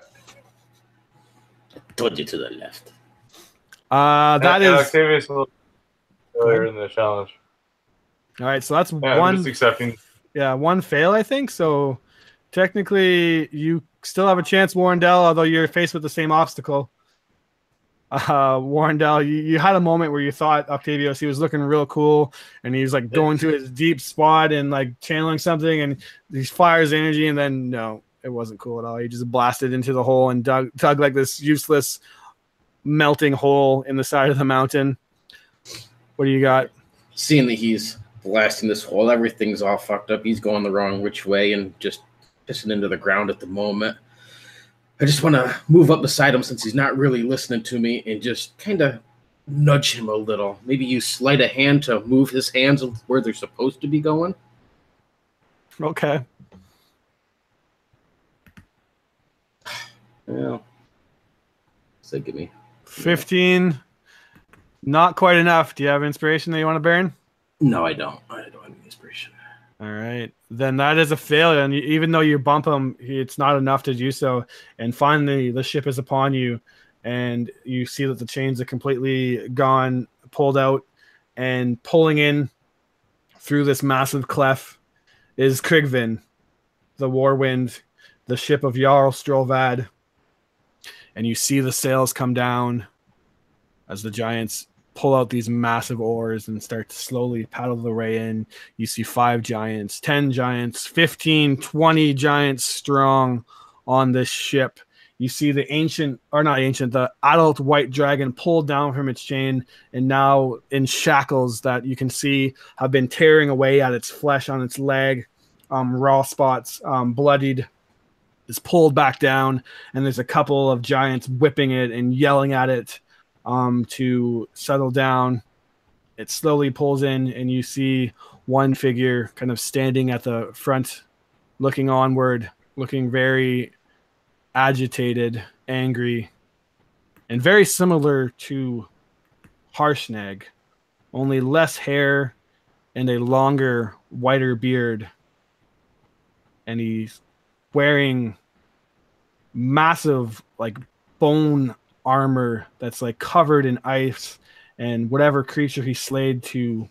you to the left. That is Octavius will earlier in the challenge. All right, so that's I'm one. just accepting. Yeah, one fail, I think. So technically, you still have a chance, Warrendale, although you're faced with the same obstacle. Warrendale, you had a moment where you thought Octavius, he was looking real cool, and he was like going to his deep spot and like channeling something, and he fires energy, and then no, it wasn't cool at all. He just blasted into the hole and dug like this useless melting hole in the side of the mountain. What do you got? Seeing that he's blasting this hole, everything's all fucked up. He's going the wrong which way and just pissing into the ground at the moment. I just want to move up beside him since he's not really listening to me and just kind of nudge him a little. Maybe use sleight of hand to move his hands where they're supposed to be going. Okay. Yeah. So give me 15. Not quite enough. Do you have inspiration that you want to burn? No, I don't. I don't have any inspiration. All right. Then that is a failure. And even though you bump him, it's not enough to do so. And finally, the ship is upon you. And you see that the chains are completely gone, pulled out, and pulling in through this massive cleft is Krigvin, the Warwind, the ship of Jarl Strovad. And you see the sails come down as the giants pull out these massive oars and start to slowly paddle their way in. You see 5 giants, 10 giants, 15, 20 giants strong on this ship. You see the the adult white dragon pulled down from its chain and now in shackles that you can see have been tearing away at its flesh on its leg. Raw spots, bloodied, is pulled back down, and there's a couple of giants whipping it and yelling at it to settle down. It slowly pulls in, and you see one figure kind of standing at the front, looking onward, looking very agitated, angry, and very similar to Harshnag, only less hair and a longer, whiter beard. And he's wearing massive, like, bone armor that's like covered in ice, and whatever creature he slayed to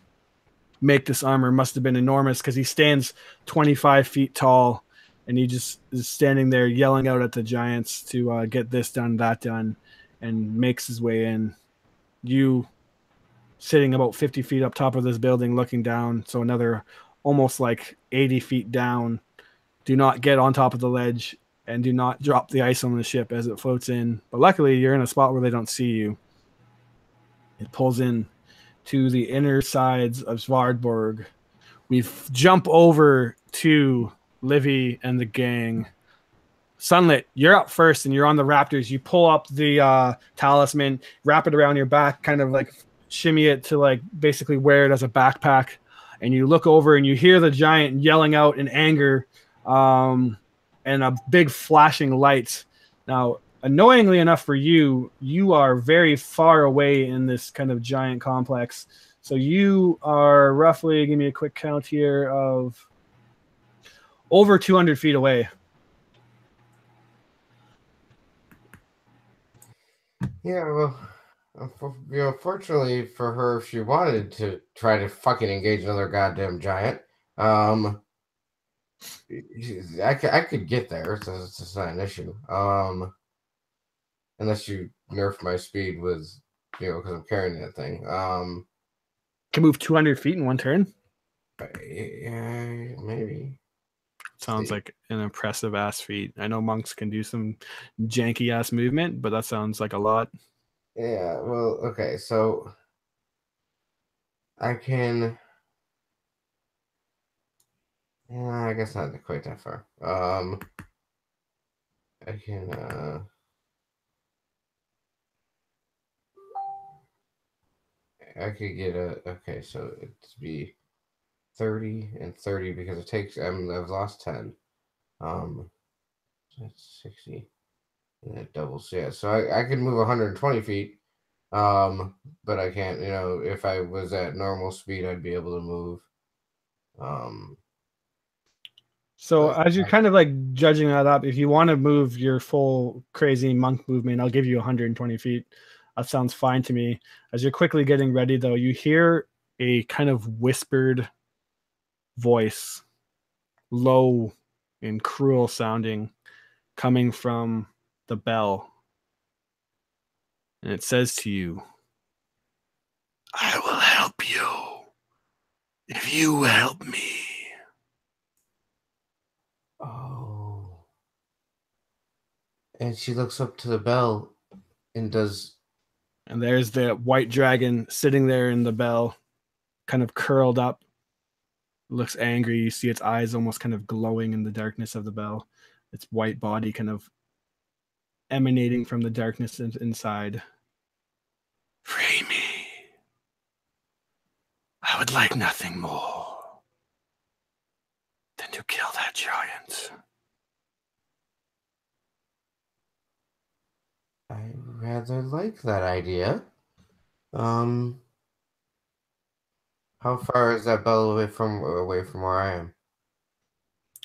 make this armor must have been enormous because he stands 25 feet tall, and he just is standing there yelling out at the giants to get this done, that done, and makes his way in. You sitting about 50 feet up top of this building looking down, so another almost like 80 feet down. Do not get on top of the ledge and do not drop the ice on the ship as it floats in. But luckily, you're in a spot where they don't see you. It pulls in to the inner sides of Svardborg. We jump over to Livy and the gang. Sunlit, you're up first, and you're on the Raptors. You pull up the talisman, wrap it around your back, kind of like shimmy it to like basically wear it as a backpack. And you look over and you hear the giant yelling out in anger, and a big flashing light. Now, annoyingly enough for you, you are very far away in this kind of giant complex. So you are roughly, give me a quick count here, of over 200 feet away. Yeah, well, fortunately for her, if she wanted to try to fucking engage another goddamn giant, I could get there, so it's just not an issue. Unless you nerf my speed with, because I'm carrying that thing. Can move 200 feet in one turn? Yeah, maybe. Sounds like an impressive ass feat. I know monks can do some janky ass movement, but that sounds like a lot. Yeah, well, okay, so I can. Yeah, I guess not quite that far. I can. I could get okay, so it'd be 30 and 30 because it takes. I've lost 10. So that's 60. And it doubles. Yeah, so I could move 120 feet. But I can't. If I was at normal speed, I'd be able to move. So as you're kind of like judging that up, if you want to move your full crazy monk movement, I'll give you 120 feet. That sounds fine to me. As you're quickly getting ready, though, you hear a kind of whispered voice, low and cruel sounding, coming from the bell. And it says to you, "I will help you if you help me." Oh. And she looks up to the bell and does. And there's the white dragon sitting there in the bell, kind of curled up. Looks angry. You see its eyes almost kind of glowing in the darkness of the bell. Its white body kind of emanating from the darkness inside. Free me. I would like nothing more than to kill that giant. I rather like that idea. How far is that bell away from where I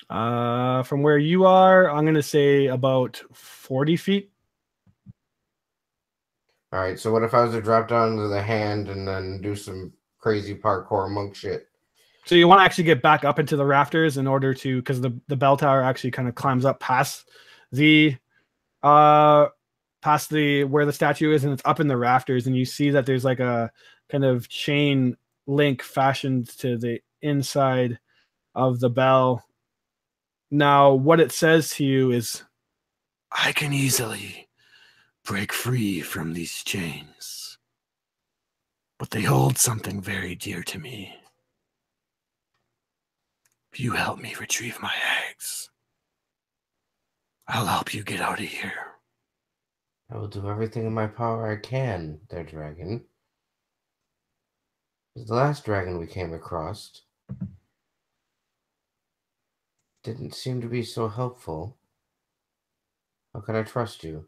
am? From where you are, I'm gonna say about 40 feet. All right. So what if I was to drop down to the hand and then do some crazy parkour monk shit? So you want to actually get back up into the rafters in order to, because the bell tower actually kind of climbs up past the where the statue is, and it's up in the rafters, and you see that there's like a kind of chain link fashioned to the inside of the bell. Now, what it says to you is, I can easily break free from these chains, but they hold something very dear to me. If you help me retrieve my eggs, I'll help you get out of here. I will do everything in my power I can, there, dragon. The last dragon we came across didn't seem to be so helpful. How can I trust you?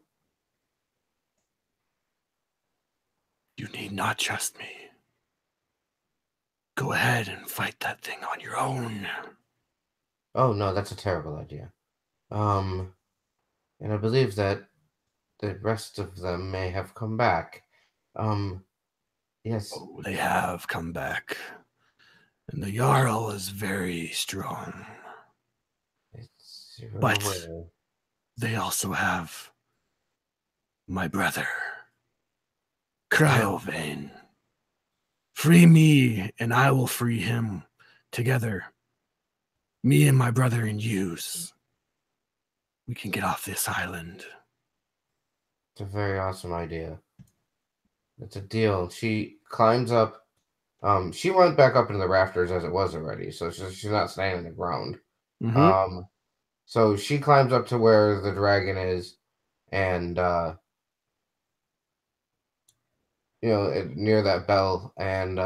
You need not trust me. Go ahead and fight that thing on your own. Oh, no, that's a terrible idea. And I believe that the rest of them may have come back. Yes. Oh, they have come back. And the Jarl is very strong. But they also have my brother, Cryovane. Free me, and I will free him. Together, me and my brother and yous, we can get off this island. It's a very awesome idea. It's a deal. She climbs up. She went back up into the rafters as it was already, so she's not staying on the ground. Mm-hmm. So she climbs up to where the dragon is, and near that bell, and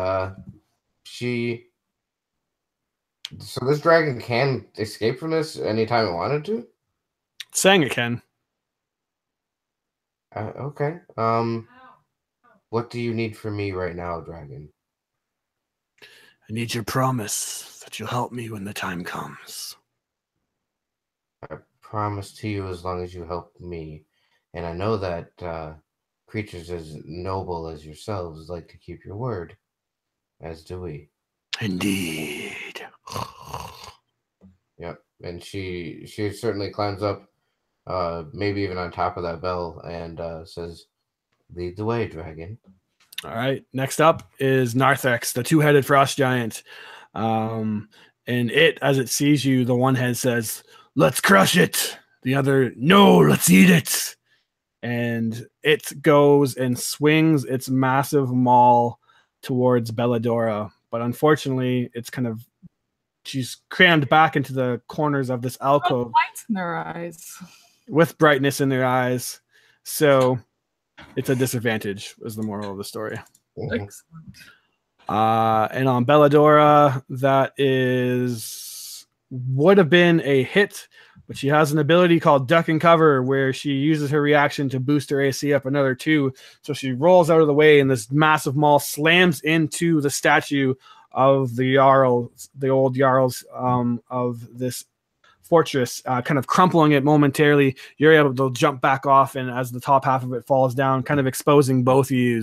So this dragon can escape from this anytime it wanted to? It's saying it can. Okay. What do you need from me right now, dragon? I need your promise that you'll help me when the time comes. I promise to you as long as you help me. And I know that creatures as noble as yourselves like to keep your word, as do we. Indeed. Yep. And she certainly climbs up, maybe even on top of that bell, and says, "Lead the way, dragon." All right. Next up is Narthex, the two-headed frost giant. And it, as it sees you, the one head says, "Let's crush it." The other, "No, let's eat it." And it goes and swings its massive maul towards Belladora. But unfortunately, she's crammed back into the corners of this alcove. Lights in their eyes. With brightness in their eyes. So it's a disadvantage, is the moral of the story. Excellent. And on Belladora, that would have been a hit, but she has an ability called Duck and Cover, where she uses her reaction to boost her AC up another 2. So she rolls out of the way, and this massive maul slams into the statue of the Jarl, the old Jarls of this fortress, kind of crumpling it momentarily. You're able to jump back off, and as the top half of it falls down, kind of exposing both of you.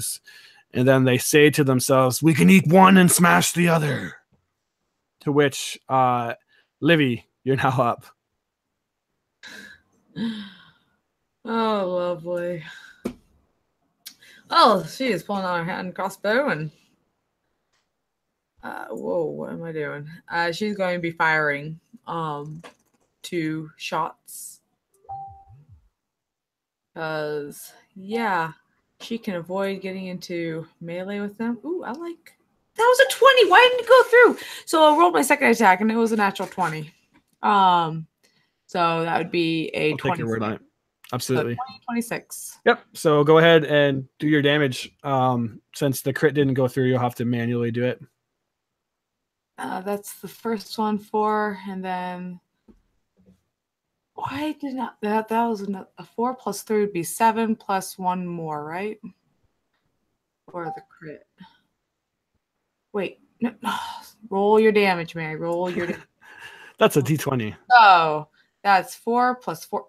And then they say to themselves, "We can eat one and smash the other." To which, Livy, you're now up. Oh, lovely. Oh, she is pulling out her hand crossbow and whoa, what am I doing? She's going to be firing 2 shots Because, yeah, she can avoid getting into melee with them. Ooh, I like... That was a 20. Why didn't it go through? So I rolled my second attack, and it was a natural 20. So that would be a I'll 20. take your word on it. So Absolutely. 20, 26. Yep. So go ahead and do your damage. Since the crit didn't go through, you'll have to manually do it. That's the first one, 4, and then... Why did not... That was a 4 plus 3 would be 7 plus 1 more, right? Or the crit. Wait. No. Roll your damage, Mary. Roll your damage. That's a d20. Oh, that's 4 plus 4.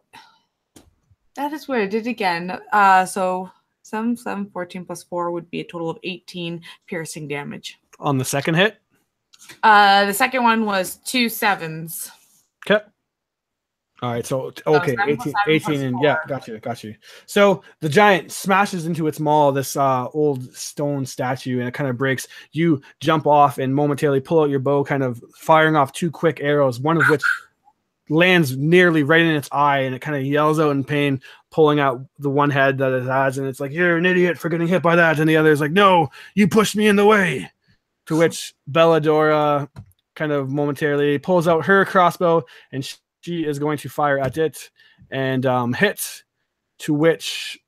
That is weird. I did it again. So 7, 14 plus 4 would be a total of 18 piercing damage. On the second hit? The second one was 2 7s. Okay. All right, so okay, 18 and yeah, got you. So the giant smashes into its maw, this old stone statue, and it kind of breaks. You jump off and momentarily pull out your bow, kind of firing off 2 quick arrows, one of which lands nearly right in its eye, and it kind of yells out in pain, pulling out the one head that it has, and it's like, "You're an idiot for getting hit by that," and the other is like, "No, you pushed me in the way." To which Belladora kind of momentarily pulls out her crossbow, and she is going to fire at it and hit, to which,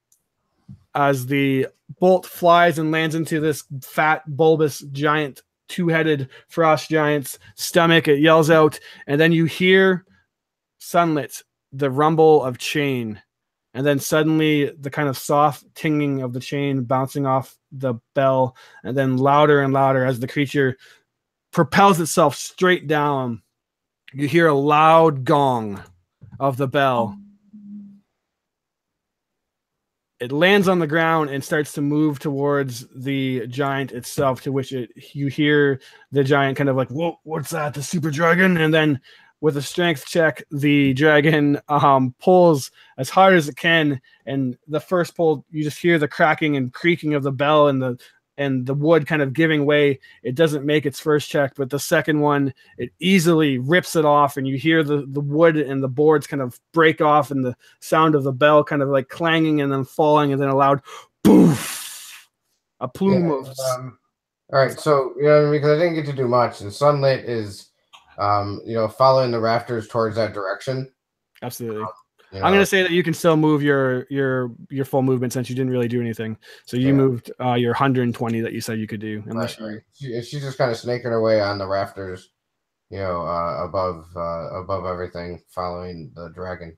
as the bolt flies and lands into this fat, bulbous, giant, 2-headed frost giant's stomach, it yells out, and then you hear, Sunlit, the rumble of chain, and then suddenly the kind of soft tinging of the chain bouncing off the bell, and then louder and louder as the creature propels itself straight down. You hear a loud gong of the bell. It lands on the ground and starts to move towards the giant itself, to which you hear the giant kind of like, "Whoa, what's that? The super dragon?" And then with a strength check, the dragon pulls as hard as it can. And the first pull, you just hear the cracking and creaking of the bell and the wood kind of giving way. It doesn't make its first check, but the second one, it easily rips it off, and you hear the wood and the boards kind of break off, and the sound of the bell kind of like clanging and then falling, and then a loud poof, a plume of... all right, so, because I didn't get to do much, and Sunlit is, following the rafters towards that direction. Absolutely. I'm going to say that you can still move your full movement since you didn't really do anything. So you moved your 120 that you said you could do. Unless right. She's just kind of snaking her way on the rafters, above everything, following the dragon.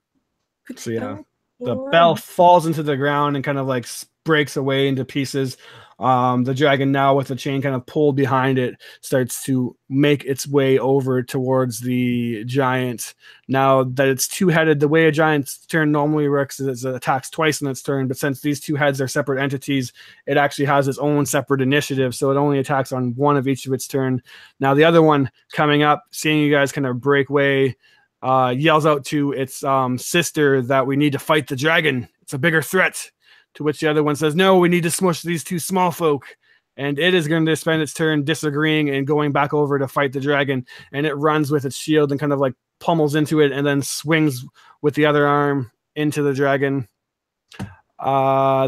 So yeah, the bell falls into the ground and kind of like breaks away into pieces. The dragon, now with the chain kind of pulled behind it, starts to make its way over towards the giant. Now that it's 2-headed, the way a giant's turn normally works is it attacks twice in its turn, but since these 2 heads are separate entities, it actually has its own separate initiative, so it only attacks on one of each of its turn. Now the other one coming up, seeing you guys kind of break way, yells out to its sister that we need to fight the dragon. It's a bigger threat. To which the other one says, "No, we need to smush these 2 small folk." And it is going to spend its turn disagreeing and going back over to fight the dragon. And it runs with its shield and kind of like pummels into it and then swings with the other arm into the dragon.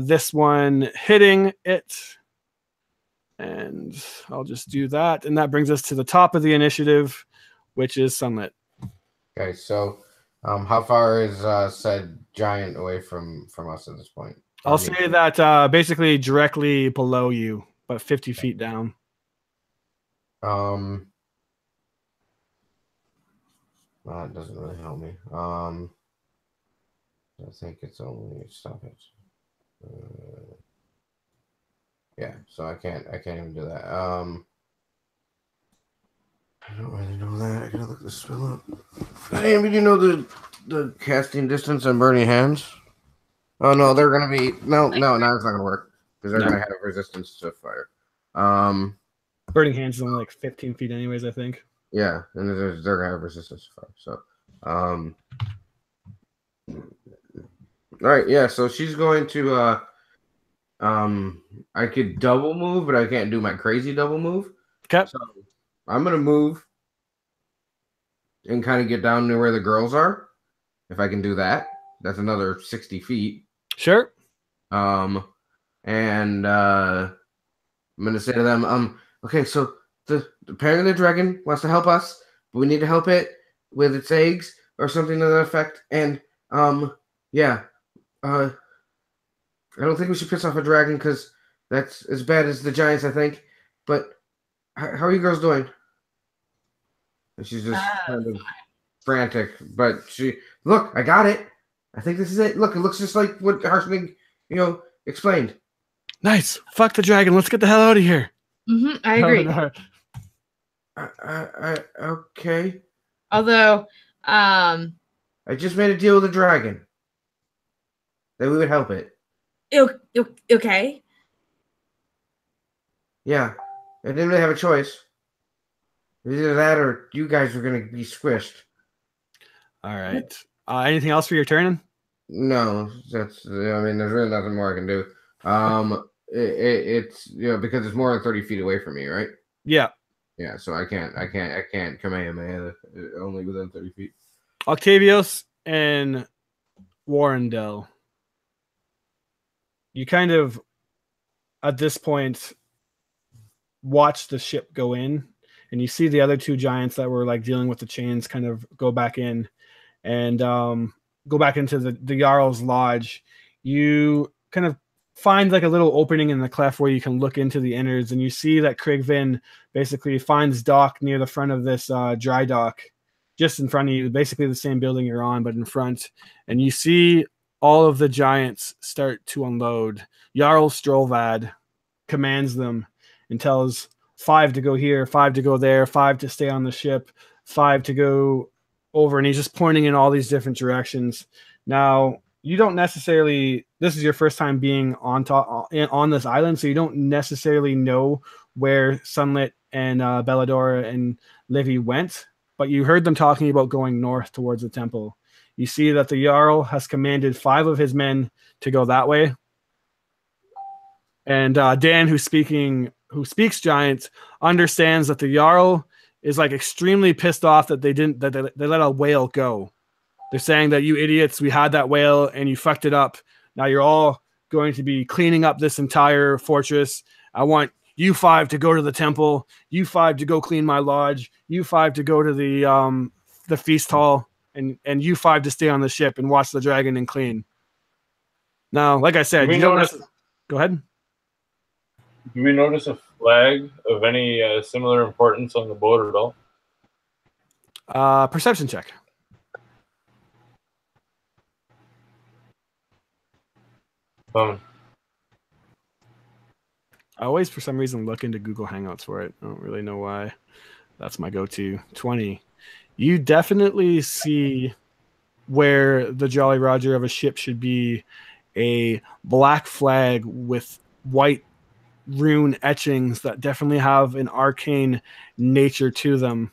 This one hitting it. And I'll just do that. And that brings us to the top of the initiative, which is Sunlit. Okay, so how far is said giant away from us at this point? I'll say that basically directly below you, but 50 feet down. Well, that doesn't really help me. I think it's only stoppage. Yeah, so I can't even do that. I don't really know that. I gotta look this spell up. Hey, do you know the casting distance on Burning Hands? Oh no, they're gonna be no, it's not gonna work because they're gonna have resistance to fire. Burning Hands is only like 15 feet, anyways. I think. Yeah, and they're gonna have resistance to fire. So, all right, yeah. So she's going to I could double move, but I can't do my crazy double move. Okay. So I'm gonna move and kind of get down to where the girls are. If I can do that, that's another 60 feet. Sure. And I'm gonna say to them, okay, so apparently the dragon wants to help us, but we need to help it with its eggs or something to that effect. And yeah, I don't think we should piss off a dragon because that's as bad as the giants, I think. But how are you girls doing? And she's just kind of frantic, but look, I got it. I think this is it. Look, it looks just like what Harsnig, explained. Nice. Fuck the dragon. Let's get the hell out of here. I agree. Okay. Although, I just made a deal with the dragon that we would help it. Okay. Yeah, I didn't really have a choice. Either that or you guys were going to be squished. All right. Anything else for your turn? No, there's really nothing more I can do. It's because it's more than 30 feet away from me, right? Yeah. Yeah, so I can't Kamehameha only within 30 feet. Octavius and Warrendell. You kind of, at this point, watch the ship go in, and you see the other two giants that were like dealing with the chains kind of go back in and go back into the Jarl's lodge. You kind of find like a little opening in the cleft where you can look into the innards, and you see that Krigvin basically finds dock near the front of this dry dock, just in front of you, basically the same building you're on, but in front. And you see all of the giants start to unload. Jarl Strolvad commands them and tells 5 to go here, 5 to go there, 5 to stay on the ship, 5 to go over, and he's just pointing in all these different directions. Now, you don't necessarily, this is your first time being on this island, so you don't necessarily know where Sunlit and Belladora and Livy went, but you heard them talking about going north towards the temple. You see that the Jarl has commanded 5 of his men to go that way. And Dan, who speaks giant, understands that the Jarl is like extremely pissed off that they let a whale go. They're saying that you idiots, we had that whale and you fucked it up. Now you're all going to be cleaning up this entire fortress. I want you 5 to go to the temple, you 5 to go clean my lodge, you 5 to go to the feast hall, and you 5 to stay on the ship and watch the dragon and clean. Now, like I said, you don't go ahead. Do we notice a flag of any similar importance on the boat at all? Perception check. I always, for some reason, look into Google Hangouts for it. I don't really know why. That's my go-to. 20. You definitely see where the Jolly Roger of a ship should be a black flag with white rune etchings that definitely have an arcane nature to them.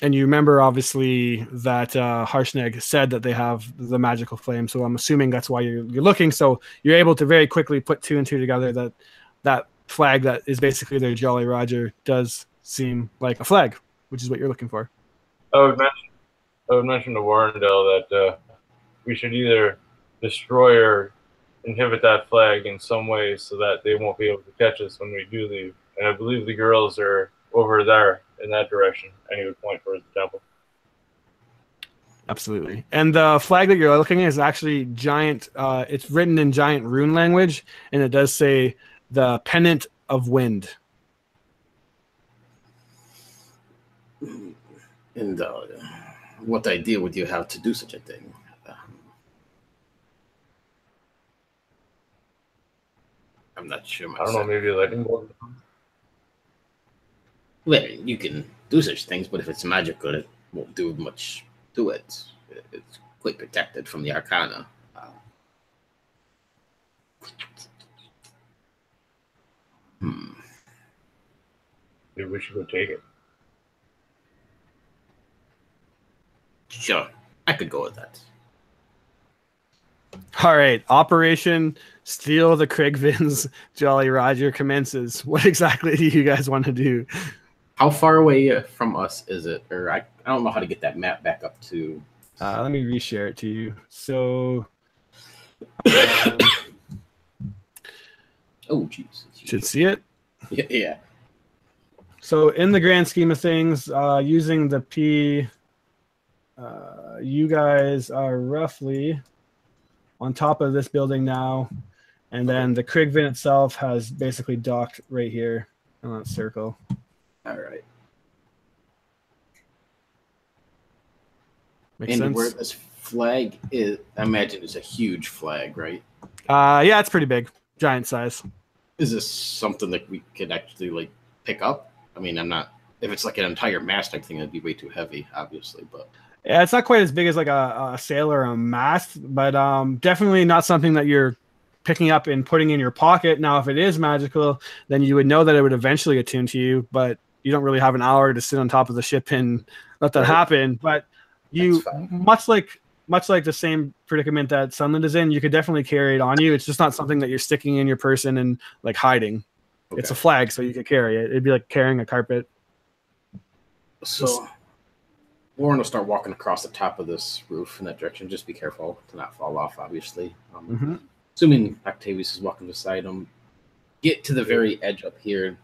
And you remember, obviously, that Harshnag said that they have the magical flame, so I'm assuming that's why you're looking. So you're able to very quickly put 2 and 2 together that flag that is basically their Jolly Roger does seem like a flag, which is what you're looking for. I would mention to Warrendell that we should either destroy or inhibit that flag in some way so that they won't be able to catch us when we do leave. And I believe the girls are over there in that direction, and he would point towards the temple. Absolutely. And the flag that you're looking at is actually giant. It's written in giant rune language, and it does say the Pennant of Wind. And what idea would you have to do such a thing? I'm not sure myself. I don't know, maybe a lightning bolt? Well, you can do such things, but if it's magical, it won't do much to it. It's quite protected from the arcana. Maybe we should go take it. Sure, I could go with that. All right, Operation Steal the Krigvin's Jolly Roger commences. What exactly do you guys want to do? How far away from us is it? Or I don't know how to get that map back up to Let me reshare it to you. So, Oh, jeez. should see it. Yeah. So, in the grand scheme of things, using the P, you guys are roughly on top of this building now, and then the Krigvin itself has basically docked right here in that circle. All right. Makes And sense? where this flag is, I imagine it's a huge flag, right? Yeah, it's pretty big, giant size. Is this something that we could actually like pick up? I mean, I'm not. If it's like an entire mast type thing, it'd be way too heavy, obviously. But Yeah, it's not quite as big as like a sail or a mast, but definitely not something that you're picking up and putting in your pocket. Now, if it is magical, then you would know that it would eventually attune to you, but you don't really have an hour to sit on top of the ship and let that happen. But you, much like the same predicament that Sunland is in, you could definitely carry it on you. It's just not something that you're sticking in your person and like hiding. Okay. It's a flag, so you could carry it. It'd be like carrying a carpet. So Warren will start walking across the top of this roof in that direction. Just be careful to not fall off, obviously. Assuming Octavius is walking beside him, get to the very edge up here.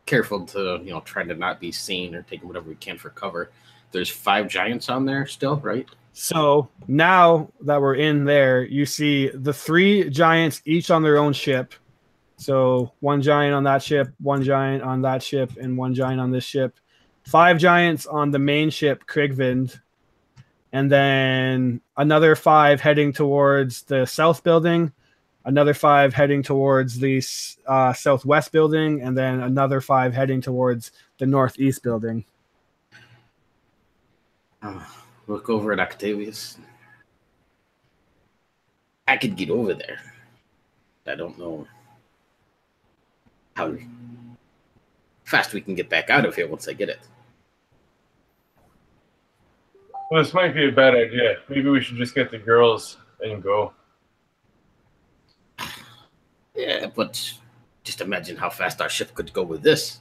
Careful to, try to not be seen or taking whatever we can for cover. There's 5 giants on there still, right? So now that we're in there, you see the 3 giants each on their own ship. So 1 giant on that ship, 1 giant on that ship, and 1 giant on this ship. 5 giants on the main ship, Krigvind, and then another 5 heading towards the south building, another 5 heading towards the southwest building, and then another 5 heading towards the northeast building. Look over at Octavius. I could get over there. I don't know how fast we can get back out of here once I get it. Well, this might be a bad idea. Maybe we should just get the girls and go. Yeah, but just imagine how fast our ship could go with this.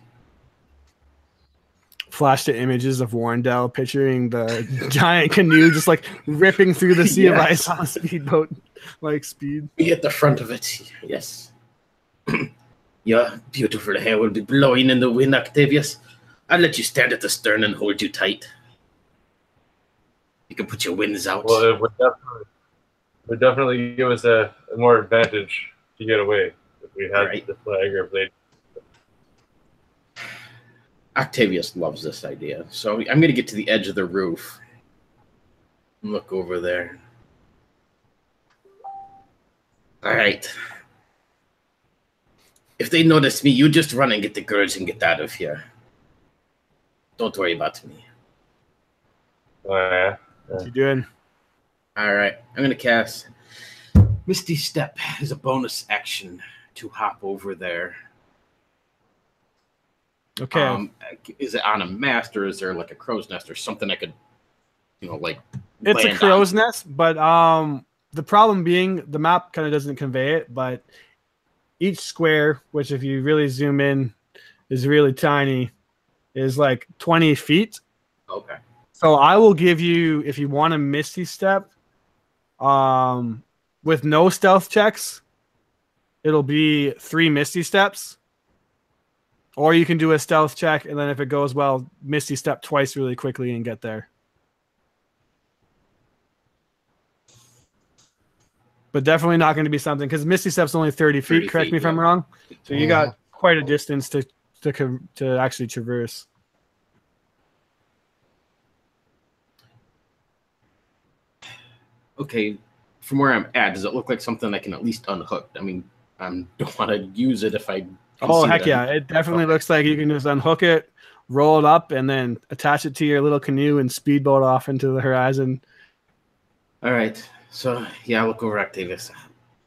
Flash the images of Warndell picturing the giant canoe just like ripping through the sea of ice on a speedboat like speed. Be at the front of it, yes. Your beautiful hair will be blowing in the wind, Octavius. I'll let you stand at the stern and hold you tight. You can put your wings out. Well, it would definitely give us a more advantage to get away if we had the flag or blade. Octavius loves this idea. So I'm going to get to the edge of the roof. Look over there. All right. If they notice me, you just run and get the girls and get out of here. Don't worry about me. Oh, yeah. What you doing? All right. I'm going to cast Misty Step as a bonus action to hop over there. Okay. Is it on a mast or is there like a crow's nest or something I could, like it's a crow's nest, but the problem being the map kind of doesn't convey it, but each square, which if you really zoom in is really tiny, is like 20 feet. Okay. So I will give you, if you want a Misty Step, with no stealth checks, it'll be 3 Misty Steps. Or you can do a stealth check, and then if it goes well, Misty Step twice really quickly and get there. But definitely not going to be something, because Misty Step's only 30 feet, correct me if I'm wrong. So you got quite a distance to actually traverse. Okay, from where I'm at, does it look like something I can at least unhook? I mean, I don't want to use it if I... Oh, heck yeah. It definitely looks like you can just unhook it, roll it up, and then attach it to your little canoe and speedboat off into the horizon. All right. So, yeah, I'll look over Octavius.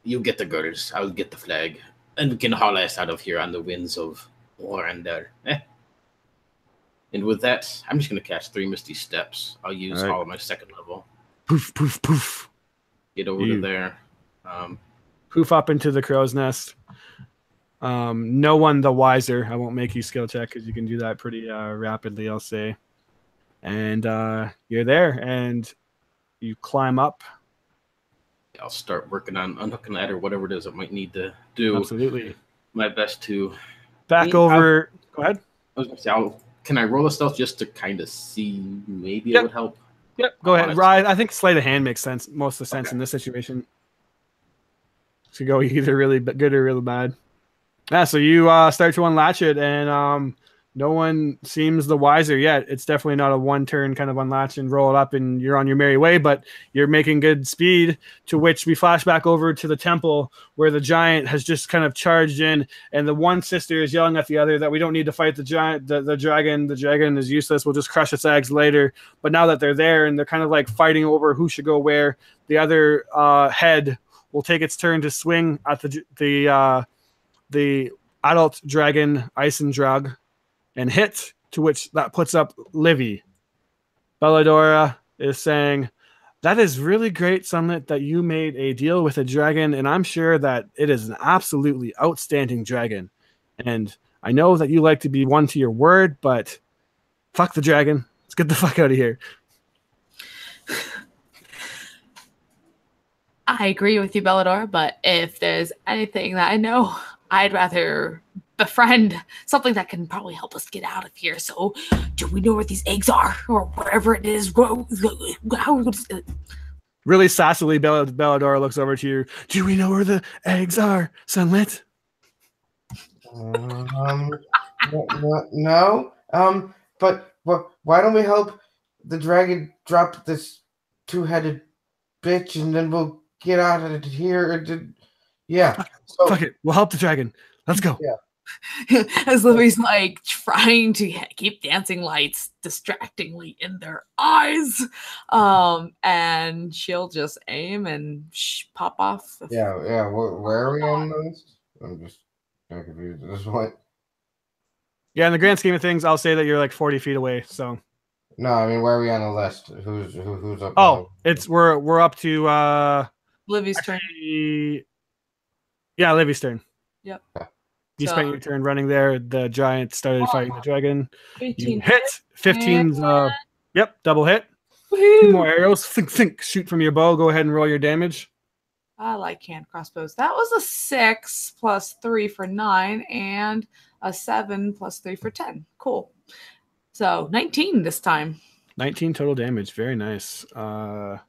You get the girders. I'll get the flag. And we can haul us out of here on the winds of Warwind. And with that, I'm just going to cast 3 Misty Steps. I'll use all of my 2nd level. Poof, poof, poof. Get over to there. Poof up into the crow's nest. No one the wiser. I won't make you skill check because you can do that pretty rapidly, I'll say. And you're there. And You climb up. I'll start working on unhooking that or whatever it is I might need to do. Absolutely. My best to. Back over. Go ahead. I was going to say, can I roll a stealth just to kind of see? Maybe Yep. it would help. Yep. Go ahead. I think sleight of hand makes sense. Most of the sense in this situation. To go either really good or really bad. Yeah. So you start to unlatch it, and no one seems the wiser yet. It's definitely not a one-turn kind of unlatch and roll it up and you're on your merry way, but you're making good speed, to which we flash back over to the temple where the giant has just kind of charged in, and the one sister is yelling at the other that we don't need to fight the giant, the dragon. The dragon is useless. We'll just crush its eggs later. But now that they're there and they're kind of like fighting over who should go where, the other head will take its turn to swing at the adult dragon, Eisendrag, and hit, to which that puts up Livy. Belladora is saying, that is really great, Sunlit, that you made a deal with a dragon, and I'm sure that it is an absolutely outstanding dragon. And I know that you like to be one to your word, but fuck the dragon. Let's get the fuck out of here. I agree with you, Bellador, but if there's anything that I know, I'd rather befriend something that can probably help us get out of here. So, do we know where these eggs are, or whatever it is? Really sassily, Bellador looks over to you. Do we know where the eggs are, Sunlit? No. But why don't we help the dragon drop this two-headed bitch, and then we'll get out of here. Yeah. So, fuck it. We'll help the dragon. Let's go. Yeah. As Livy's like trying to keep dancing lights distractingly in their eyes, and she'll just aim and pop off. Yeah. Where are we on this? I'm just kind of confused at this point. Yeah, in the grand scheme of things, I'll say that you're like 40 feet away. So. No, I mean, where are we on the list? Who's up? Oh, we're up to Livy's turn. Yeah, Livy's turn. Yep. You spent your turn running there. The giant started fighting the dragon. 18 you hit. 15's yep, double hit. Woo-hoo. 2 more arrows. Think. Shoot from your bow. Go ahead and roll your damage. I like hand crossbows. That was a 6 plus 3 for 9, and a 7 plus 3 for 10. Cool. So 19 this time. 19 total damage. Very nice.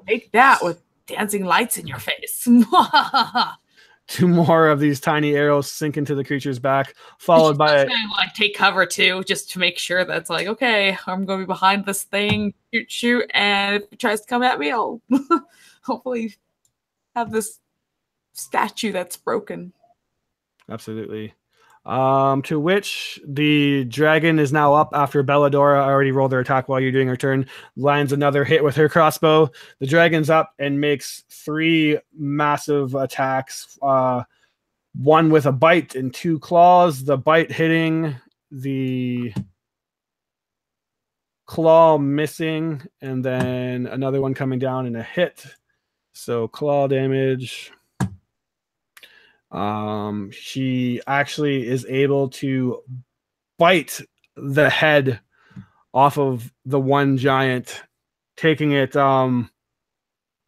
Take that with dancing lights in your face. 2 more of these tiny arrows sink into the creature's back, followed by like take cover too, just to make sure that's like, okay, I'm going to be behind this thing, shoot, and if it tries to come at me, I'll hopefully have this statue that's broken. Absolutely. To which the dragon is now up after Belladora already rolled her attack while you're doing her turn, lands another hit with her crossbow. The dragon's up and makes 3 massive attacks, 1 with a bite and 2 claws. The bite hitting, the claw missing, and then another one coming down and a hit. So claw damage. She actually is able to bite the head off of the one giant, taking it out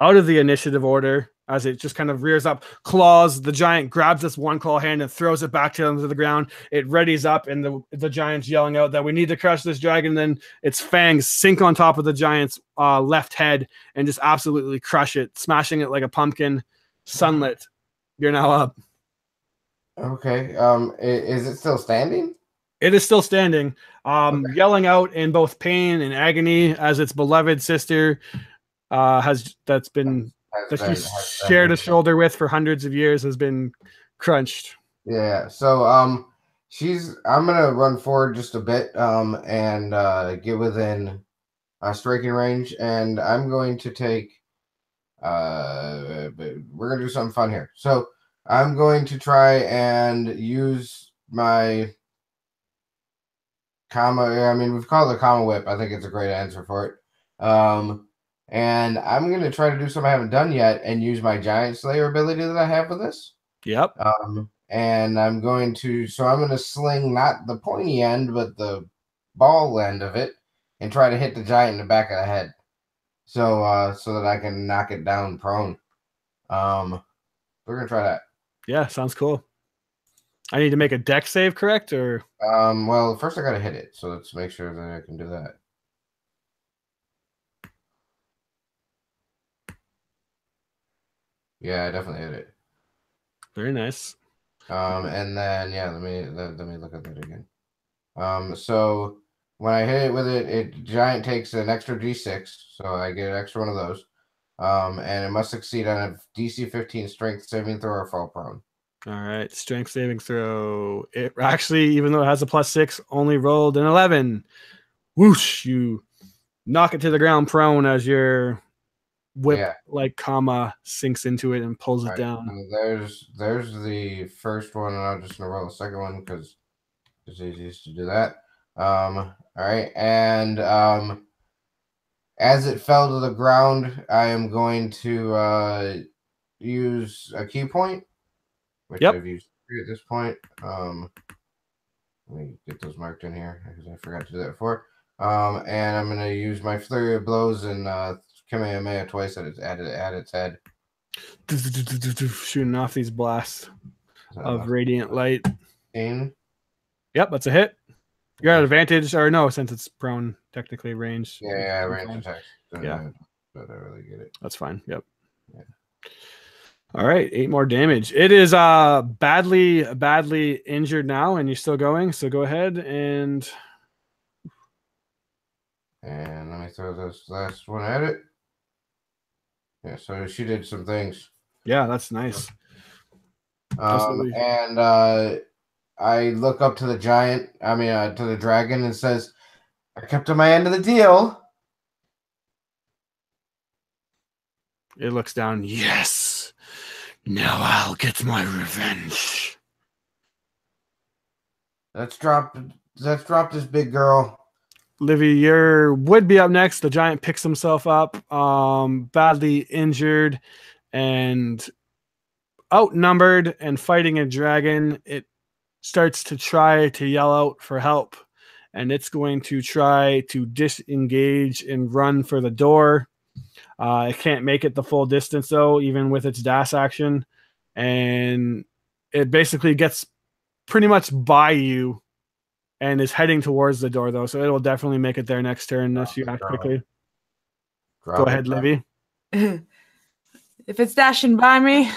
of the initiative order as it just kind of rears up, claws. The giant grabs this one claw hand and throws it back to the ground. It readies up, and the giant's yelling out that we need to crush this dragon. Then its fangs sink on top of the giant's left head and just absolutely crush it, smashing it like a pumpkin. Sunlit, you're now up. Okay. Is it still standing? It is still standing, yelling out in both pain and agony as its beloved sister she shared a shoulder with for hundreds of years has been crunched. Yeah. So I'm gonna run forward just a bit and get within striking range, and I'm going to take we're gonna do something fun here. So I'm going to try and use my we've called it a comma whip. I think it's a great answer for it. And I'm going to try to do something I haven't done yet and use my Giant Slayer ability that I have with this. Yep. And I'm going to sling not the pointy end, but the ball end of it and try to hit the giant in the back of the head. so that I can knock it down prone. We're gonna try that. Yeah, sounds cool. I need to make a deck save, correct? Or well, first I gotta hit it, so let's make sure that I can do that. Yeah, I definitely hit it. very nice. And then yeah, let me look at that again. So when I hit it with it, giant takes an extra D6, so I get an extra one of those. And it must succeed on a DC 15 strength saving throw or fall prone. All right, strength saving throw. It actually, even though it has a +6, only rolled an 11. Whoosh! You knock it to the ground prone as your whip like comma sinks into it and pulls it down. There's the first one, and I'm just gonna roll the second one because it's easiest to do that. All right, and as it fell to the ground, I am going to use a key point, which I've used 3 at this point. Let me get those marked in here because I forgot to do that before. And I'm going to use my flurry of blows and Kamehameha twice at its head. Shooting off these blasts of radiant light. 15. Yep, that's a hit. You're at advantage, or no, since it's prone, technically range. Yeah, range attack. Yeah. But I really get it. That's fine. Yep. Yeah. All right, 8 more damage. It is badly injured now, and you're still going. So go ahead and let me throw this last one at it. Yeah, so she did some things. Yeah, that's nice. And I look up to the giant, to the dragon, and says, I kept to my end of the deal. It looks down. Yes. Now I'll get my revenge. Let's drop this big girl. Livy, you would be up next. The giant picks himself up, badly injured and outnumbered and fighting a dragon. It starts to try to yell out for help, and it's going to try to disengage and run for the door. It can't make it the full distance, though, even with its dash action, and it basically gets pretty much by you and is heading towards the door, though, so it will definitely make it there next turn unless you act quickly. Go ahead, Livy. If it's dashing by me,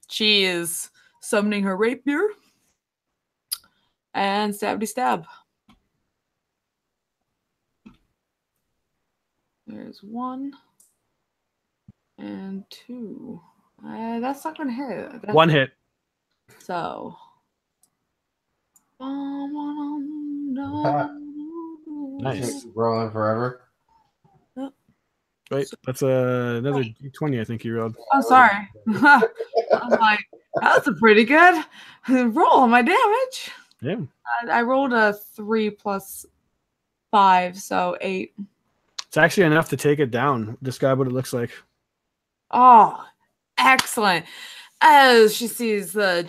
she is summoning her rapier and stabby stab. There's 1 and 2. That's not gonna hit. That's 1 hit. So. Nice. Rolling forever. Wait, that's another D20 I think you rolled. Oh, sorry. I was like, that's a pretty good roll on my damage. Yeah. I rolled a 3 plus 5, so 8. It's actually enough to take it down. Describe what it looks like. Oh, excellent. As she sees the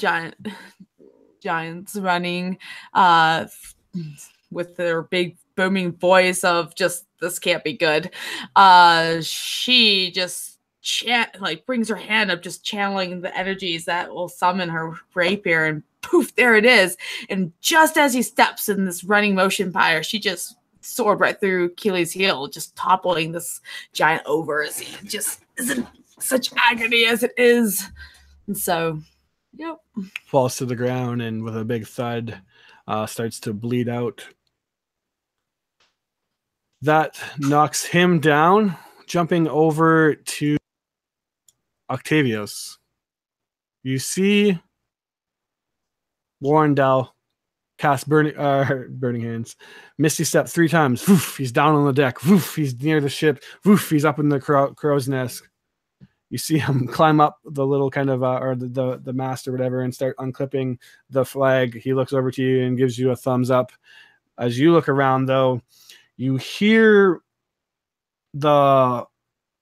giants running with their big booming voice of just, this can't be good. She just brings her hand up, just channeling the energies that will summon her rapier, and poof, there it is. And just as he steps in this running motion by her, she just soared right through Keely's heel, just toppling this giant over as he just is in such agony as it is. And so, yep. Falls to the ground and with a big thud starts to bleed out. That knocks him down, jumping over to Octavius. You see Warwind cast burning hands. Misty step 3 times. Woof, he's down on the deck. Woof, he's near the ship. Woof, he's up in the crow's nest. You see him climb up the little kind of or the mast or whatever and start unclipping the flag. He looks over to you and gives you a thumbs up. As you look around, though, you hear the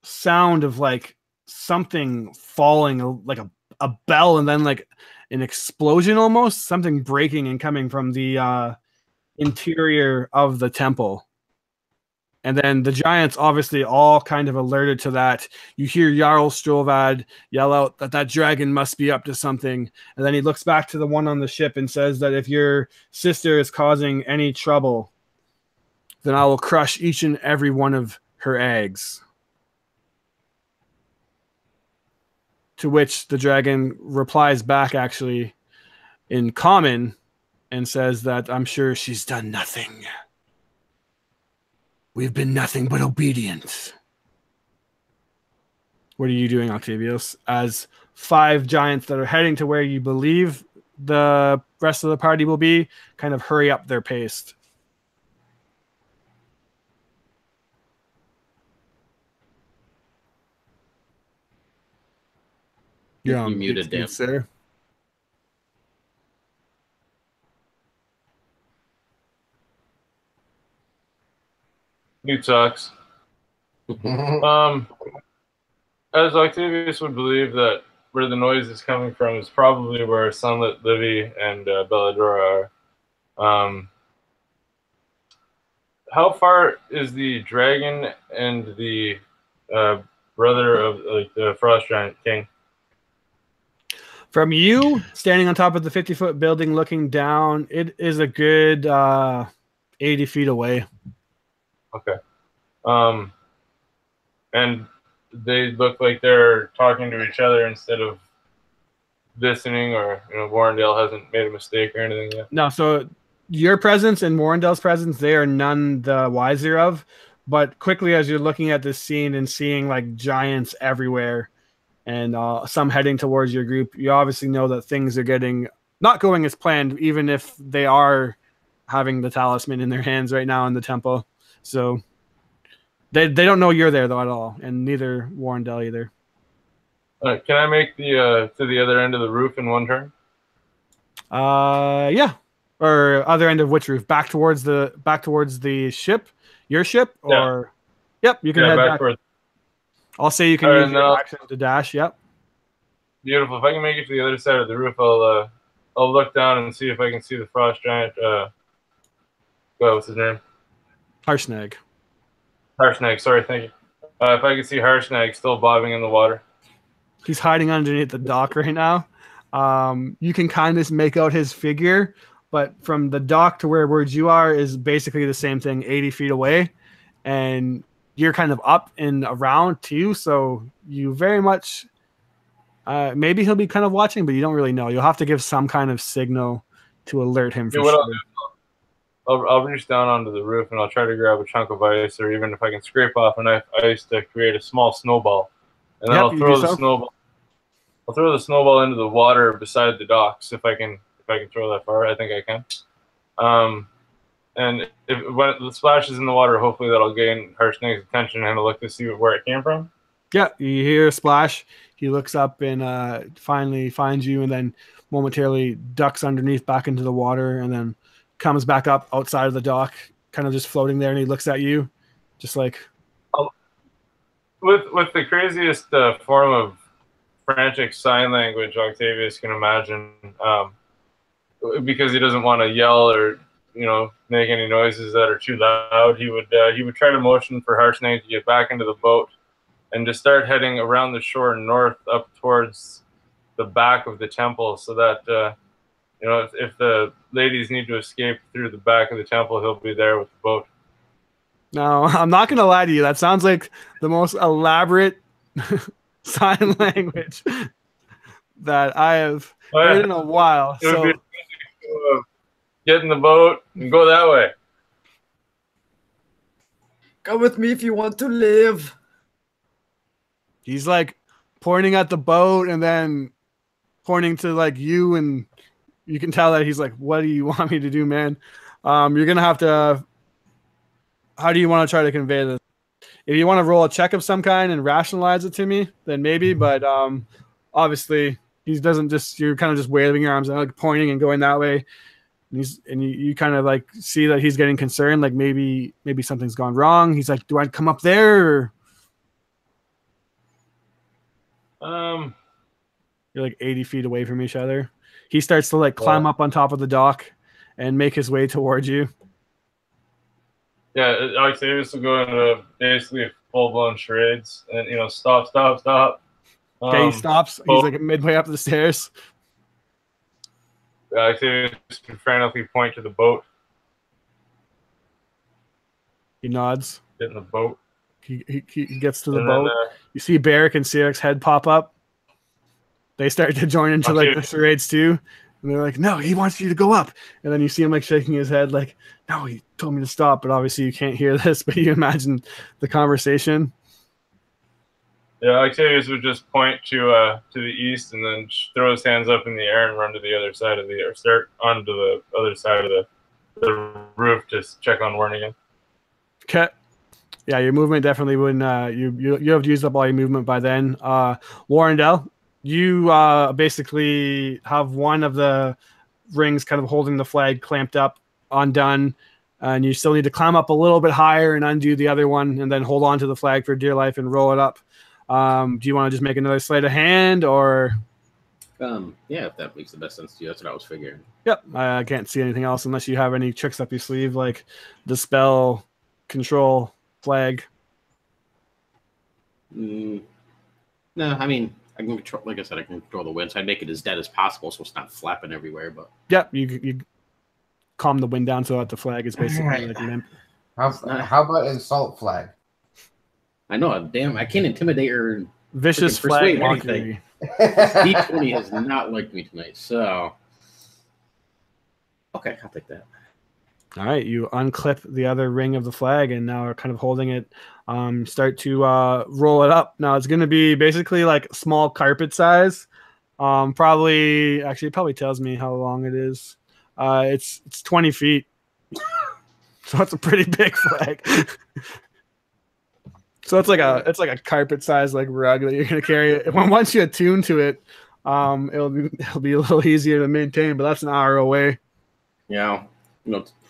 sound of like something falling, like a bell, and then like an explosion, almost something breaking and coming from the interior of the temple. And then the giants obviously all kind of alerted to that. You hear Jarl Strovad yell out that that dragon must be up to something. And then he looks back to the one on the ship and says that if your sister is causing any trouble, then I will crush each and every one of her eggs. To which the dragon replies back actually in common and says that I'm sure she's done nothing. We've been nothing but obedient. What are you doing, Octavius? As 5 giants that are heading to where you believe the rest of the party will be, kind of hurry up their pace. You muted, Dan. Sir. Mute sucks. As Octavius would believe that where the noise is coming from is probably where Sunlit, Livy, and Belladora are. How far is the dragon and the brother of the Frost Giant King? From you, standing on top of the 50-foot building looking down, it is a good 80 feet away. Okay. And they look like they're talking to each other instead of listening, or Warrendale hasn't made a mistake or anything yet. No, so your presence and Warrendale's presence, they are none the wiser of. But quickly, as you're looking at this scene and seeing like giants everywhere, and some heading towards your group, you obviously know that things are not going as planned, even if they are having the talisman in their hands right now in the temple. So they don't know you're there though at all, and neither Warrendale either. Can I make the to the other end of the roof in one turn? Yeah. Or other end of which roof? Back towards the ship, your ship, or yep, you can head back. Towards... I'll say you can use your action to dash. Yep. Beautiful. If I can make it to the other side of the roof, I'll look down and see if I can see the Frost Giant. What's his name? Harshnag. Harshnag. Sorry, thank you. If I can see Harshnag still bobbing in the water. He's hiding underneath the dock right now. You can kind of make out his figure, but from the dock to where you are is basically the same thing, 80 feet away. And you're kind of up and around too, so you very much... maybe he'll be kind of watching, but you don't really know. You'll have to give some kind of signal to alert him for sure. I'll reach down onto the roof and I'll try to grab a chunk of ice, or even if I can scrape off enough ice to create a small snowball. And then I'll throw the snowball. I'll throw the snowball into the water beside the docks if I can throw that far. I think I can. And when it splashes in the water, hopefully that'll gain Harshnag's attention and have a look to see where it came from. Yeah, you hear a splash. He looks up and finally finds you, and then momentarily ducks underneath back into the water, and then comes back up outside of the dock, kind of just floating there, and he looks at you, just like... With the craziest form of frantic sign language Octavius can imagine, because he doesn't want to yell or make any noises that are too loud, he would try to motion for Harshnag to get back into the boat and to start heading around the shore north up towards the back of the temple, so that if the ladies need to escape through the back of the temple, he'll be there with the boat. No, I'm not going to lie to you. That sounds like the most elaborate sign language that I have heard in a while. So get in the boat and go that way. Come with me if you want to live. He's like pointing at the boat and then pointing to like you, and you can tell that he's like, what do you want me to do, man? You're going to have to... How do you want to try to convey this? If you want to roll a check of some kind and rationalize it to me, then maybe. But obviously, he doesn't just... You're kind of just waving your arms and like pointing and going that way. And you kind of like see that he's getting concerned. Like maybe something's gone wrong. He's like, do I come up there? Or... You're like 80 feet away from each other. He starts to like climb up on top of the dock and make his way towards you. Yeah, Octavius will go into basically full-blown charades and, stop. Okay, he stops. He's like midway up the stairs. Octavius can frantically point to the boat. He nods. Get in the boat. He gets to the And boat. then, You see Barrick and Sierik's head pop up. They start to join into like the charades too. And they're like, no, he wants you to go up. And then you see him like shaking his head like, no, he told me to stop. But obviously you can't hear this, but you imagine the conversation. Yeah, Octavius would just point to the east and then throw his hands up in the air and run to the other side of or start onto the other side of the roof to check on Warren again. Okay. Yeah, your movement definitely wouldn't. You have used up all your movement by then. Warrendell, you basically have one of the rings kind of holding the flag clamped up, undone, and you still need to climb up a little bit higher and undo the other one, and then hold on to the flag for dear life and roll it up. Do you want to just make another sleight of hand, or? Yeah, if that makes the best sense to you, that's what I was figuring. Yep, I can't see anything else unless you have any tricks up your sleeve, like dispel, control, flag. No, I mean, I can control. Like I said, I can control the wind, so I make it as dead as possible, so it's not flapping everywhere. But yep, you calm the wind down so that the flag is basically like limp. How about insult flag? I know, damn, I can't intimidate or vicious flag anything. D20 has not liked me tonight, so okay, I'll take that. All right, you unclip the other ring of the flag and now are kind of holding it. Start to roll it up. Now it's going to be basically like small carpet size. It probably tells me how long it is. It's 20 feet, so it's a pretty big flag. So it's like a carpet size like rug that you're going to carry. Once you attune to it, it'll be a little easier to maintain. But that's an hour away. Yeah.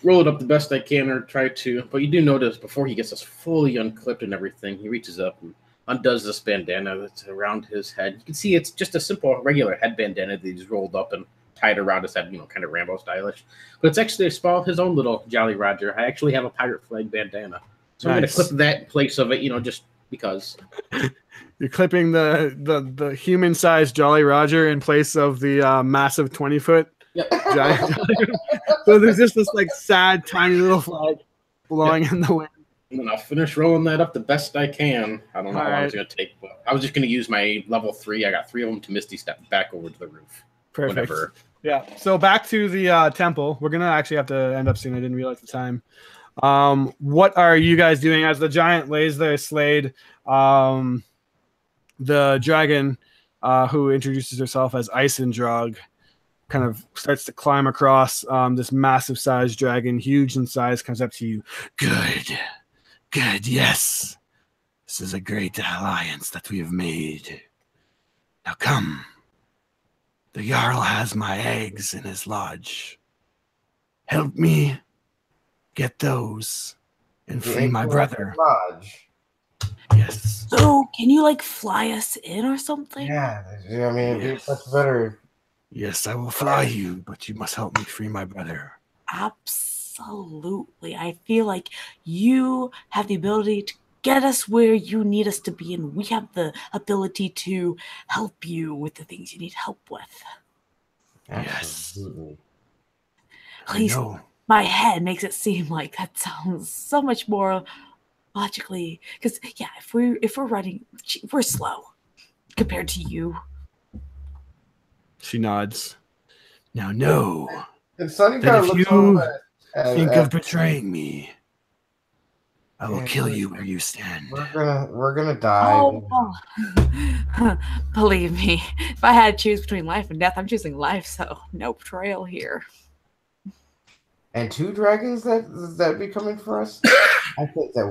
Roll it up the best I can or try to. But you do notice before he gets us fully unclipped and everything, he reaches up and undoes this bandana that's around his head. You can see it's just a simple, regular head bandana that he's rolled up and tied around his head, kind of Rambo stylish. But it's actually his own little Jolly Roger. I actually have a pirate flag bandana. So nice. I'm going to clip that in place of it, just because. You're clipping the human-sized Jolly Roger in place of the massive 20-foot. Yep. Giant. So there's just this like sad, tiny little flag blowing in the wind. And then I'll finish rolling that up the best I can. I don't know how long it's going to take, but I was just going to use my level 3. I got 3 of them to Misty Step back over to the roof. Perfect. Whatever. Yeah. So back to the temple. We're going to actually have to end up soon. I didn't realize the time. What are you guys doing as the giant lays there slayed? The dragon, who introduces herself as Isendrog, kind of starts to climb across this massive sized dragon, huge in size, comes up to you. Good, yes. This is a great alliance that we have made. Now come. The Jarl has my eggs in his lodge. Help me get those and free my brother. Lodge. Yes. So, can you fly us in or something? Yeah, I mean, it'd be much better. Yes, I will fly you, but you must help me free my brother. Absolutely. I feel like you have the ability to get us where you need us to be, and we have the ability to help you with the things you need help with. Absolutely. At least my head makes it seem like that sounds so much more logically. Because if we're running, we're slow compared to you. She nods. Now, no. And Sonny that if you think of at betraying me, I will kill you where you stand. We're gonna die. Oh. Believe me, if I had to choose between life and death, I'm choosing life. So no betrayal here. And 2 dragons that be coming for us. I think that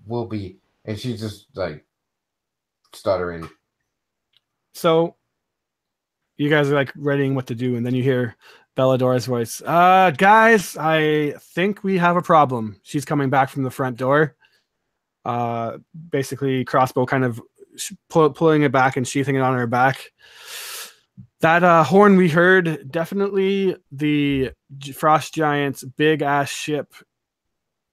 will be. And she's just stuttering. So you guys are readying what to do, and then you hear Belladora's voice. Guys, I think we have a problem. She's coming back from the front door. Basically, crossbow kind of pulling it back and sheathing it on her back. That horn we heard, definitely the Frost Giant's big-ass ship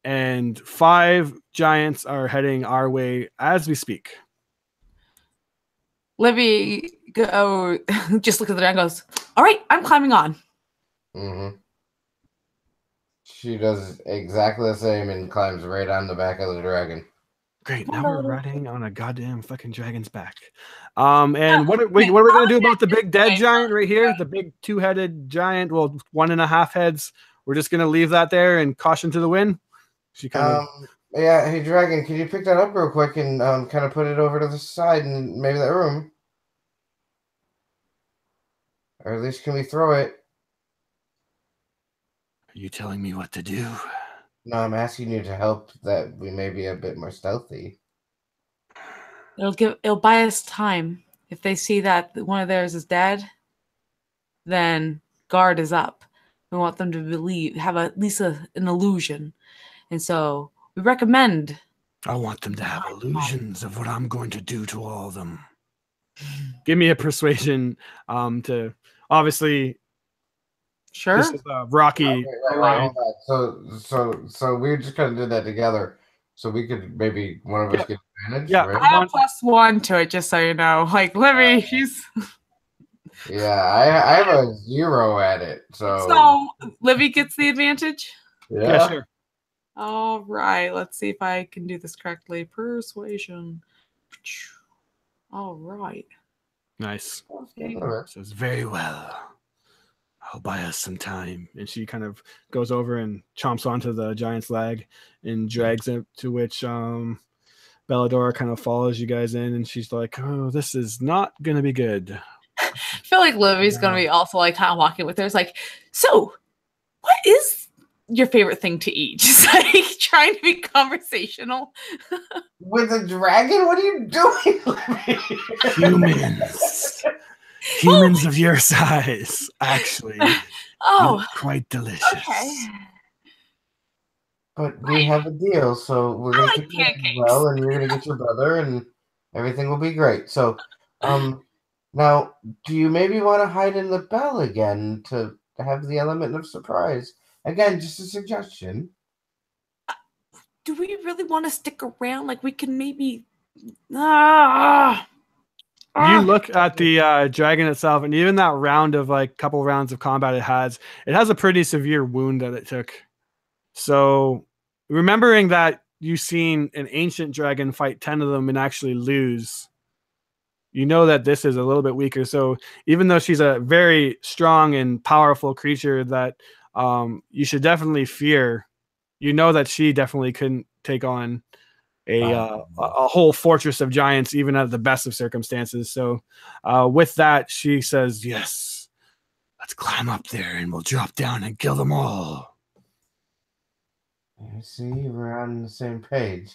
and 5 giants are heading our way as we speak. Libby just looks at the dragon and goes, all right, I'm climbing on. Mm-hmm. She does exactly the same and climbs right on the back of the dragon. Great. Now we're riding on a goddamn fucking dragon's back. And what are we gonna do about the big dead giant right here? The big 2-headed giant. Well, 1.5 heads. We're just gonna leave that there and caution to the wind. She kind of. Yeah. Hey, dragon, can you pick that up real quick and kind of put it over to the side and maybe that room, or at least can we throw it? Are you telling me what to do? No, I'm asking you to help that we may be a bit more stealthy. It'll buy us time. If they see that one of theirs is dead, then guard is up. We want them to have at least an illusion. And so we recommend. I want them to have illusions of what I'm going to do to all of them. Give me a persuasion to obviously. Sure. This is Rocky. Right. So we just kind of did that together. So we could maybe one of us get advantage. Yeah, right? I have +1 to it, just so you know. Like Libby, she's. Yeah, I have a 0 at it. So Libby gets the advantage. Yeah, sure. All right, let's see if I can do this correctly. Persuasion. All right. Nice. Okay. Says very well. I'll buy us some time. And she kind of goes over and chomps onto the giant's leg and drags it, to which Belladora kind of follows you guys in, and she's like, oh, this is not going to be good. I feel like Livy's going to be also like kind of walking with her. It's like, so what is your favorite thing to eat? Just like trying to be conversational. With a dragon? What are you doing, Livy? Humans of your size, actually. Oh, quite delicious. Okay. But we have a deal, so we're gonna keep it well, and you're gonna get your brother, and everything will be great. So, now, do you maybe want to hide in the bell again to have the element of surprise? Again, just a suggestion. Do we really want to stick around? Like we can maybe. You look at the dragon itself, and even that round of like couple rounds of combat it has a pretty severe wound that it took. So remembering that you've seen an ancient dragon fight 10 of them and actually lose, you know that this is a little bit weaker. So even though she's a very strong and powerful creature that you should definitely fear, you know that she definitely couldn't take on a whole fortress of giants, even at the best of circumstances. So with that, she says, yes, let's climb up there and we'll drop down and kill them all. I see, we're on the same page.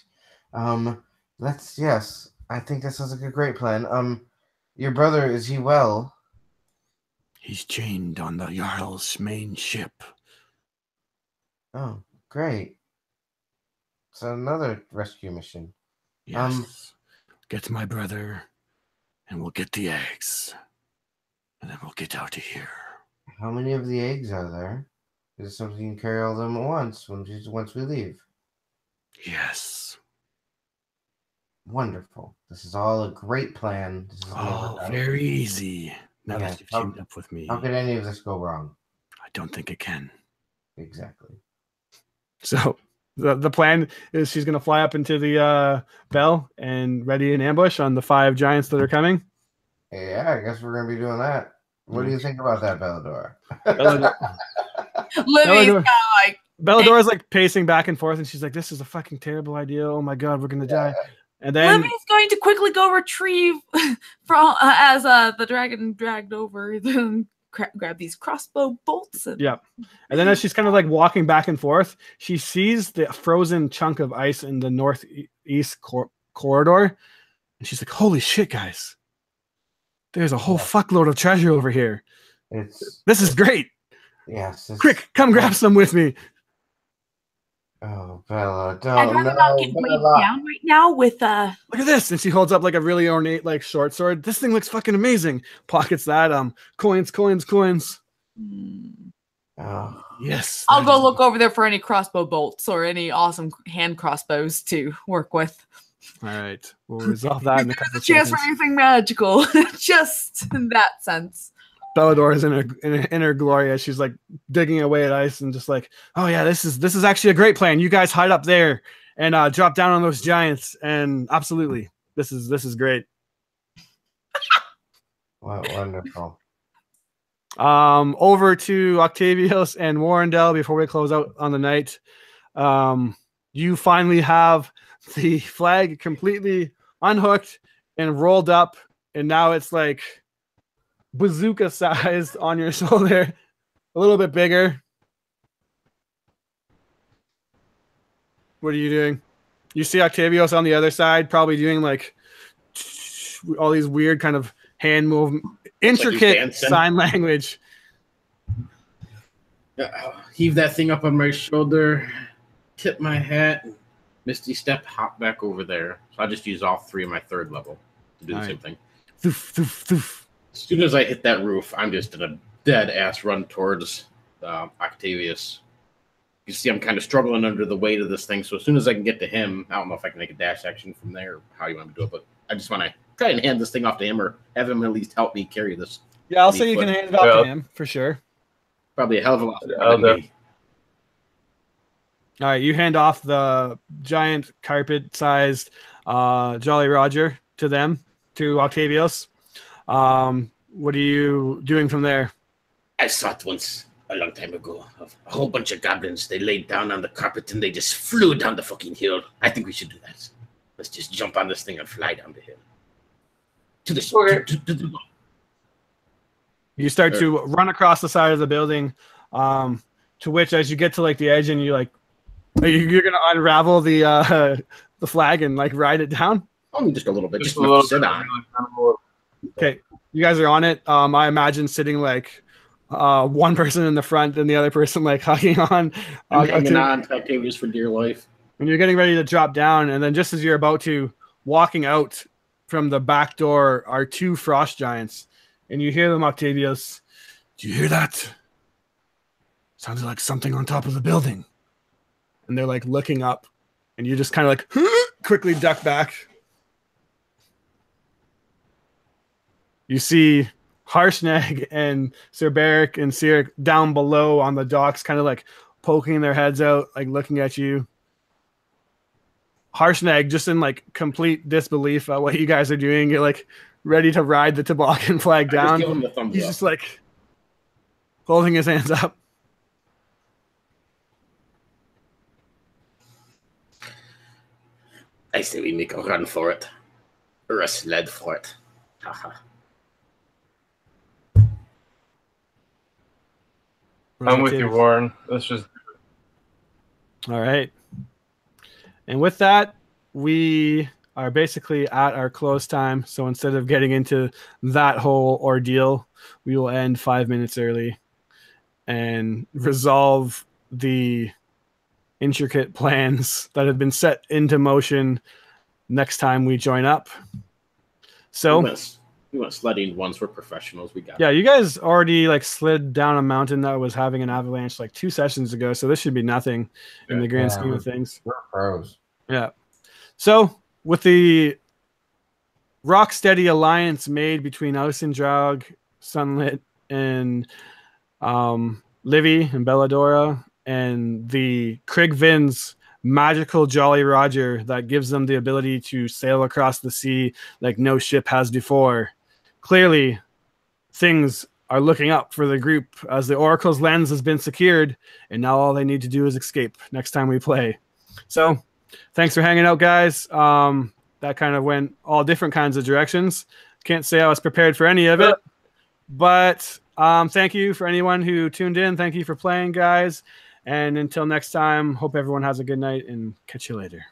Yes, I think this is a great plan. Your brother, is he well? He's chained on the Jarl's main ship. Oh, great. It's another rescue mission. Yes. Get my brother, and we'll get the eggs. And then we'll get out of here. How many of the eggs are there? Is it something you can carry all of them at once once we leave? Yes. Wonderful. This is all a great plan. This is very easy. Now that you've teamed up with me. How could any of this go wrong? I don't think it can. Exactly. So the plan is she's going to fly up into the bell and ready an ambush on the 5 giants that are coming. Yeah, I guess we're going to be doing that. What do you think about that, Belladora? Livy's kind of like... Belladora's like pacing back and forth, and she's like, this is a fucking terrible idea. Oh my God, we're going to die. And then Livy's going to quickly go retrieve from as the dragon dragged over, then grab these crossbow bolts. And then as she's kind of like walking back and forth, she sees the frozen chunk of ice in the northeast corridor, and she's like, holy shit, guys. There's a whole fuckload of treasure over here. This is great. Yes. Quick, come grab some with me. Oh, Bella, I'd rather not get weighed down right now with Look at this, and she holds up like a really ornate like short sword. This thing looks fucking amazing. Pockets that coins. Oh. Yes. I'll that go is- look over there for any crossbow bolts or any awesome hand crossbows to work with. All right. We'll resolve that in a couple A of chance seconds. for anything magical, just in that sense. Bellador is in her glory as she's like digging away at ice and just like, oh yeah, this is actually a great plan. You guys hide up there and drop down on those giants, and absolutely, this is great. Wow, wonderful. Over to Octavius and Warrendale before we close out on the night. You finally have the flag completely unhooked and rolled up, and now it's like bazooka sized on your shoulder, a little bit bigger. What are you doing? You see Octavius on the other side, probably doing like all these weird kind of hand movement, intricate sign language. Heave that thing up on my shoulder, tip my hat, and Misty Step, hop back over there. So I just use all 3 of my 3rd level to do the same thing. Thoof, thoof, thoof. As soon as I hit that roof, I'm just in a dead ass run towards Octavius. You see, I'm kind of struggling under the weight of this thing. So as soon as I can get to him, I don't know if I can make a dash action from there or how you want me to do it, but I just want to try and hand this thing off to him or have him at least help me carry this. Yeah, I'll say you can hand it off to him for sure. Probably a hell of a lot. All right, you hand off the giant carpet-sized Jolly Roger to them, to Octavius. What are you doing from there? I saw it once a long time ago. A whole bunch of goblins. They laid down on the carpet and they just flew down the fucking hill. I think we should do that. Let's just jump on this thing and fly down the hill. To the You start to run across the side of the building, to which, as you get to like the edge, and you're gonna unravel the flag and like ride it down. Only just a little bit, just a little sit on. Okay, you guys are on it. I imagine sitting like one person in the front and the other person like hugging on. Hanging on to Octavius for dear life. And you're getting ready to drop down, and then just as you're about to walking out from the back door are 2 frost giants, and you hear them, Octavius. Do you hear that? Sounds like something on top of the building. And they're like looking up, and you just kind of like quickly duck back. You see Harshnag and Sir Beric and Cyric down below on the docks, kind of like poking their heads out, like looking at you. Harshnag just in like complete disbelief at what you guys are doing. You're like ready to ride the toboggan flag down. Just give him the thumbs He's up. just like holding his hands up. I say we make a run for it. Or a sled for it. Haha. I'm with you, Warren. Let's just. All right. And with that, we are basically at our close time. So instead of getting into that whole ordeal, we will end 5 minutes early and resolve the intricate plans that have been set into motion next time we join up. So we went sledding once. We're professionals. We got yeah, you guys already like slid down a mountain that was having an avalanche like 2 sessions ago. So this should be nothing in the grand scheme of things. We're pros. Yeah. So with the rock-steady alliance made between Ausendrag, Sunlit, and Livy and Belladora, and the Krigvin's magical Jolly Roger that gives them the ability to sail across the sea like no ship has before, clearly things are looking up for the group as the Oracle's lens has been secured, and now all they need to do is escape next time we play. So thanks for hanging out, guys. That kind of went all different kinds of directions. Can't say I was prepared for any of it, but thank you for anyone who tuned in. Thank you for playing, guys. And until next time, hope everyone has a good night and catch you later.